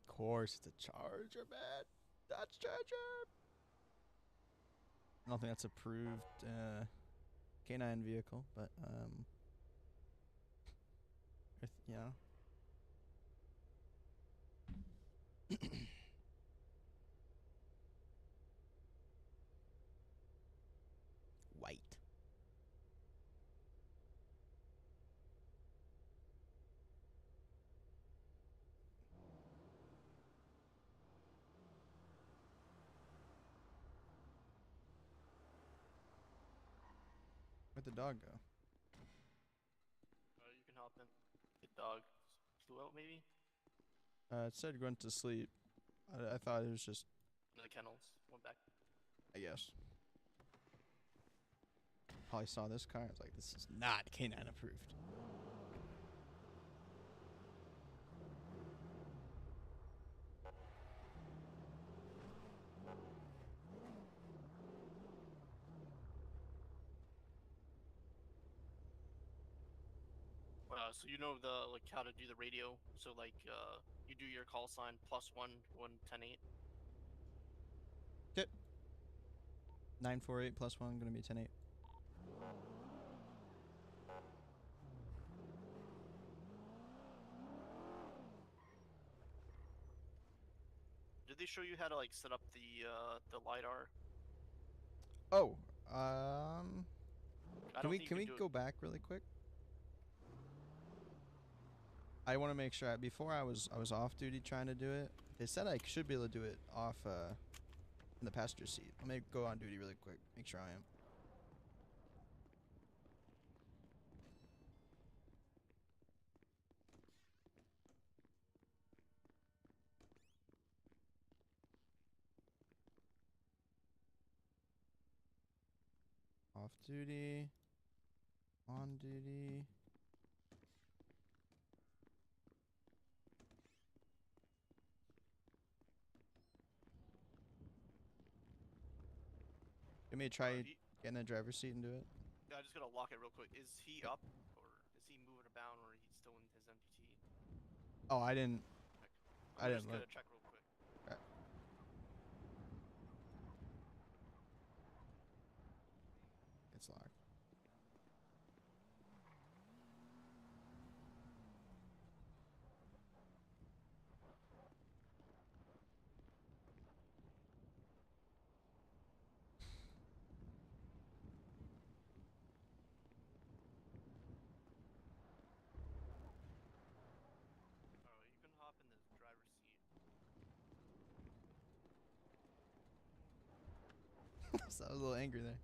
Of course, it's a Charger, man. That's Charger. I don't think that's approved canine vehicle, but yeah. White. Where'd the dog go? You can hop in. The dog flew out, maybe? It said went to sleep. I thought it was just, The kennels went back. I guess. Probably saw this car. I was like, this is not canine approved. So you know how to do the radio. So you do your call sign +1 when 10-8. Okay. 948 +1 gonna be 10-8. Did they show you how to set up the lidar? Oh, Can we go back really quick? I want to make sure before I was off duty trying to do it. They said I should be able to do it off in the passenger seat. Let me go on duty really quick. Make sure I am. Off duty. On duty. Give me a try get in the driver's seat and do it. Yeah, I just gotta lock it real quick. Is he up, or is he moving about, or he's still in his MDT? Oh, I didn't. I I'm didn't just look. gonna check real quick. Okay. It's locked. Alright, you can hop in the driver's seat. So I was a little angry there.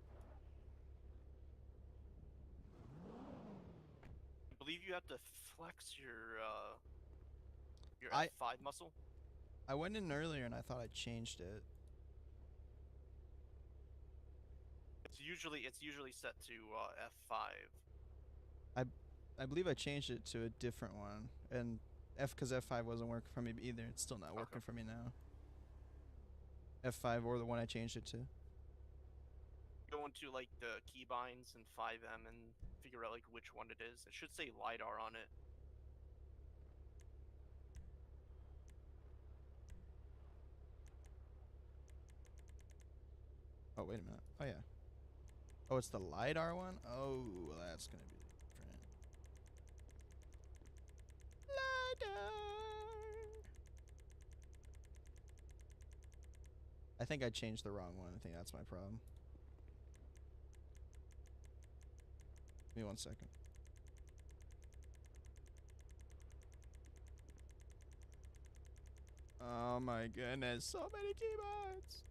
I believe you have to flex your I- F5 muscle. I went in earlier and I thought I changed it. It's usually set to F5. I believe I changed it to a different one, and because F5 wasn't working for me either. It's still not working for me now. F5 or the one I changed it to. Go into like the keybinds and FiveM and figure out like which one it is. It should say LiDAR on it. Oh, wait a minute. Oh, yeah. Oh, it's the LiDAR one? Oh, well, that's going to be different. LiDAR! I think I changed the wrong one. I think that's my problem. Give me 1 second. Oh my goodness, so many keyboards!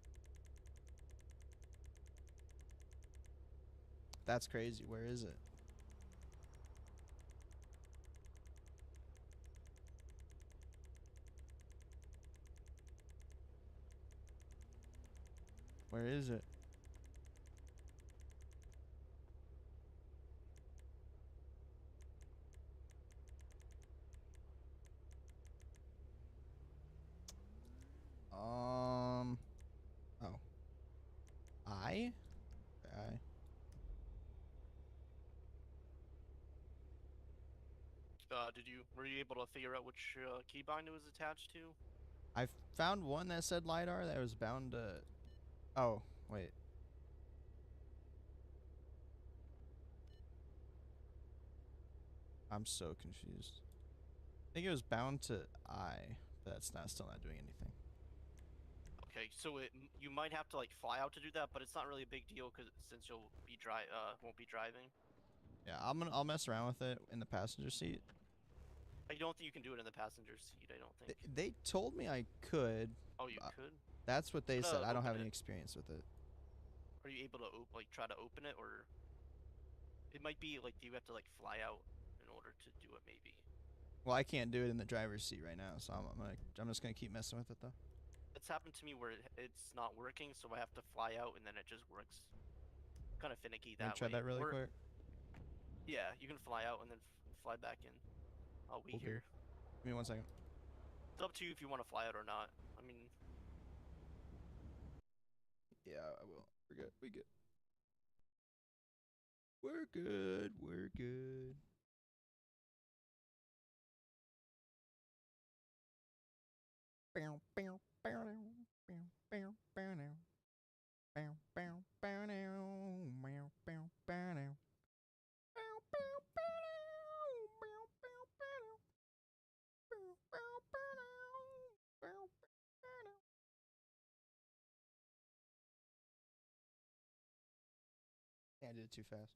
That's crazy. Where is it? Where is it? Oh. I? Were you able to figure out which keybind it was attached to? I found one that said LiDAR that was bound to... Oh, wait. I'm so confused. I think it was bound to I, but that's still not doing anything. Okay, so you might have to like fly out to do that, but it's not really a big deal since you'll be won't be driving. Yeah, I'll mess around with it in the passenger seat. I don't think you can do it in the passenger seat. I don't think. They told me I could. Oh, you could? That's what they said. I don't have any it. experience with it. Are you able to try to open it, or it might be like you have to like fly out in order to do it, maybe. Well, I can't do it in the driver's seat right now, so I'm just gonna keep messing with it though. It's happened to me where it's not working, so I have to fly out and then it just works. Kind of finicky that way. Try that really quick. Yeah, you can fly out and then fly back in. I'll wait here. Give me 1 second. It's up to you if you want to fly out or not. I mean. Yeah, I will. We're good. We good. We're good. We're good. Yeah, I did it too fast.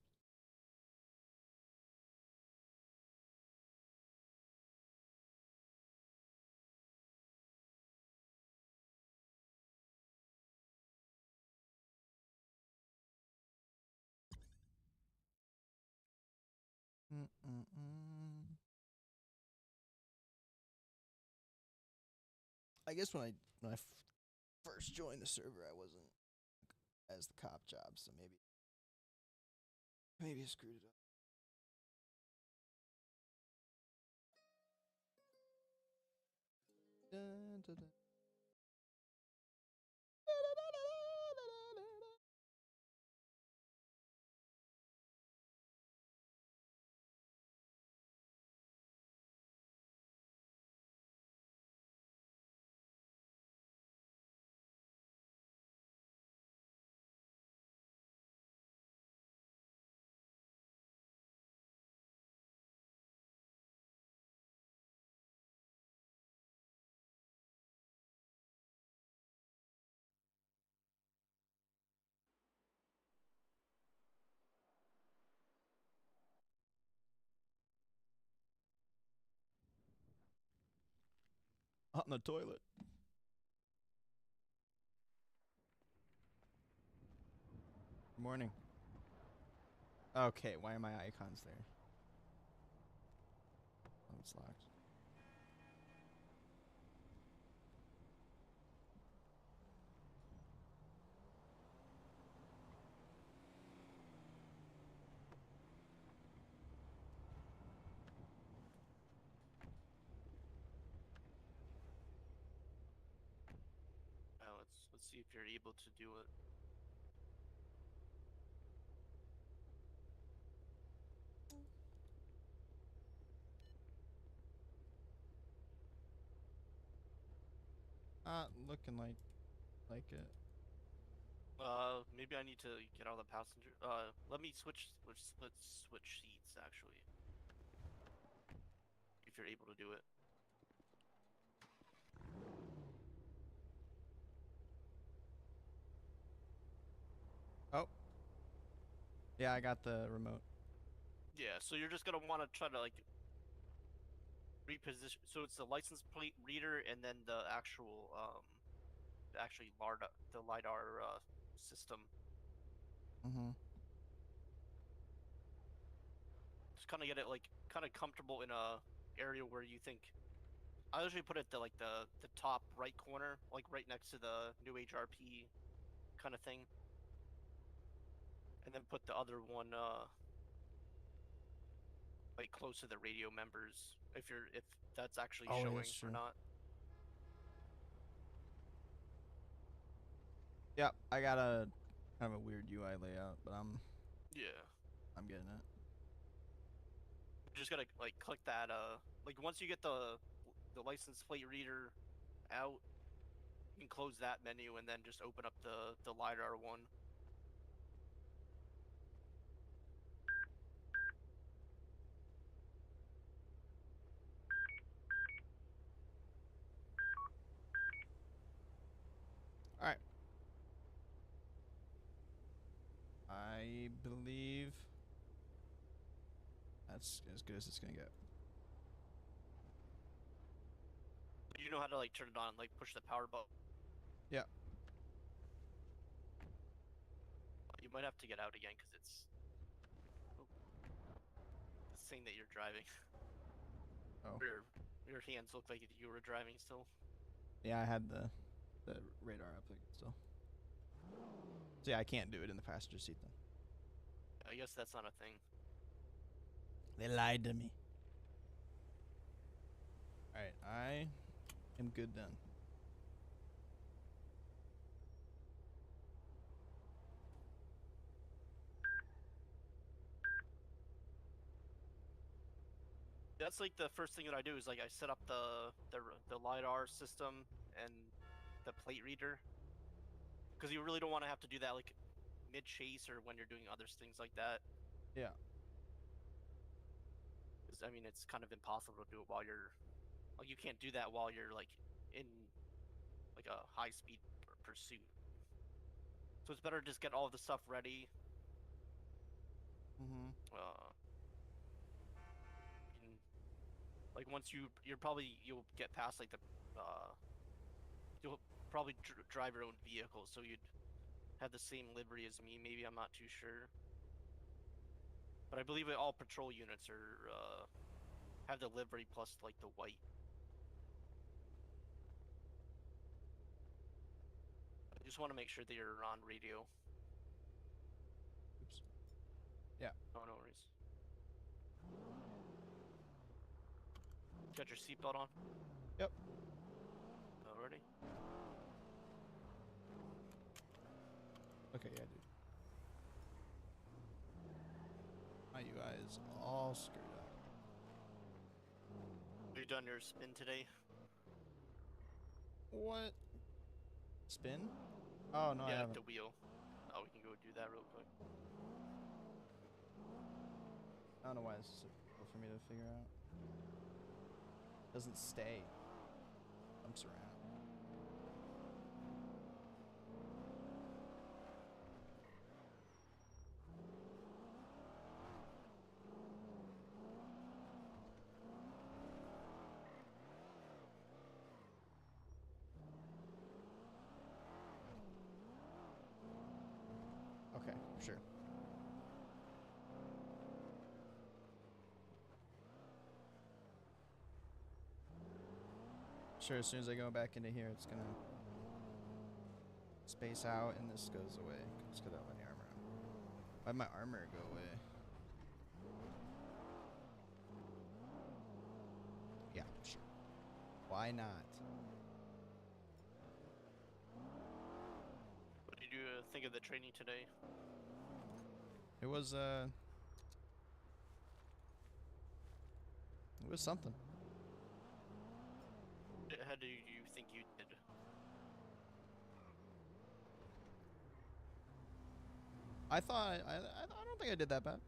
I guess when I first joined the server, I wasn't as the cop job, so maybe I screwed it up. Dun, dun, dun. On the toilet. Morning. Okay, why are my icons there? Oh, it's locked. Let's see if you're able to do it. Looking like it. Maybe I need to get out of the passenger. Let me switch. Let's switch seats actually. If you're able to do it. Oh. Yeah, I got the remote. Yeah, so you're just gonna want to try to like reposition. So it's the license plate reader and then the lidar system. Mm-hmm. Just kind of get it like kind of comfortable in a area where you think. I usually put it the top right corner, like right next to the new Age RP kind of thing, and then put the other one like close to the radio members if that's actually showing or not. Yeah, I got a kind of a weird UI layout, but I'm getting it. You just gotta like click that like once you get the license plate reader out, you can close that menu and then just open up the lidar one. All right. I believe that's as good as it's gonna get. You know how to like turn it on, like push the power button. Yeah. You might have to get out again because it's saying that you're driving. Oh. Your hands look like you were driving still. Yeah, I had the radar up still. So yeah, I can't do it in the passenger seat then. I guess that's not a thing. They lied to me. All right, I am good then. That's like the first thing that I do is like I set up the lidar system and the plate reader, because you really don't want to have to do that like mid chase or when you're doing other things like that. Yeah. Because I mean it's kind of impossible to do it while you're like you can't do that while you're like in like a high speed pursuit. So it's better to just get all of the stuff ready. Mm-hmm. Like once you'll get past like the you'll probably drive your own vehicle, so you'd have the same livery as me. Maybe I'm not too sure, but I believe that all patrol units are have the livery plus like the white. just want to make sure that you're on radio. Oops. Yeah. Oh, no worries. Got your seatbelt on? Yep. Already? Okay, yeah, dude. My UI is all screwed up. Have you done your spin today? What? Spin? Oh, no, I Yeah, like haven't. the wheel. Oh, we can go do that real quick. I don't know why this is so difficult for me to figure out. Doesn't stay. Jumps around. Okay, sure. Sure, as soon as I go back into here, it's gonna space out and this goes away. It's gonna let my armor on. Why'd my armor go away? Yeah, sure. Why not? What did you think of the training today? It was something. How do you think you did? I thought I don't think I did that bad.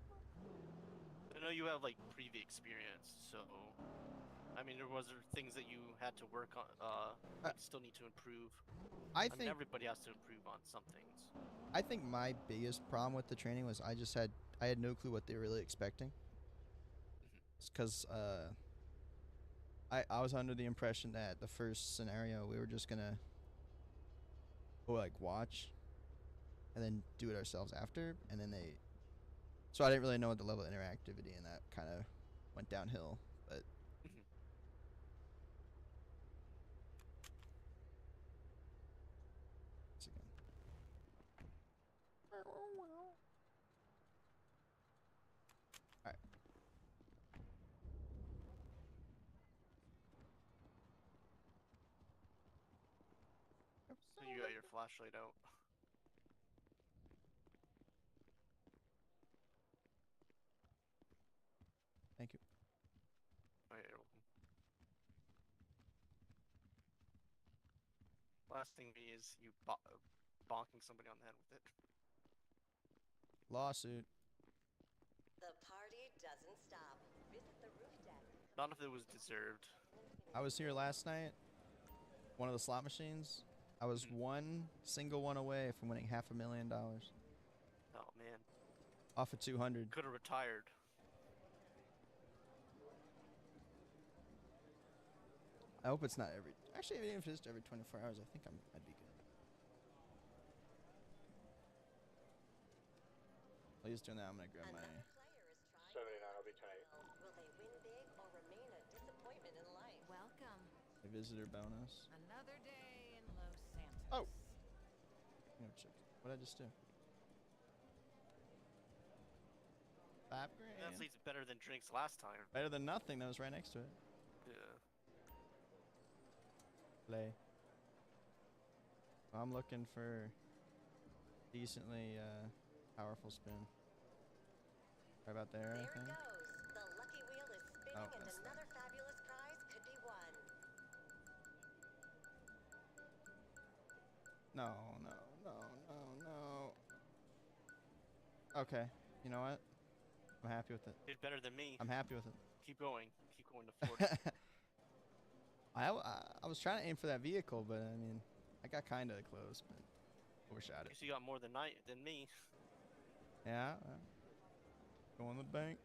I know you have like previous experience, so I mean, was there things that you had to work on? Like still need to improve. I mean, think everybody has to improve on some things. I think my biggest problem with the training was I had no clue what they were really expecting. Because I was under the impression that the first scenario we were just gonna like watch and then do it ourselves after, and then so I didn't really know what the level of interactivity, and that kind of went downhill. But once again. All right. So you got your flashlight out. Thank you. Oh, yeah, you're welcome. Last thing is you bonking somebody on the head with it. Lawsuit. The party doesn't stop. Visit the roof deck. Not if it was deserved. I was here last night. One of the slot machines. I was one single one away from winning $500,000. Oh man. Off of 200. Could have retired. I hope it's not every. Actually, even if it's every 24 hours, I think I'd be good. While he's doing that, I'm gonna grab my. 79, I'll be tight. Will they win big or remain a disappointment in life? Welcome. A visitor bonus. Another day in Los Santos. Oh. No, check. What did I just do? $5 grand. That's at least better than drinks last time. Better than nothing. That was right next to it. Yeah. Play. I'm looking for decently powerful spin. Right about there, I think. There it goes. The lucky wheel is spinning, Oh, and that's another fabulous prize could be won. No. Okay. You know what? I'm happy with it. Did better than me. I'm happy with it. Keep going. Keep going to 40. I was trying to aim for that vehicle, but I mean, I got kind of close, but overshot it. Guess you got more than me. Yeah. Go in the bank.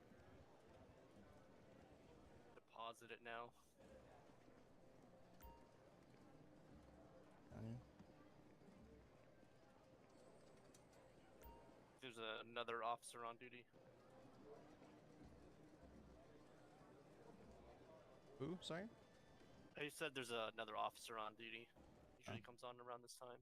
Deposit it now. There's another officer on duty. Who? Sorry? I said there's another officer on duty. Usually comes on around this time.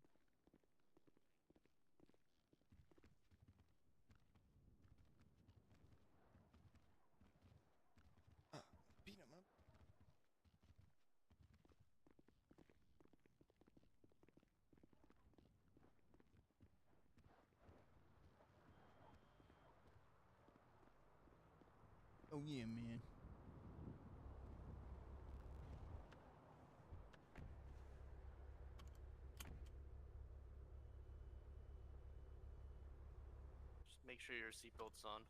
Oh yeah, man. Just make sure your seatbelt's on.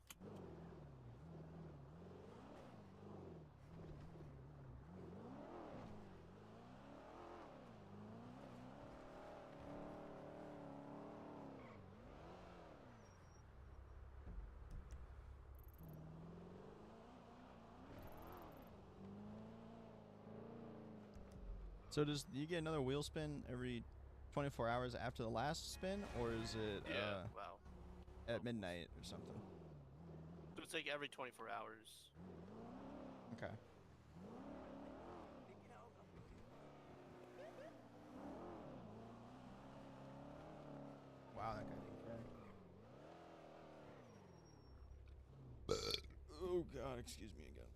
So do you get another wheel spin every 24 hours after the last spin, or is it Wow. at midnight or something? So it's like every 24 hours. Okay. Wow, that guy didn't care. Oh God, excuse me again.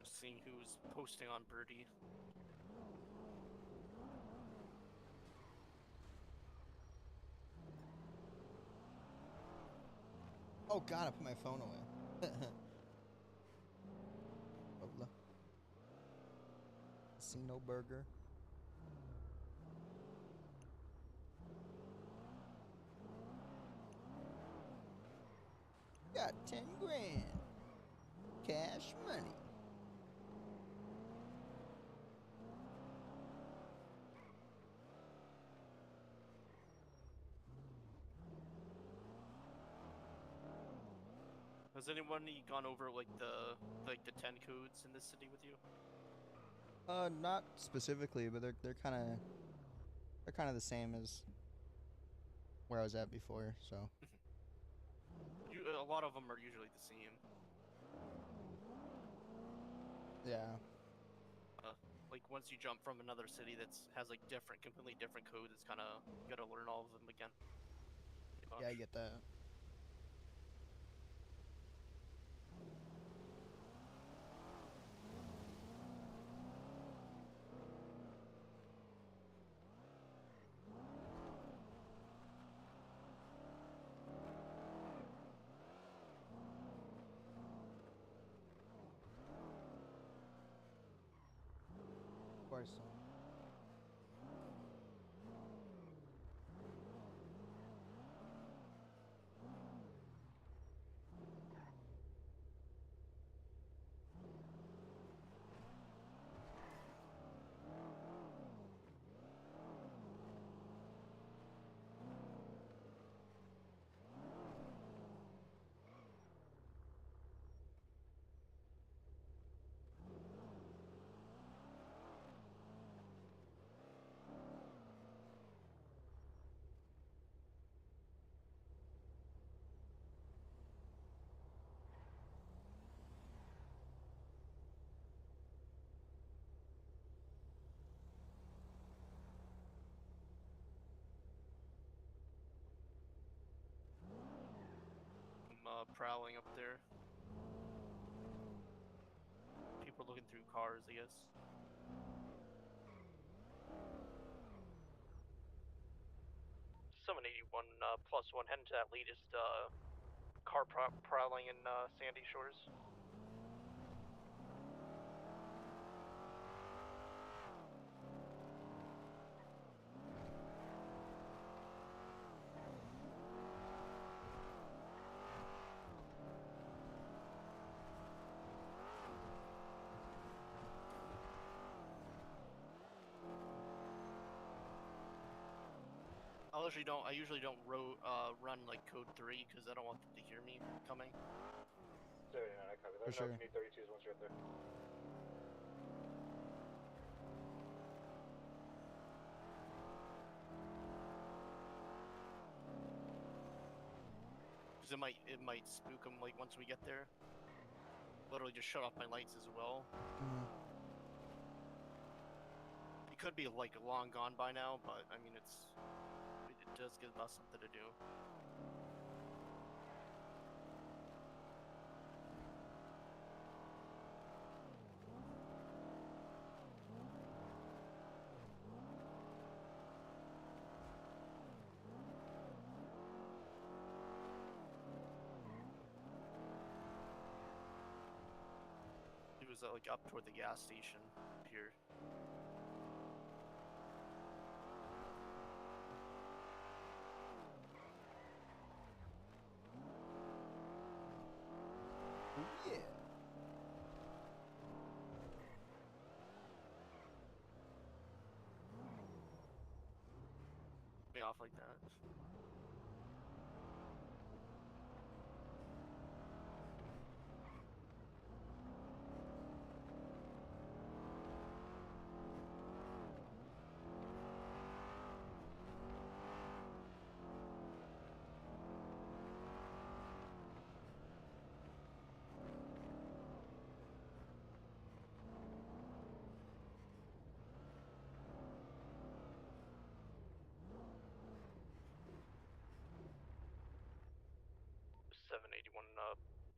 Just seeing who's posting on Birdie. Oh God, I put my phone away. Hola. Casino burger. Got 10 grand. Cash money. Has anyone gone over like the 10 codes in this city with you? Not specifically, but they're kind of the same as where I was at before. So. A lot of them are usually the same. Yeah. Like once you jump from another city has like completely different codes, it's kind of you gotta learn all of them again. Yeah, I get that. Of course. So. I'm prowling up there. People looking through cars, I guess. +1 heading to that latest car prowling in Sandy Shores. I usually don't run like code 3 because I don't want them to hear me coming. 79, I copy. Let me know if you need 32s once you're up there. Because it might spook them like once we get there. Literally just shut off my lights as well. It could be like long gone by now, but I mean it does give us something to do. is like up toward the gas station here. Yeah. Me off like that.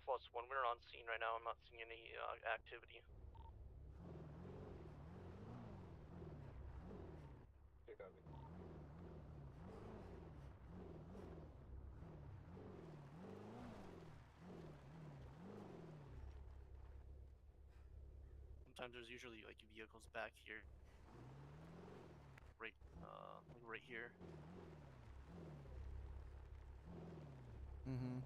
+1. We're on scene right now. I'm not seeing any activity. Sometimes there's usually like vehicles back here, right, like right here. Mm-hmm.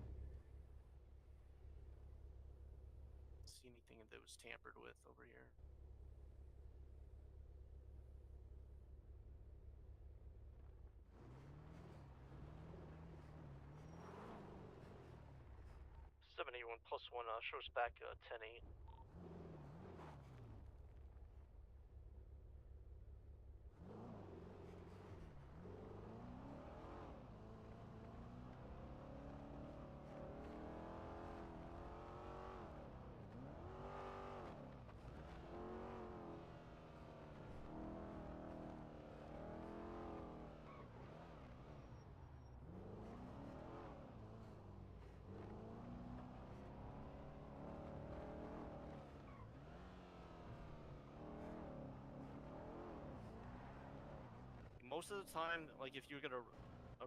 See anything that was tampered with over here? +1 shows back 10-8. Most of the time, like if you're gonna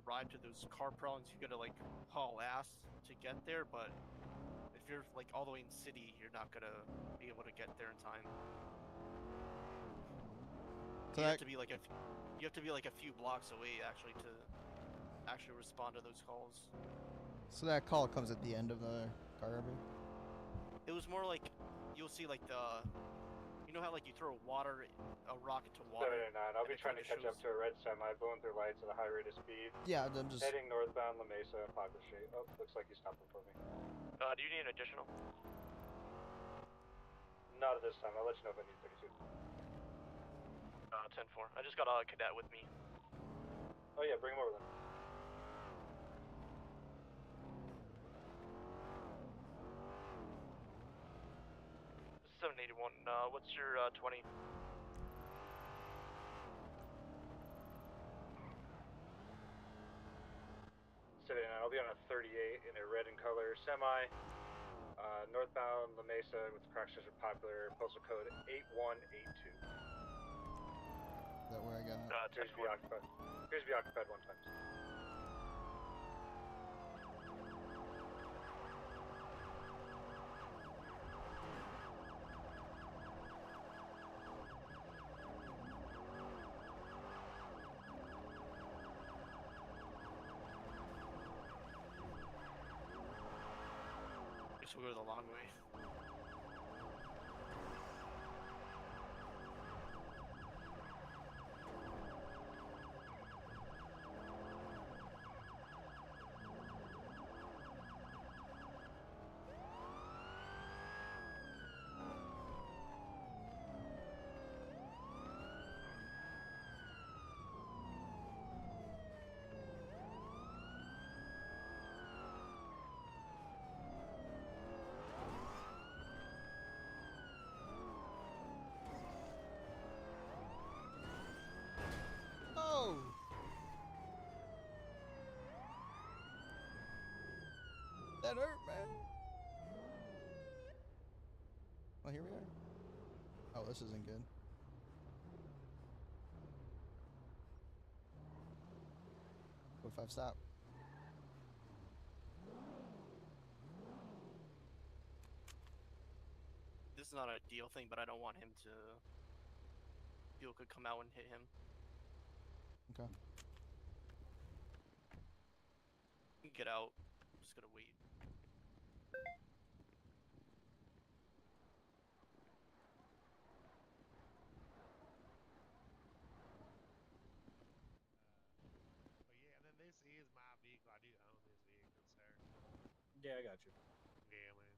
arrive to those car problems, you gotta like haul ass to get there. But if you're like all the way in city, you're not gonna be able to get there in time. So You have to be like a few blocks away actually to actually respond to those calls. So that call comes at the end of the car robbery? It was more like you'll see like you know how like you throw a rock into water. 7 and 9. I'll be trying to catch up to a red semi blowing through lights at a high rate of speed. Yeah, I'm just heading northbound La Mesa and Poplar Street. Oh, looks like he's stopping for me. Do you need an additional? Not at this time. I'll let you know if I need 32. 10-4. I just got a cadet with me. Oh yeah, bring him over then. +781. What's your 20? I'll be on a 38 in a red and color semi. Northbound La Mesa with the Crocs are popular. Postal code 8182. Is that where I got? Appears to be occupied. Appears to be occupied 1 time. Guess we'll go the long way. Oh! That hurt, man. Well, here we are. Oh, this isn't good. What if I stop? This it's not an ideal thing, but I don't want him to. People could come out and hit him. Okay. Get out. I'm just gonna wait. But yeah, then this is my vehicle. I do own this vehicle, sir. Yeah, I got you. Yeah, man.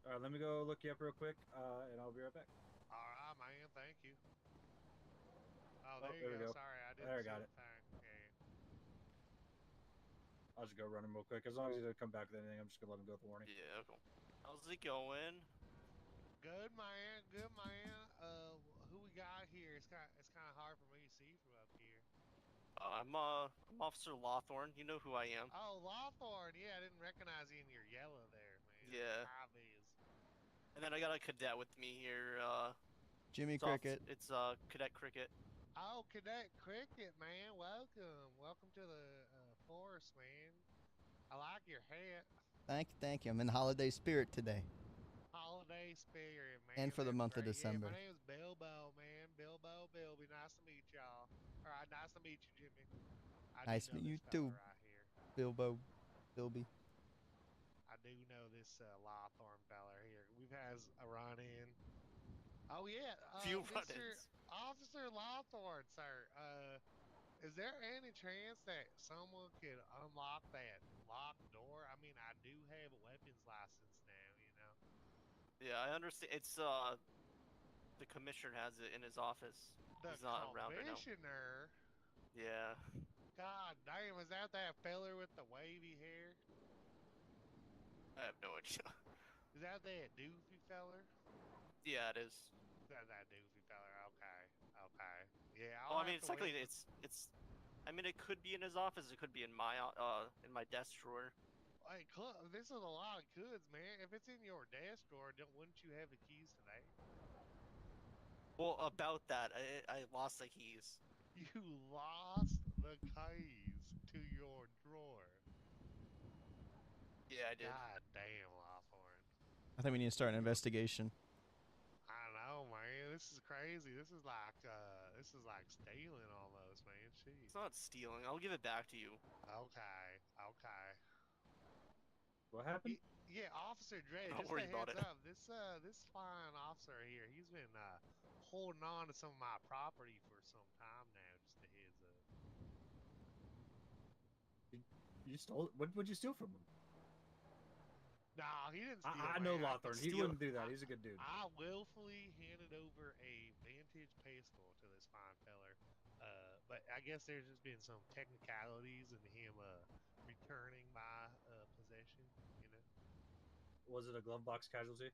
All right, let me go look you up real quick, and I'll be right back. All right, man. Thank you. Oh, Oh, there there you we go. go. Sorry, I didn't There, I see got the it. thing. Yeah. I'll just go run him real quick. As long as he doesn't come back with anything, I'm just gonna let him go with the warning. Yeah. Cool. How's it going? Good man, good man. Who we got here? It's kind of hard for me to see from up here. I'm Officer Lawthorne. You know who I am. Oh, Lawthorne. Yeah, I didn't recognize you in your yellow there, man. Yeah. Obvious. And then I got a cadet with me here. Jimmy Cricket. It's Cadet Cricket. Oh, Cadet Cricket, man. Welcome. Welcome to the forest, man. I like your hat. Thank you. I'm in holiday spirit today. Holiday spirit, man. And for the That's month of great. December. Yeah, my name is Bilbo, man. Bilbo. Nice to meet y'all. All right, nice to meet you, Jimmy. Nice to meet you too, right here. Bilby. I do know this Lawthorne fella here. We've had a run-in. Oh yeah, Few Mr. run-ins. Officer Lawthorne, sir. Is there any chance that someone could unlock that locked door? I mean, I do have a weapons license now, you know. Yeah, I understand. It's the commissioner has it in his office. The He's not around right now. commissioner. Yeah. God damn, is that feller with the wavy hair? I have no idea. Is that doofy feller? Yeah, it is. That doofy feller. Okay. Yeah. Well, I mean, it's likely it's. I mean, it could be in his office. It could be in my desk drawer. Hey, this is a lot of goods, man. If it's in your desk drawer, wouldn't you have the keys to that? Well, about that, I lost the keys. You lost the keys to your drawer. Yeah, I did. God damn, Lawthorne. I think we need to start an investigation. I know, man. This is crazy. This is like stealing almost, man. Jeez. It's not stealing. I'll give it back to you. Okay. What happened? Yeah, Officer Dre, Don't just worry a about heads it. up. This fine officer here, he's been holding on to some of my property for some time now. Just a heads up. You stole? What'd you steal from him? Nah, he didn't steal. I know Lawthorne. He wouldn't do that. He's a good dude. I willfully handed over a vintage pistol to this fine feller. But I guess there's just been some technicalities in him returning my possession, you know. Was it a glove box casualty?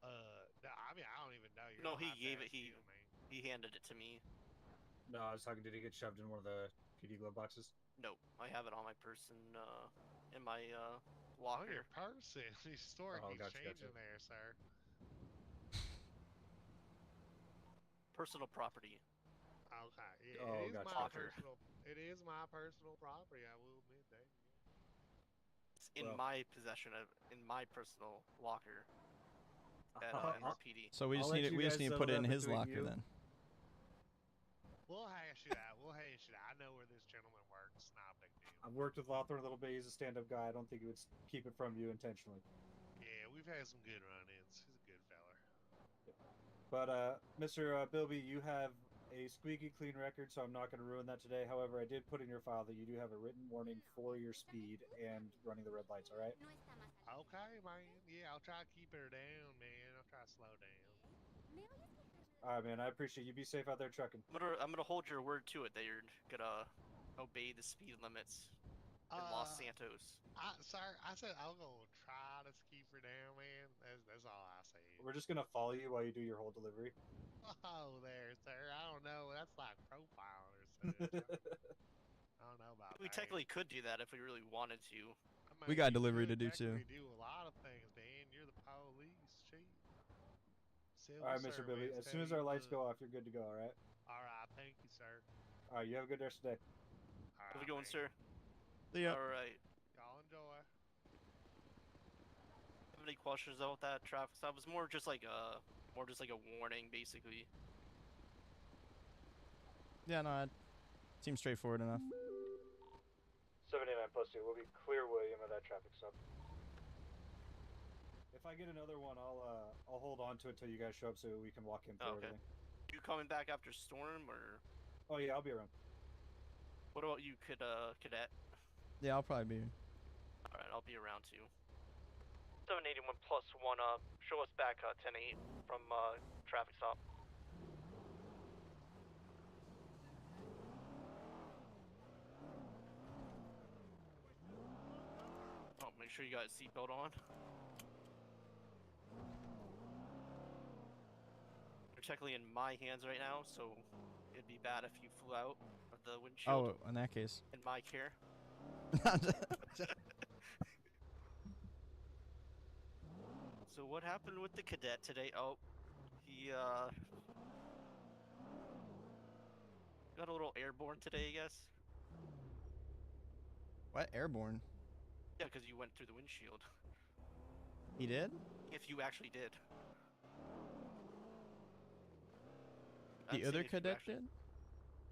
No, I mean, I don't even know. No, he gave it. He handed it to me. No, I was talking. Did he get shoved in one of the PD glove boxes? No, I have it on my person, in my locker. On your person. Historic exchange in there, sir. Personal property. Okay. Yeah, Oh, it is gotcha. my personal. It is my personal property. I will admit that. It's in my possession, in my personal locker. At NRPD. So we just need to put it in his locker then. We'll hash it out. I know where this gentleman works. It's not a big deal. I've worked with Lawthorne a little bit. He's a stand-up guy. I don't think he would keep it from you intentionally. Yeah, we've had some good run-ins. He's a good fella. But Mr. Bilby, you have a squeaky clean record, so I'm not going to ruin that today. However, I did put in your file that you do have a written warning for your speed and running the red lights. All right? Okay, man. Yeah, I'll try to keep her down, man. I'll try to slow down. All right, man. I appreciate you. Be safe out there trucking. I'm gonna hold your word to it that you're gonna obey the speed limits in Los Santos. Sir, I said I'm gonna try to keep her down, man. That's all I say. We're just going to follow you while you do your whole delivery. Oh, there, sir. I don't know. That's like profiling or something. I don't know about We that. technically could do that if we really wanted to. I mean, We got you delivery could to do too. technically do a lot of things, man. You're the police, chief. All right, Mr. Bilby. As soon as our lights go off, you're good to go. All right. All right. Thank you, sir. All right. You have a good rest of the day. All How's right, it going, man. sir? See ya. All right. Y'all enjoy. have any questions about that traffic stop. It was more just like a warning, basically. Yeah, no, it seems straightforward enough. 79 plus 2. We'll be clear William of that traffic stop. If I get another one, I'll hold on to it till you guys show up so we can walk in through Okay. everything. You coming back after Storm or? Oh yeah, I'll be around. What about you, Cadet? Yeah, I'll probably be. All right, I'll be around too. 781 plus 1. Show us back 10-8 from traffic stop. Oh, make sure you got a seatbelt on. You're technically in my hands right now, so it'd be bad if you flew out of the windshield. Oh, in that case. In my care. So what happened with the Cadet today? Oh, he got a little airborne today, I guess. What? Airborne? Yeah, because you went through the windshield. He did? If you actually did. The other cadet did?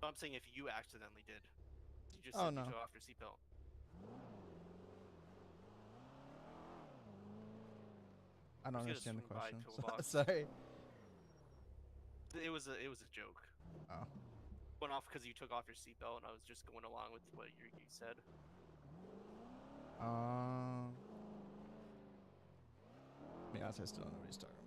No, I'm saying if you accidentally did. You just Oh, said no. you took off your seatbelt. I don't I was understand the gonna swing by question. Toolbox. Sorry. It was a joke. Oh. Went off because you took off your seatbelt, and I was just going along with what you said. Yeah, I still don't know what he's talking about.